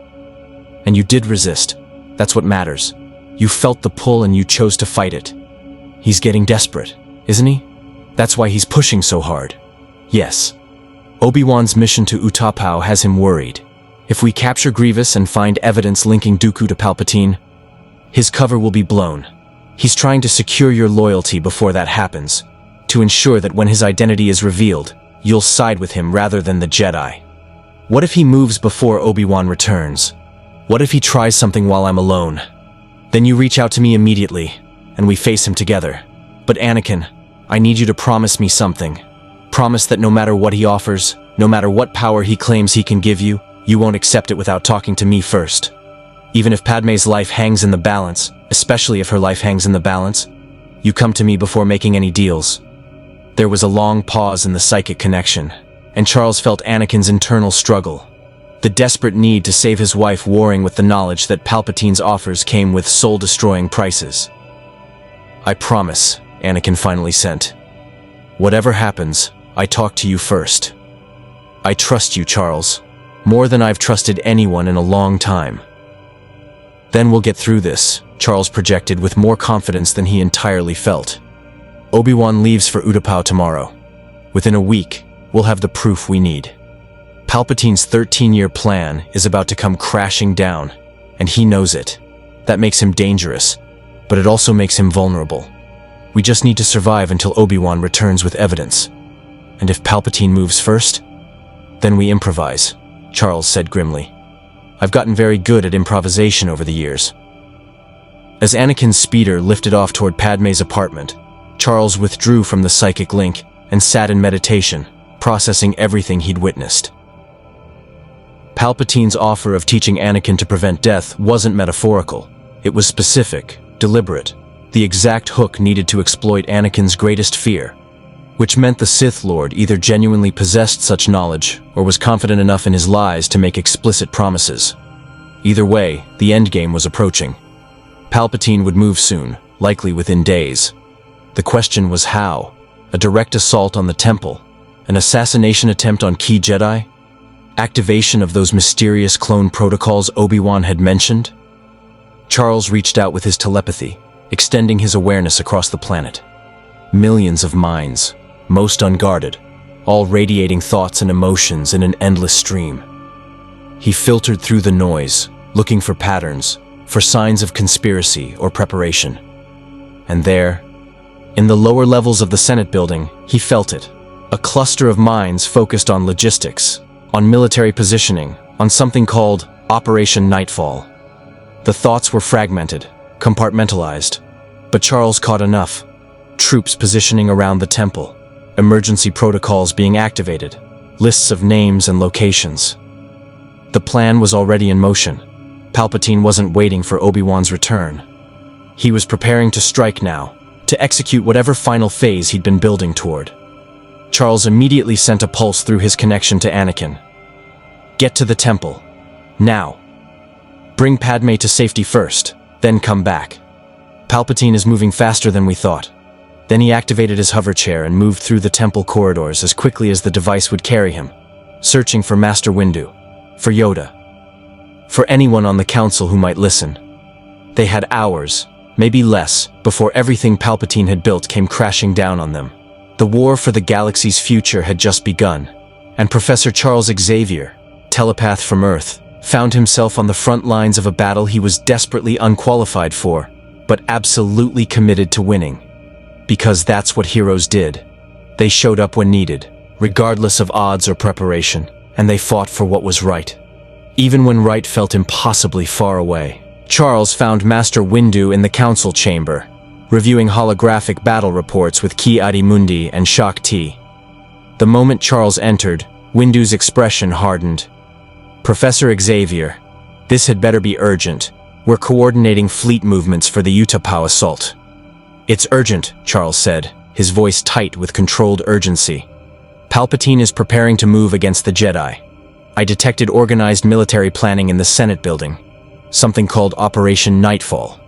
And you did resist. That's what matters. You felt the pull and you chose to fight it. He's getting desperate, isn't he? That's why he's pushing so hard. Yes. Obi-Wan's mission to Utapau has him worried. If we capture Grievous and find evidence linking Dooku to Palpatine, his cover will be blown. He's trying to secure your loyalty before that happens, to ensure that when his identity is revealed, you'll side with him rather than the Jedi. What if he moves before Obi-Wan returns? What if he tries something while I'm alone? Then you reach out to me immediately, and we face him together. But Anakin, I need you to promise me something. Promise that no matter what he offers, no matter what power he claims he can give you, you won't accept it without talking to me first. Even if Padme's life hangs in the balance, especially if her life hangs in the balance, you come to me before making any deals. There was a long pause in the psychic connection, and Charles felt Anakin's internal struggle. The desperate need to save his wife warring with the knowledge that Palpatine's offers came with soul-destroying prices. I promise, Anakin finally sent. Whatever happens, I talk to you first. I trust you, Charles, more than I've trusted anyone in a long time. Then we'll get through this, Charles projected with more confidence than he entirely felt. Obi-Wan leaves for Utapau tomorrow. Within a week, we'll have the proof we need. Palpatine's 13-year plan is about to come crashing down, and he knows it. That makes him dangerous, but it also makes him vulnerable. We just need to survive until Obi-Wan returns with evidence. And if Palpatine moves first, then we improvise, Charles said grimly. I've gotten very good at improvisation over the years. As Anakin's speeder lifted off toward Padme's apartment, Charles withdrew from the psychic link and sat in meditation, processing everything he'd witnessed. Palpatine's offer of teaching Anakin to prevent death wasn't metaphorical. It was specific, deliberate, the exact hook needed to exploit Anakin's greatest fear. which meant the Sith Lord either genuinely possessed such knowledge or was confident enough in his lies to make explicit promises. Either way, the endgame was approaching. Palpatine would move soon, likely within days. The question was how? A direct assault on the temple? An assassination attempt on key Jedi? Activation of those mysterious clone protocols Obi-Wan had mentioned? Charles reached out with his telepathy, extending his awareness across the planet. Millions of minds, most unguarded, all radiating thoughts and emotions in an endless stream. He filtered through the noise, looking for patterns, for signs of conspiracy or preparation. And there, in the lower levels of the Senate building, he felt it. A cluster of minds focused on logistics, on military positioning, on something called Operation Nightfall. The thoughts were fragmented, compartmentalized, but Charles caught enough. Troops positioning around the temple, emergency protocols being activated, lists of names and locations. The plan was already in motion. Palpatine wasn't waiting for Obi-Wan's return. He was preparing to strike now, to execute whatever final phase he'd been building toward. Charles immediately sent a pulse through his connection to Anakin. Get to the temple. Now. Bring Padme to safety first, then come back. Palpatine is moving faster than we thought. Then he activated his hover chair and moved through the temple corridors as quickly as the device would carry him, searching for Master Windu, for Yoda, for anyone on the council who might listen. They had hours, maybe less, before everything Palpatine had built came crashing down on them. The war for the galaxy's future had just begun, and Professor Charles Xavier, telepath from Earth, found himself on the front lines of a battle he was desperately unqualified for, but absolutely committed to winning. Because that's what heroes did. They showed up when needed, regardless of odds or preparation, and they fought for what was right. Even when right felt impossibly far away. Charles found Master Windu in the council chamber, reviewing holographic battle reports with Ki-Adi-Mundi and Shakti. The moment Charles entered, Windu's expression hardened. Professor Xavier, this had better be urgent. We're coordinating fleet movements for the Utapau assault. It's urgent, Charles said, his voice tight with controlled urgency. Palpatine is preparing to move against the Jedi. I detected organized military planning in the Senate building. Something called Operation Nightfall.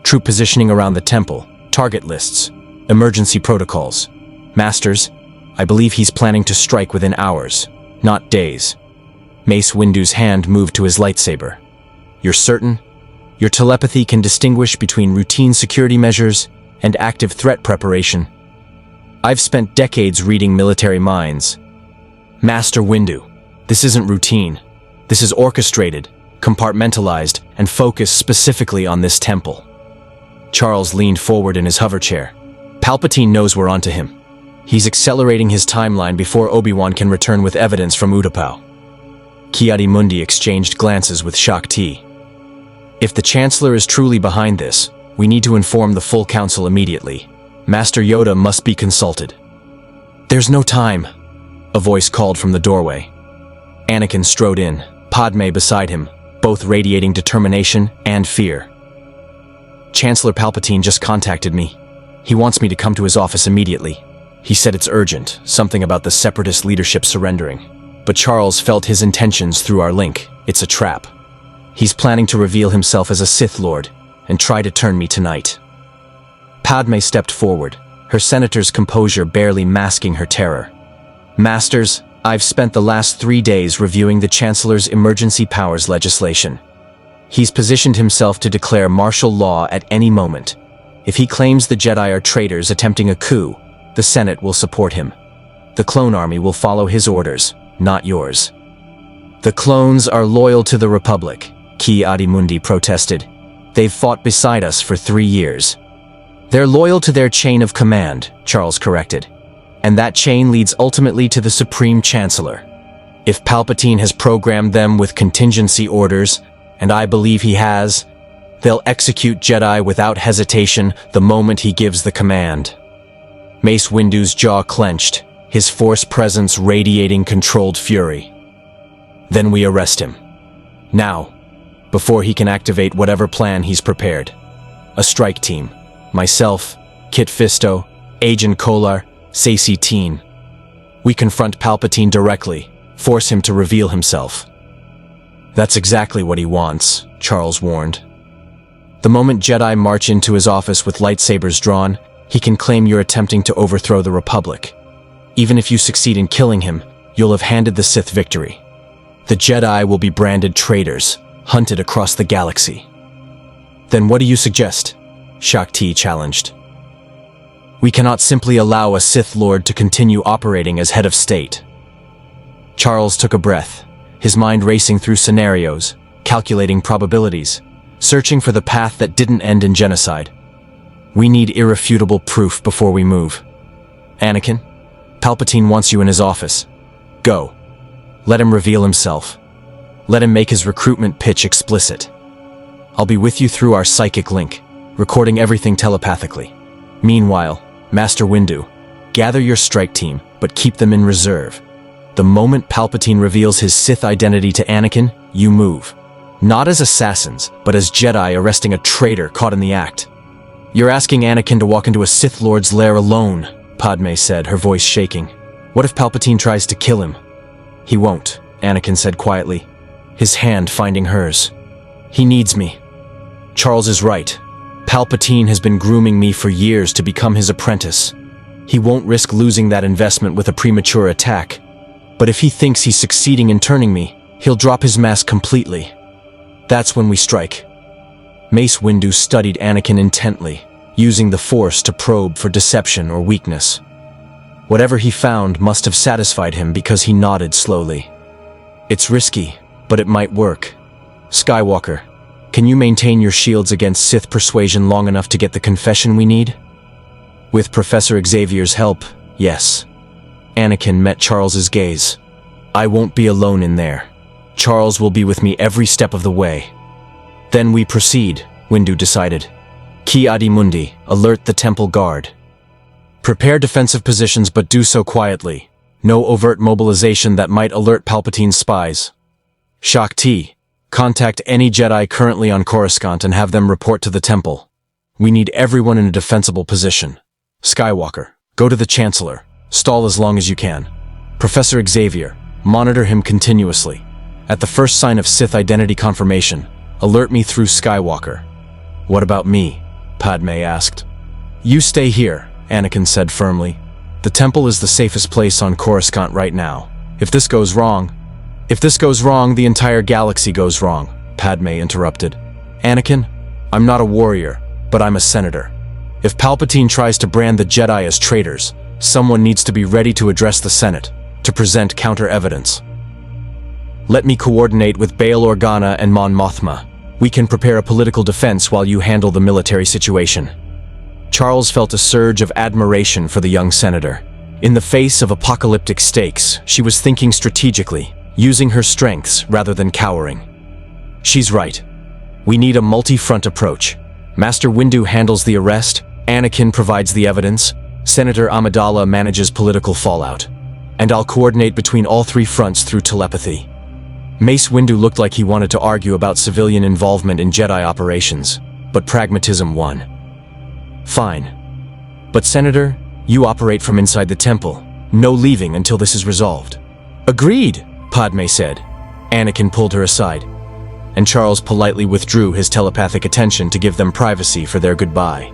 Troop positioning around the temple, target lists, emergency protocols. Masters, I believe he's planning to strike within hours, not days. Mace Windu's hand moved to his lightsaber. You're certain? Your telepathy can distinguish between routine security measures and active threat preparation. I've spent decades reading military minds. Master Windu, this isn't routine. This is orchestrated, compartmentalized, and focused specifically on this temple. Charles leaned forward in his hover chair. Palpatine knows we're onto him. He's accelerating his timeline before Obi-Wan can return with evidence from Utapau. Ki-Adi-Mundi exchanged glances with Shakti. If the Chancellor is truly behind this, we need to inform the full council immediately. Master Yoda must be consulted. There's no time, a voice called from the doorway. Anakin strode in, Padme beside him, both radiating determination and fear. Chancellor Palpatine just contacted me. He wants me to come to his office immediately. He said it's urgent, something about the Separatist leadership surrendering. But Charles felt his intentions through our link. It's a trap. He's planning to reveal himself as a Sith Lord and try to turn me tonight. Padme stepped forward, her senator's composure barely masking her terror. Masters, I've spent the last 3 days reviewing the Chancellor's emergency powers legislation. He's positioned himself to declare martial law at any moment. If he claims the Jedi are traitors attempting a coup, the Senate will support him. The clone army will follow his orders, not yours. The clones are loyal to the Republic, Ki-Adi-Mundi protested. They've fought beside us for 3 years. They're loyal to their chain of command, Charles corrected. And that chain leads ultimately to the Supreme Chancellor. If Palpatine has programmed them with contingency orders, and I believe he has, they'll execute Jedi without hesitation the moment he gives the command. Mace Windu's jaw clenched, his force presence radiating controlled fury. Then we arrest him. Now, before he can activate whatever plan he's prepared. A strike team. Myself, Kit Fisto, Agent Kolar, Sacy teen. We confront Palpatine directly, force him to reveal himself. That's exactly what he wants, Charles warned. The moment Jedi march into his office with lightsabers drawn, he can claim you're attempting to overthrow the Republic. Even if you succeed in killing him, you'll have handed the Sith victory. The Jedi will be branded traitors, hunted across the galaxy. Then what do you suggest? Shaak Ti challenged. We cannot simply allow a Sith Lord to continue operating as head of state. Charles took a breath, his mind racing through scenarios, calculating probabilities, searching for the path that didn't end in genocide. We need irrefutable proof before we move. Anakin, Palpatine wants you in his office. Go. Let him reveal himself. Let him make his recruitment pitch explicit. I'll be with you through our psychic link, recording everything telepathically. Meanwhile, Master Windu, gather your strike team, but keep them in reserve. The moment Palpatine reveals his Sith identity to Anakin, you move. Not as assassins, but as Jedi arresting a traitor caught in the act. You're asking Anakin to walk into a Sith Lord's lair alone, Padme said, her voice shaking. What if Palpatine tries to kill him? He won't, Anakin said quietly, his hand finding hers. He needs me. Charles is right. Palpatine has been grooming me for years to become his apprentice. He won't risk losing that investment with a premature attack. But if he thinks he's succeeding in turning me, he'll drop his mask completely. That's when we strike. Mace Windu studied Anakin intently, using the Force to probe for deception or weakness. Whatever he found must have satisfied him because he nodded slowly. It's risky, but it might work. Skywalker, can you maintain your shields against Sith persuasion long enough to get the confession we need? With Professor Xavier's help, yes. Anakin met Charles's gaze. I won't be alone in there. Charles will be with me every step of the way. Then we proceed, Windu decided. Ki Adi Mundi, alert the temple guard. Prepare defensive positions, but do so quietly. No overt mobilization that might alert Palpatine's spies. Shaak Ti, contact any Jedi currently on Coruscant and have them report to the temple. We need everyone in a defensible position. Skywalker, go to the Chancellor. Stall as long as you can. Professor Xavier, monitor him continuously. At the first sign of Sith identity confirmation, alert me through Skywalker. What about me? Padme asked. You stay here, Anakin said firmly. The temple is the safest place on Coruscant right now. If this goes wrong, the entire galaxy goes wrong, Padme interrupted. Anakin, I'm not a warrior, but I'm a senator. If Palpatine tries to brand the Jedi as traitors, someone needs to be ready to address the Senate, to present counter-evidence. Let me coordinate with Bail Organa and Mon Mothma. We can prepare a political defense while you handle the military situation. Charles felt a surge of admiration for the young senator. In the face of apocalyptic stakes, she was thinking strategically, using her strengths rather than cowering. She's right. We need a multi-front approach. Master Windu handles the arrest, Anakin provides the evidence, Senator Amidala manages political fallout. And I'll coordinate between all three fronts through telepathy. Mace Windu looked like he wanted to argue about civilian involvement in Jedi operations, but pragmatism won. Fine. But Senator, you operate from inside the temple. No leaving until this is resolved. Agreed, Padme said. Anakin pulled her aside, and Charles politely withdrew his telepathic attention to give them privacy for their goodbye.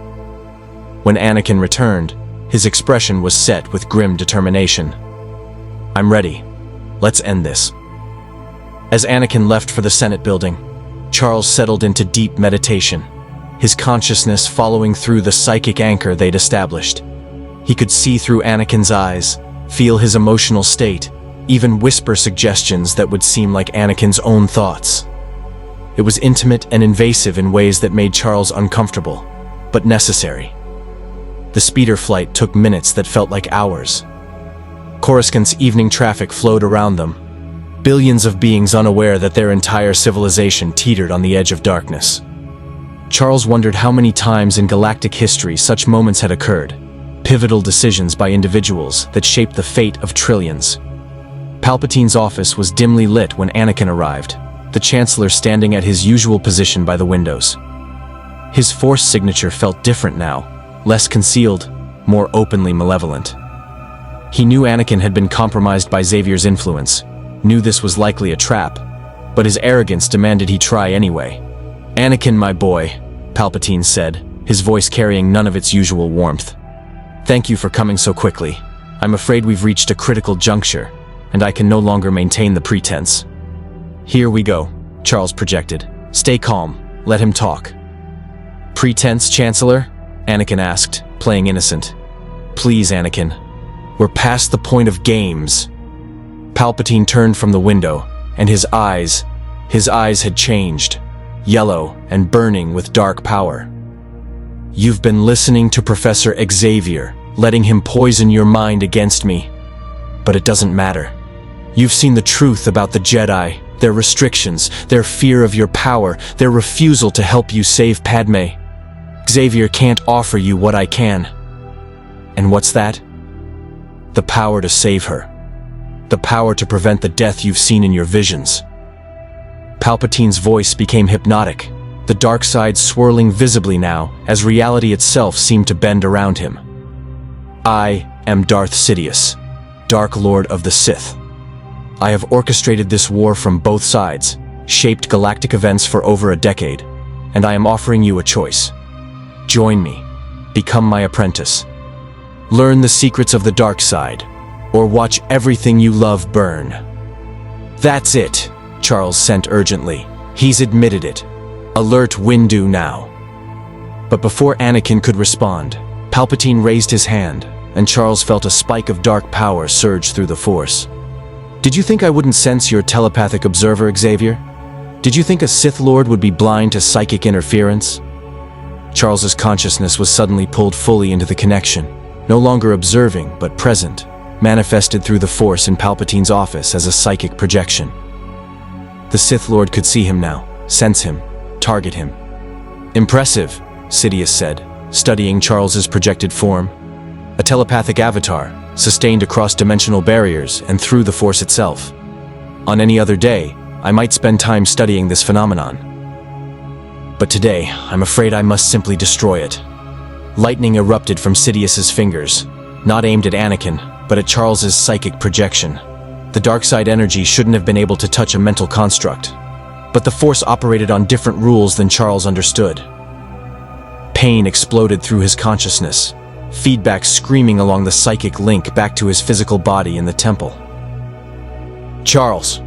When Anakin returned, his expression was set with grim determination. I'm ready. Let's end this. As Anakin left for the Senate building, Charles settled into deep meditation, his consciousness following through the psychic anchor they'd established. He could see through Anakin's eyes, feel his emotional state, even whisper suggestions that would seem like Anakin's own thoughts. It was intimate and invasive in ways that made Charles uncomfortable, but necessary. The speeder flight took minutes that felt like hours. Coruscant's evening traffic flowed around them, billions of beings unaware that their entire civilization teetered on the edge of darkness. Charles wondered how many times in galactic history such moments had occurred, pivotal decisions by individuals that shaped the fate of trillions. Palpatine's office was dimly lit when Anakin arrived, the Chancellor standing at his usual position by the windows. His Force signature felt different now, less concealed, more openly malevolent. He knew Anakin had been compromised by Xavier's influence, knew this was likely a trap, but his arrogance demanded he try anyway. "Anakin, my boy," Palpatine said, his voice carrying none of its usual warmth. "Thank you for coming so quickly. I'm afraid we've reached a critical juncture, and I can no longer maintain the pretense." "Here we go," Charles projected. "Stay calm. Let him talk." "Pretense, Chancellor?" Anakin asked, playing innocent. "Please, Anakin. We're past the point of games." Palpatine turned from the window, and his eyes had changed, yellow and burning with dark power. "You've been listening to Professor Xavier, letting him poison your mind against me. But it doesn't matter. You've seen the truth about the Jedi, their restrictions, their fear of your power, their refusal to help you save Padme. Xavier can't offer you what I can. And what's that? The power to save her. The power to prevent the death you've seen in your visions." Palpatine's voice became hypnotic, the dark side swirling visibly now as reality itself seemed to bend around him. "I am Darth Sidious, Dark Lord of the Sith. I have orchestrated this war from both sides, shaped galactic events for over a decade, and I am offering you a choice. Join me, become my apprentice. Learn the secrets of the dark side, or watch everything you love burn." "That's it," Charles sent urgently. "He's admitted it. Alert Windu now." But before Anakin could respond, Palpatine raised his hand, and Charles felt a spike of dark power surge through the Force. "Did you think I wouldn't sense your telepathic observer, Xavier? Did you think a Sith Lord would be blind to psychic interference?" Charles's consciousness was suddenly pulled fully into the connection, no longer observing but present, manifested through the Force in Palpatine's office as a psychic projection. The Sith Lord could see him now, sense him, target him. "Impressive," Sidious said, studying Charles's projected form. "A telepathic avatar, sustained across dimensional barriers and through the Force itself. On any other day, I might spend time studying this phenomenon. But today, I'm afraid I must simply destroy it." Lightning erupted from Sidious's fingers, not aimed at Anakin, but at Charles's psychic projection. The dark side energy shouldn't have been able to touch a mental construct, but the Force operated on different rules than Charles understood. Pain exploded through his consciousness, feedback screaming along the psychic link back to his physical body in the temple. "Charles!"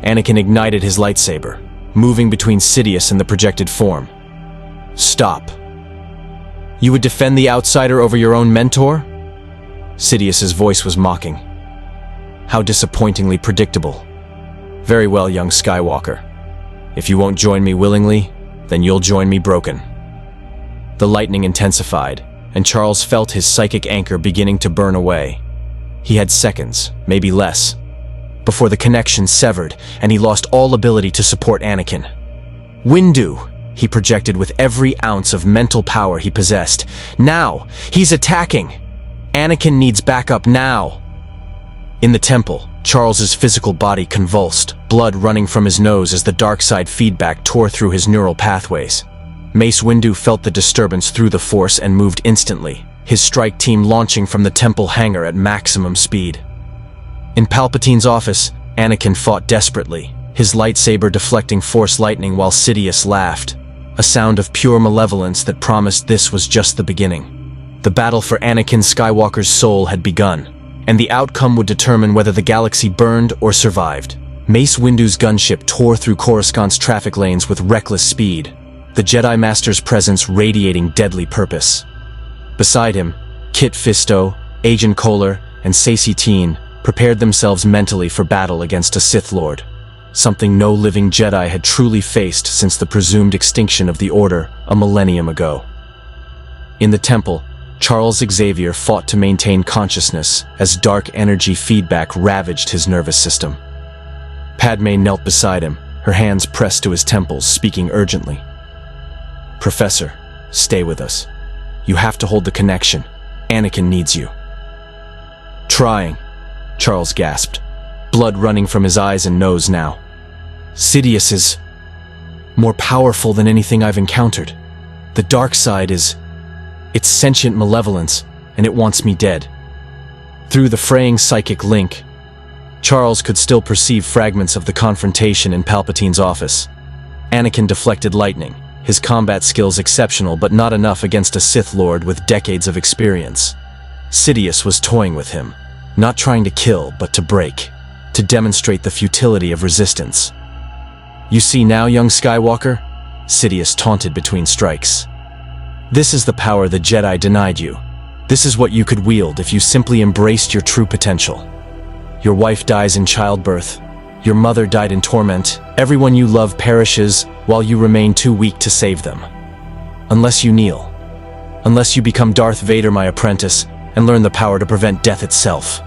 Anakin ignited his lightsaber, moving between Sidious and the projected form. "Stop. You would defend the outsider over your own mentor?" Sidious's voice was mocking. How disappointingly predictable. "Very well, young Skywalker. If you won't join me willingly, then you'll join me broken." The lightning intensified, and Charles felt his psychic anchor beginning to burn away. He had seconds, maybe less, before the connection severed and he lost all ability to support Anakin. "Windu!" he projected with every ounce of mental power he possessed. "Now! He's attacking! Anakin needs backup now!" In the temple, Charles's physical body convulsed, blood running from his nose as the dark side feedback tore through his neural pathways. Mace Windu felt the disturbance through the Force and moved instantly, his strike team launching from the temple hangar at maximum speed. In Palpatine's office, Anakin fought desperately, his lightsaber deflecting Force lightning while Sidious laughed, a sound of pure malevolence that promised this was just the beginning. The battle for Anakin Skywalker's soul had begun, and the outcome would determine whether the galaxy burned or survived. Mace Windu's gunship tore through Coruscant's traffic lanes with reckless speed, the Jedi Master's presence radiating deadly purpose. Beside him, Kit Fisto, Agent Kohler, and Saesee Tiin prepared themselves mentally for battle against a Sith Lord, something no living Jedi had truly faced since the presumed extinction of the Order a millennium ago. In the temple, Charles Xavier fought to maintain consciousness as dark energy feedback ravaged his nervous system. Padme knelt beside him, her hands pressed to his temples, speaking urgently. "Professor, stay with us. You have to hold the connection. Anakin needs you." "Trying," Charles gasped, blood running from his eyes and nose now. "Sidious is more powerful than anything I've encountered. The dark side is... it's sentient malevolence, and it wants me dead." Through the fraying psychic link, Charles could still perceive fragments of the confrontation in Palpatine's office. Anakin deflected lightning, his combat skills exceptional but not enough against a Sith Lord with decades of experience. Sidious was toying with him, not trying to kill but to break, to demonstrate the futility of resistance. "You see now, young Skywalker?" Sidious taunted between strikes. "This is the power the Jedi denied you. This is what you could wield if you simply embraced your true potential. Your wife dies in childbirth. Your mother died in torment. Everyone you love perishes while you remain too weak to save them. Unless you kneel. Unless you become Darth Vader, my apprentice, and learn the power to prevent death itself."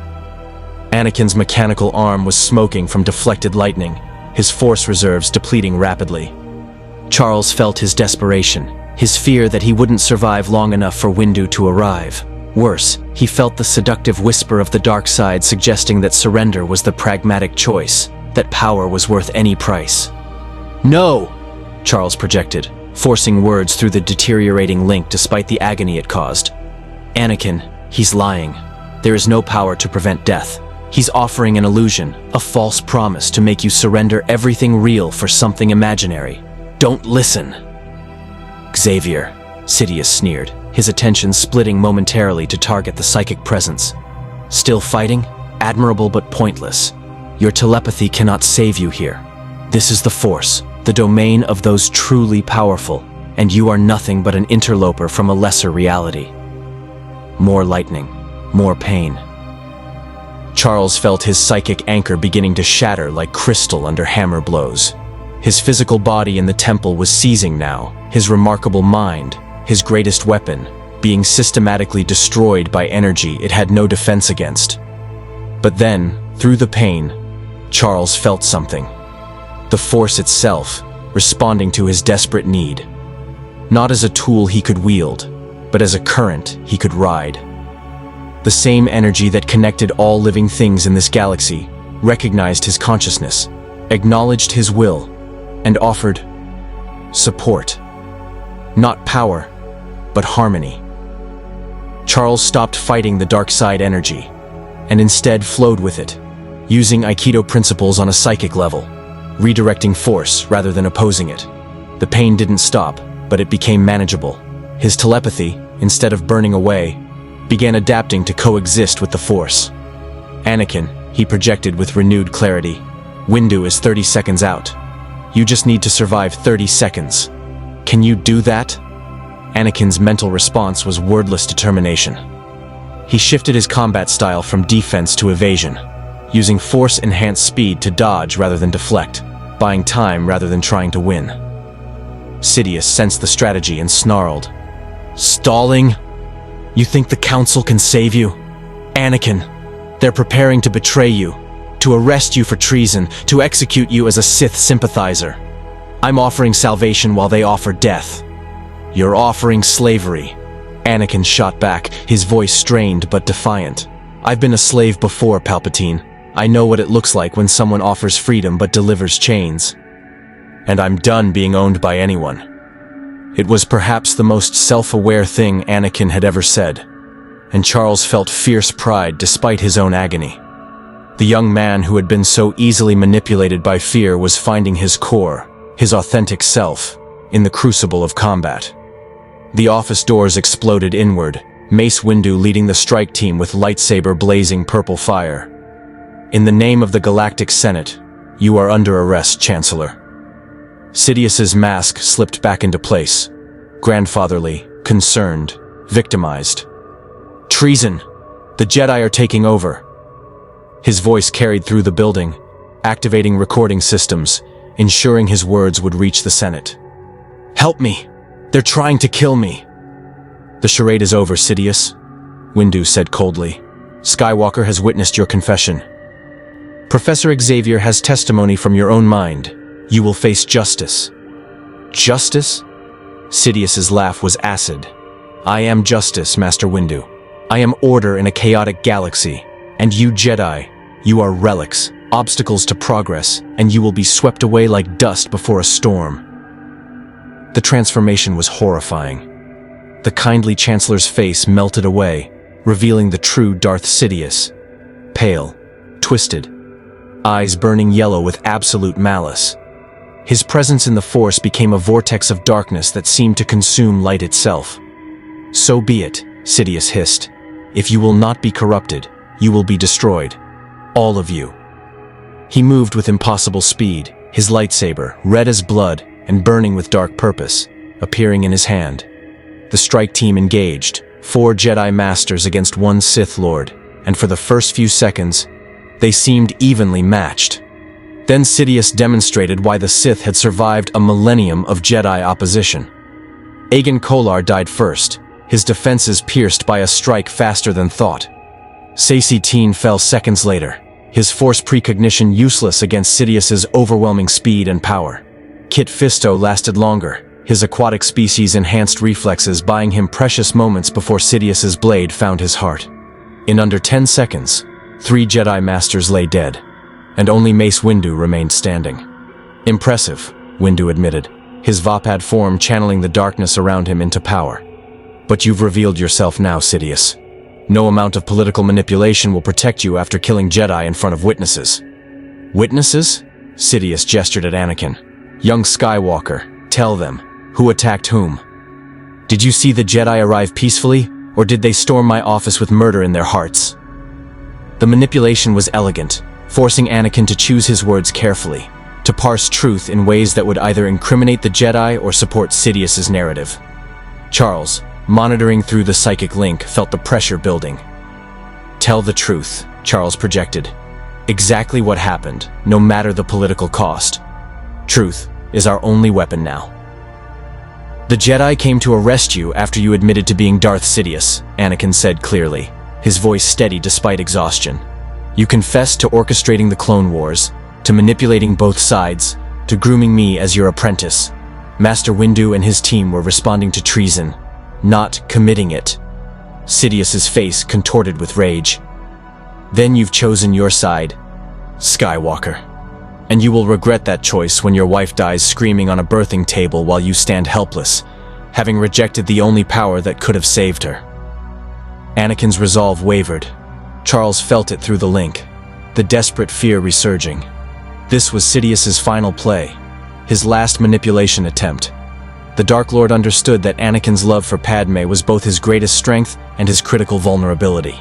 Anakin's mechanical arm was smoking from deflected lightning, his force reserves depleting rapidly. Charles felt his desperation, his fear that he wouldn't survive long enough for Windu to arrive. Worse, he felt the seductive whisper of the dark side suggesting that surrender was the pragmatic choice, that power was worth any price. "No!" Charles projected, forcing words through the deteriorating link despite the agony it caused. "Anakin, he's lying. There is no power to prevent death. He's offering an illusion, a false promise to make you surrender everything real for something imaginary. Don't listen." "Xavier," Sidious sneered, his attention splitting momentarily to target the psychic presence. "Still fighting? Admirable but pointless. Your telepathy cannot save you here. This is the Force, the domain of those truly powerful, and you are nothing but an interloper from a lesser reality." More lightning, more pain. Charles felt his psychic anchor beginning to shatter like crystal under hammer blows. His physical body in the temple was seizing now, his remarkable mind, his greatest weapon, being systematically destroyed by energy it had no defense against. But then, through the pain, Charles felt something. The Force itself, responding to his desperate need. Not as a tool he could wield, but as a current he could ride. The same energy that connected all living things in this galaxy recognized his consciousness, acknowledged his will, and offered support. Not power, but harmony. Charles stopped fighting the dark side energy, and instead flowed with it, using Aikido principles on a psychic level, redirecting force rather than opposing it. The pain didn't stop, but it became manageable. His telepathy, instead of burning away, began adapting to coexist with the Force. "Anakin," he projected with renewed clarity, "Windu is 30 seconds out. You just need to survive 30 seconds. Can you do that?" Anakin's mental response was wordless determination. He shifted his combat style from defense to evasion, using Force-enhanced speed to dodge rather than deflect, buying time rather than trying to win. Sidious sensed the strategy and snarled, "Stalling? You think the Council can save you? Anakin, they're preparing to betray you, to arrest you for treason, to execute you as a Sith sympathizer. I'm offering salvation while they offer death. You're offering slavery." Anakin shot back, his voice strained but defiant. "I've been a slave before, Palpatine. I know what it looks like when someone offers freedom but delivers chains. And I'm done being owned by anyone." It was perhaps the most self-aware thing Anakin had ever said, and Charles felt fierce pride despite his own agony. The young man who had been so easily manipulated by fear was finding his core, his authentic self, in the crucible of combat. The office doors exploded inward, Mace Windu leading the strike team with lightsaber blazing purple fire. "In the name of the Galactic Senate, you are under arrest, Chancellor." Sidious's mask slipped back into place, grandfatherly, concerned, victimized. "Treason! The Jedi are taking over." His voice carried through the building, activating recording systems, ensuring his words would reach the Senate. "Help me! They're trying to kill me!" "The charade is over, Sidious," Windu said coldly. "Skywalker has witnessed your confession. Professor Xavier has testimony from your own mind. You will face justice." "Justice?" Sidious's laugh was acid. "I am justice, Master Windu. I am order in a chaotic galaxy. And you Jedi, you are relics, obstacles to progress, and you will be swept away like dust before a storm." The transformation was horrifying. The kindly Chancellor's face melted away, revealing the true Darth Sidious. Pale, twisted, eyes burning yellow with absolute malice. His presence in the Force became a vortex of darkness that seemed to consume light itself. "So be it," Sidious hissed. "If you will not be corrupted, you will be destroyed. All of you." He moved with impossible speed, his lightsaber, red as blood and burning with dark purpose, appearing in his hand. The strike team engaged, 4 Jedi Masters against 1 Sith Lord, and for the first few seconds, they seemed evenly matched. Then Sidious demonstrated why the Sith had survived a millennium of Jedi opposition. Agen Kolar died first, his defenses pierced by a strike faster than thought. Saesee Tiin fell seconds later, his Force precognition useless against Sidious's overwhelming speed and power. Kit Fisto lasted longer, his aquatic species-enhanced reflexes buying him precious moments before Sidious's blade found his heart. In under 10 seconds, 3 Jedi Masters lay dead, and only Mace Windu remained standing. "Impressive," Windu admitted, his Vapad form channeling the darkness around him into power. "But you've revealed yourself now, Sidious. No amount of political manipulation will protect you after killing Jedi in front of witnesses." "Witnesses?" Sidious gestured at Anakin. "Young Skywalker, tell them, who attacked whom? Did you see the Jedi arrive peacefully, or did they storm my office with murder in their hearts?" The manipulation was elegant, forcing Anakin to choose his words carefully, to parse truth in ways that would either incriminate the Jedi or support Sidious's narrative. Charles, monitoring through the psychic link, felt the pressure building. "Tell the truth," Charles projected. "Exactly what happened, no matter the political cost. Truth is our only weapon now." "The Jedi came to arrest you after you admitted to being Darth Sidious," Anakin said clearly, his voice steady despite exhaustion. "You confessed to orchestrating the Clone Wars, to manipulating both sides, to grooming me as your apprentice. Master Windu and his team were responding to treason, not committing it." Sidious's face contorted with rage. "Then you've chosen your side, Skywalker. And you will regret that choice when your wife dies screaming on a birthing table while you stand helpless, having rejected the only power that could have saved her." Anakin's resolve wavered. Charles felt it through the link, the desperate fear resurging. This was Sidious's final play, his last manipulation attempt. The Dark Lord understood that Anakin's love for Padme was both his greatest strength and his critical vulnerability.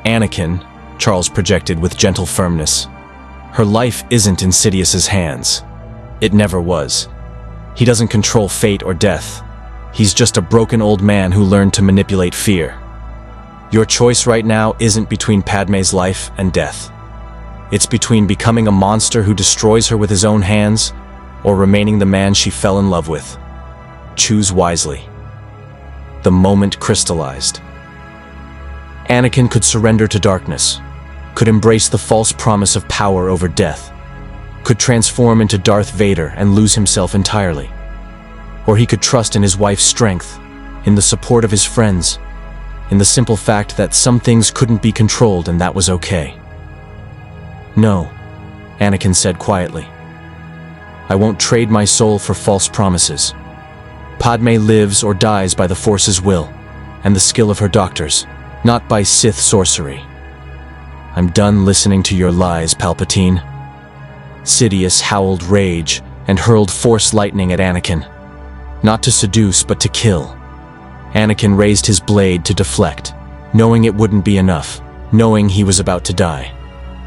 "Anakin," Charles projected with gentle firmness, "her life isn't in Sidious's hands. It never was. He doesn't control fate or death. He's just a broken old man who learned to manipulate fear. Your choice right now isn't between Padme's life and death. It's between becoming a monster who destroys her with his own hands, or remaining the man she fell in love with. Choose wisely." The moment crystallized. Anakin could surrender to darkness, could embrace the false promise of power over death, could transform into Darth Vader and lose himself entirely. Or he could trust in his wife's strength, in the support of his friends, in the simple fact that some things couldn't be controlled and that was okay. "No," Anakin said quietly. "I won't trade my soul for false promises. Padme lives or dies by the Force's will, and the skill of her doctors, not by Sith sorcery. I'm done listening to your lies, Palpatine." Sidious howled rage and hurled Force lightning at Anakin. Not to seduce, but to kill. Anakin raised his blade to deflect, knowing it wouldn't be enough, knowing he was about to die.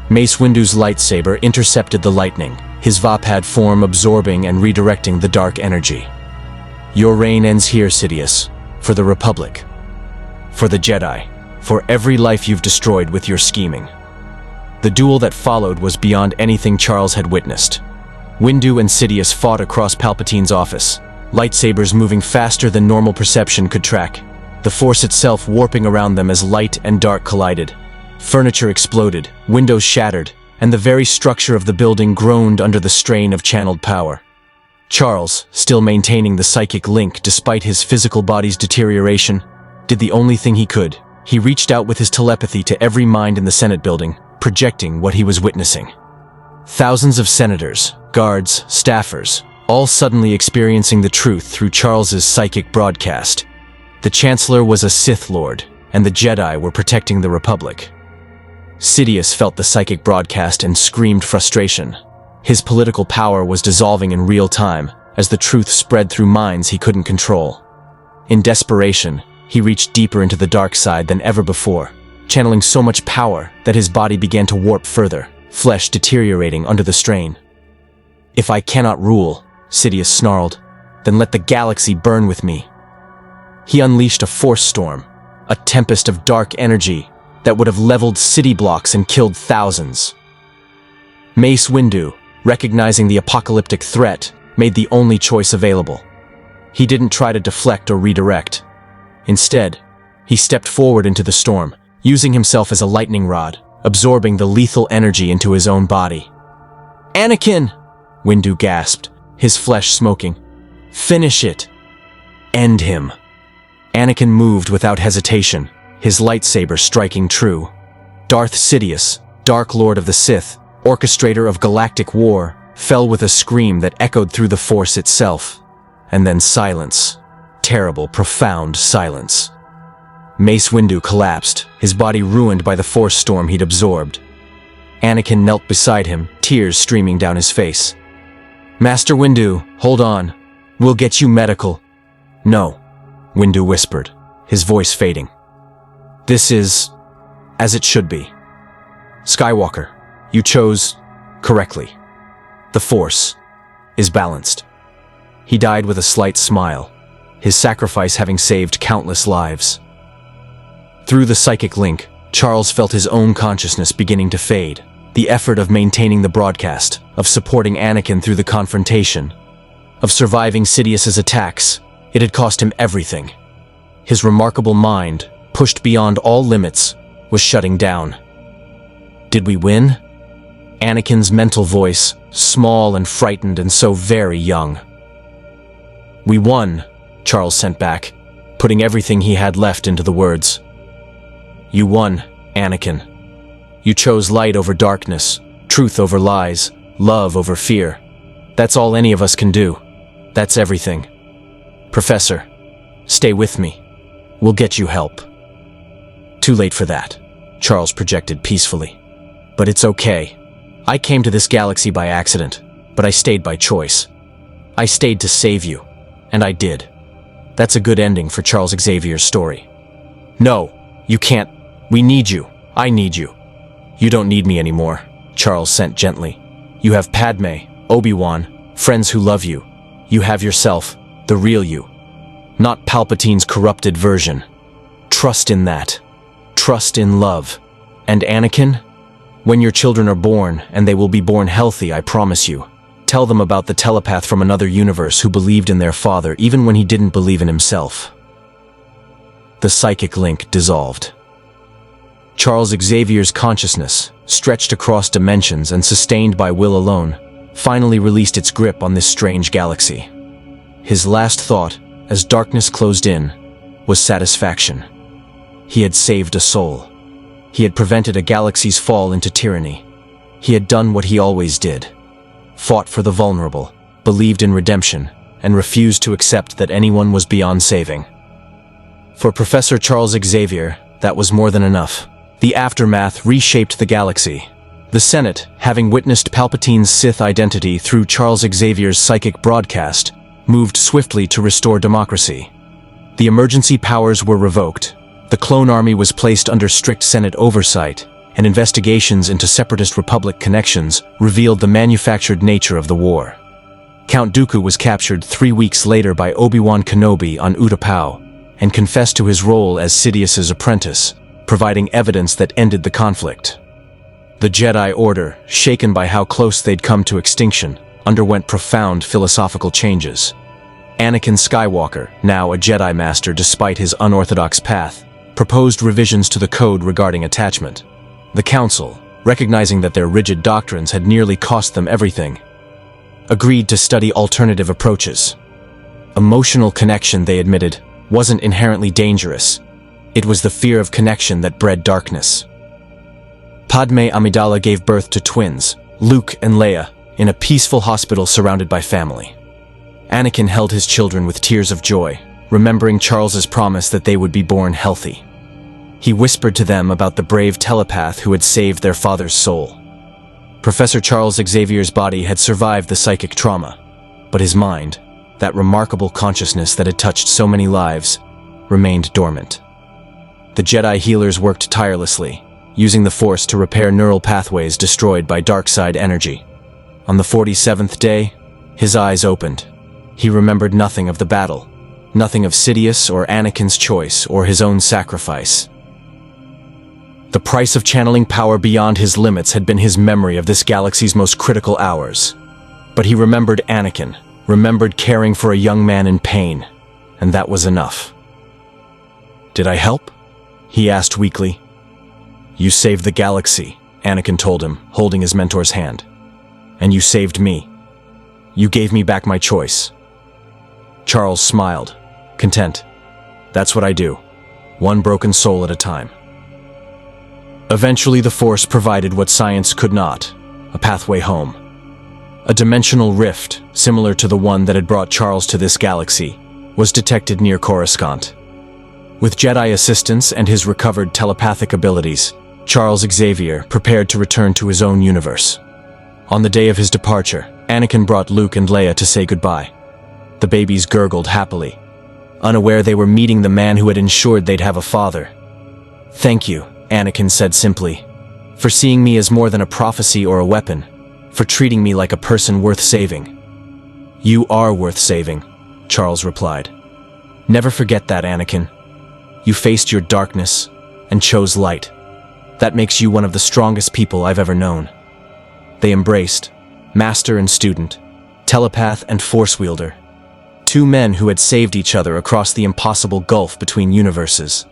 Mace Windu's lightsaber intercepted the lightning, his Vapad form absorbing and redirecting the dark energy. "Your reign ends here, Sidious, for the Republic, for the Jedi, for every life you've destroyed with your scheming." The duel that followed was beyond anything Charles had witnessed. Windu and Sidious fought across Palpatine's office, lightsabers moving faster than normal perception could track, the Force itself warping around them as light and dark collided. Furniture exploded, windows shattered, and the very structure of the building groaned under the strain of channeled power. Charles, still maintaining the psychic link despite his physical body's deterioration, did the only thing he could. He reached out with his telepathy to every mind in the Senate building, projecting what he was witnessing. Thousands of senators, guards, staffers, all suddenly experiencing the truth through Charles's psychic broadcast. The Chancellor was a Sith Lord, and the Jedi were protecting the Republic. Sidious felt the psychic broadcast and screamed frustration. His political power was dissolving in real time as the truth spread through minds he couldn't control. In desperation, he reached deeper into the dark side than ever before, channeling so much power that his body began to warp further, flesh deteriorating under the strain. "If I cannot rule," Sidious snarled, "then let the galaxy burn with me." He unleashed a force storm, a tempest of dark energy that would have leveled city blocks and killed thousands. Mace Windu, recognizing the apocalyptic threat, made the only choice available. He didn't try to deflect or redirect. Instead, he stepped forward into the storm, using himself as a lightning rod, absorbing the lethal energy into his own body. "Anakin!" Windu gasped, his flesh smoking. "Finish it! End him!" Anakin moved without hesitation, his lightsaber striking true. Darth Sidious, Dark Lord of the Sith, orchestrator of galactic war, fell with a scream that echoed through the Force itself. And then silence. Terrible, profound silence. Mace Windu collapsed, his body ruined by the force storm he'd absorbed. Anakin knelt beside him, tears streaming down his face. "Master Windu, hold on. We'll get you medical." "No," Windu whispered, his voice fading. "This is as it should be. Skywalker, you chose correctly. The Force is balanced." He died with a slight smile, his sacrifice having saved countless lives. Through the psychic link, Charles felt his own consciousness beginning to fade. The effort of maintaining the broadcast, of supporting Anakin through the confrontation, of surviving Sidious's attacks, it had cost him everything. His remarkable mind, pushed beyond all limits, was shutting down. Did we win? Anakin's mental voice, small and frightened and so very young. "We won," Charles sent back, putting everything he had left into the words. "You won, Anakin. You chose light over darkness, truth over lies, love over fear. That's all any of us can do. That's everything. Professor, stay with me. We'll get you help." "Too late for that," Charles projected peacefully. "But it's okay. I came to this galaxy by accident, but I stayed by choice. I stayed to save you, and I did. That's a good ending for Charles Xavier's story." "No, you can't. We need you. I need you." "You don't need me anymore," Charles sent gently. "You have Padme, Obi-Wan, friends who love you. You have yourself, the real you. Not Palpatine's corrupted version. Trust in that. Trust in love. And Anakin? When your children are born, and they will be born healthy, I promise you, tell them about the telepath from another universe who believed in their father even when he didn't believe in himself." The psychic link dissolved. Charles Xavier's consciousness, stretched across dimensions and sustained by will alone, finally released its grip on this strange galaxy. His last thought, as darkness closed in, was satisfaction. He had saved a soul. He had prevented a galaxy's fall into tyranny. He had done what he always did. Fought for the vulnerable, believed in redemption, and refused to accept that anyone was beyond saving. For Professor Charles Xavier, that was more than enough. The aftermath reshaped the galaxy. The Senate, having witnessed Palpatine's Sith identity through Charles Xavier's psychic broadcast, moved swiftly to restore democracy. The emergency powers were revoked. The clone army was placed under strict Senate oversight, and investigations into Separatist Republic connections revealed the manufactured nature of the war. Count Dooku was captured 3 weeks later by Obi-Wan Kenobi on Utapau, and confessed to his role as Sidious's apprentice, providing evidence that ended the conflict. The Jedi Order, shaken by how close they'd come to extinction, underwent profound philosophical changes. Anakin Skywalker, now a Jedi Master despite his unorthodox path, proposed revisions to the code regarding attachment. The Council, recognizing that their rigid doctrines had nearly cost them everything, agreed to study alternative approaches. Emotional connection, they admitted, wasn't inherently dangerous. It was the fear of connection that bred darkness. Padme Amidala gave birth to twins, Luke and Leia, in a peaceful hospital surrounded by family. Anakin held his children with tears of joy, remembering Charles's promise that they would be born healthy. He whispered to them about the brave telepath who had saved their father's soul. Professor Charles Xavier's body had survived the psychic trauma, but his mind, that remarkable consciousness that had touched so many lives, remained dormant. The Jedi healers worked tirelessly, using the Force to repair neural pathways destroyed by dark side energy. On the 47th day, his eyes opened. He remembered nothing of the battle, nothing of Sidious or Anakin's choice or his own sacrifice. The price of channeling power beyond his limits had been his memory of this galaxy's most critical hours. But he remembered Anakin, remembered caring for a young man in pain, and that was enough. "Did I help?" he asked weakly. "You saved the galaxy," Anakin told him, holding his mentor's hand. "And you saved me. You gave me back my choice." Charles smiled, content. "That's what I do, one broken soul at a time." Eventually, the Force provided what science could not, a pathway home. A dimensional rift, similar to the one that had brought Charles to this galaxy, was detected near Coruscant. With Jedi assistance and his recovered telepathic abilities, Charles Xavier prepared to return to his own universe. On the day of his departure, Anakin brought Luke and Leia to say goodbye. The babies gurgled happily, unaware they were meeting the man who had ensured they'd have a father. "Thank you," Anakin said simply, "for seeing me as more than a prophecy or a weapon, for treating me like a person worth saving." "You are worth saving," Charles replied. "Never forget that, Anakin. You faced your darkness and chose light. That makes you one of the strongest people I've ever known." They embraced, master and student, telepath and force wielder, two men who had saved each other across the impossible gulf between universes.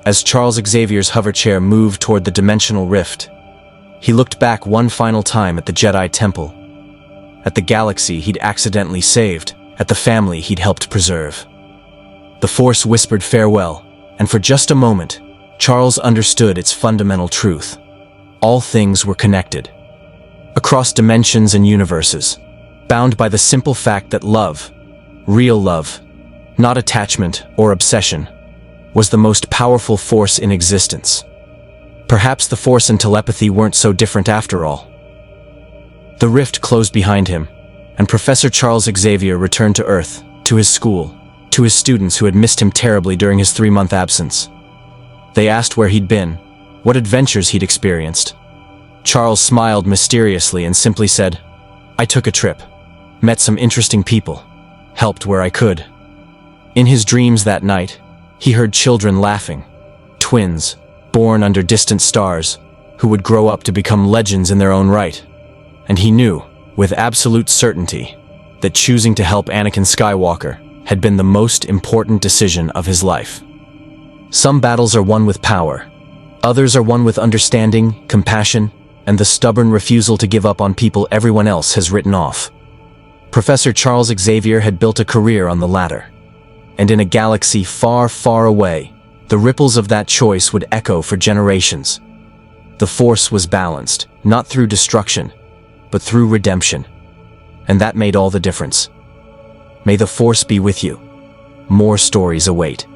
As Charles Xavier's hoverchair moved toward the dimensional rift, he looked back one final time at the Jedi Temple, at the galaxy he'd accidentally saved, at the family he'd helped preserve. The Force whispered farewell, and for just a moment, Charles understood its fundamental truth. All things were connected. Across dimensions and universes, bound by the simple fact that love, real love, not attachment or obsession, was the most powerful force in existence. Perhaps the Force and telepathy weren't so different after all. The rift closed behind him, and Professor Charles Xavier returned to Earth, to his school, to his students who had missed him terribly during his 3-month absence. They asked where he'd been, what adventures he'd experienced. Charles smiled mysteriously and simply said, "I took a trip, met some interesting people, helped where I could." In his dreams that night, he heard children laughing, twins, born under distant stars, who would grow up to become legends in their own right. And he knew, with absolute certainty, that choosing to help Anakin Skywalker had been the most important decision of his life. Some battles are won with power, others are won with understanding, compassion, and the stubborn refusal to give up on people everyone else has written off. Professor Charles Xavier had built a career on the latter. And in a galaxy far, far away, the ripples of that choice would echo for generations. The Force was balanced, not through destruction, but through redemption. And that made all the difference. May the Force be with you. More stories await.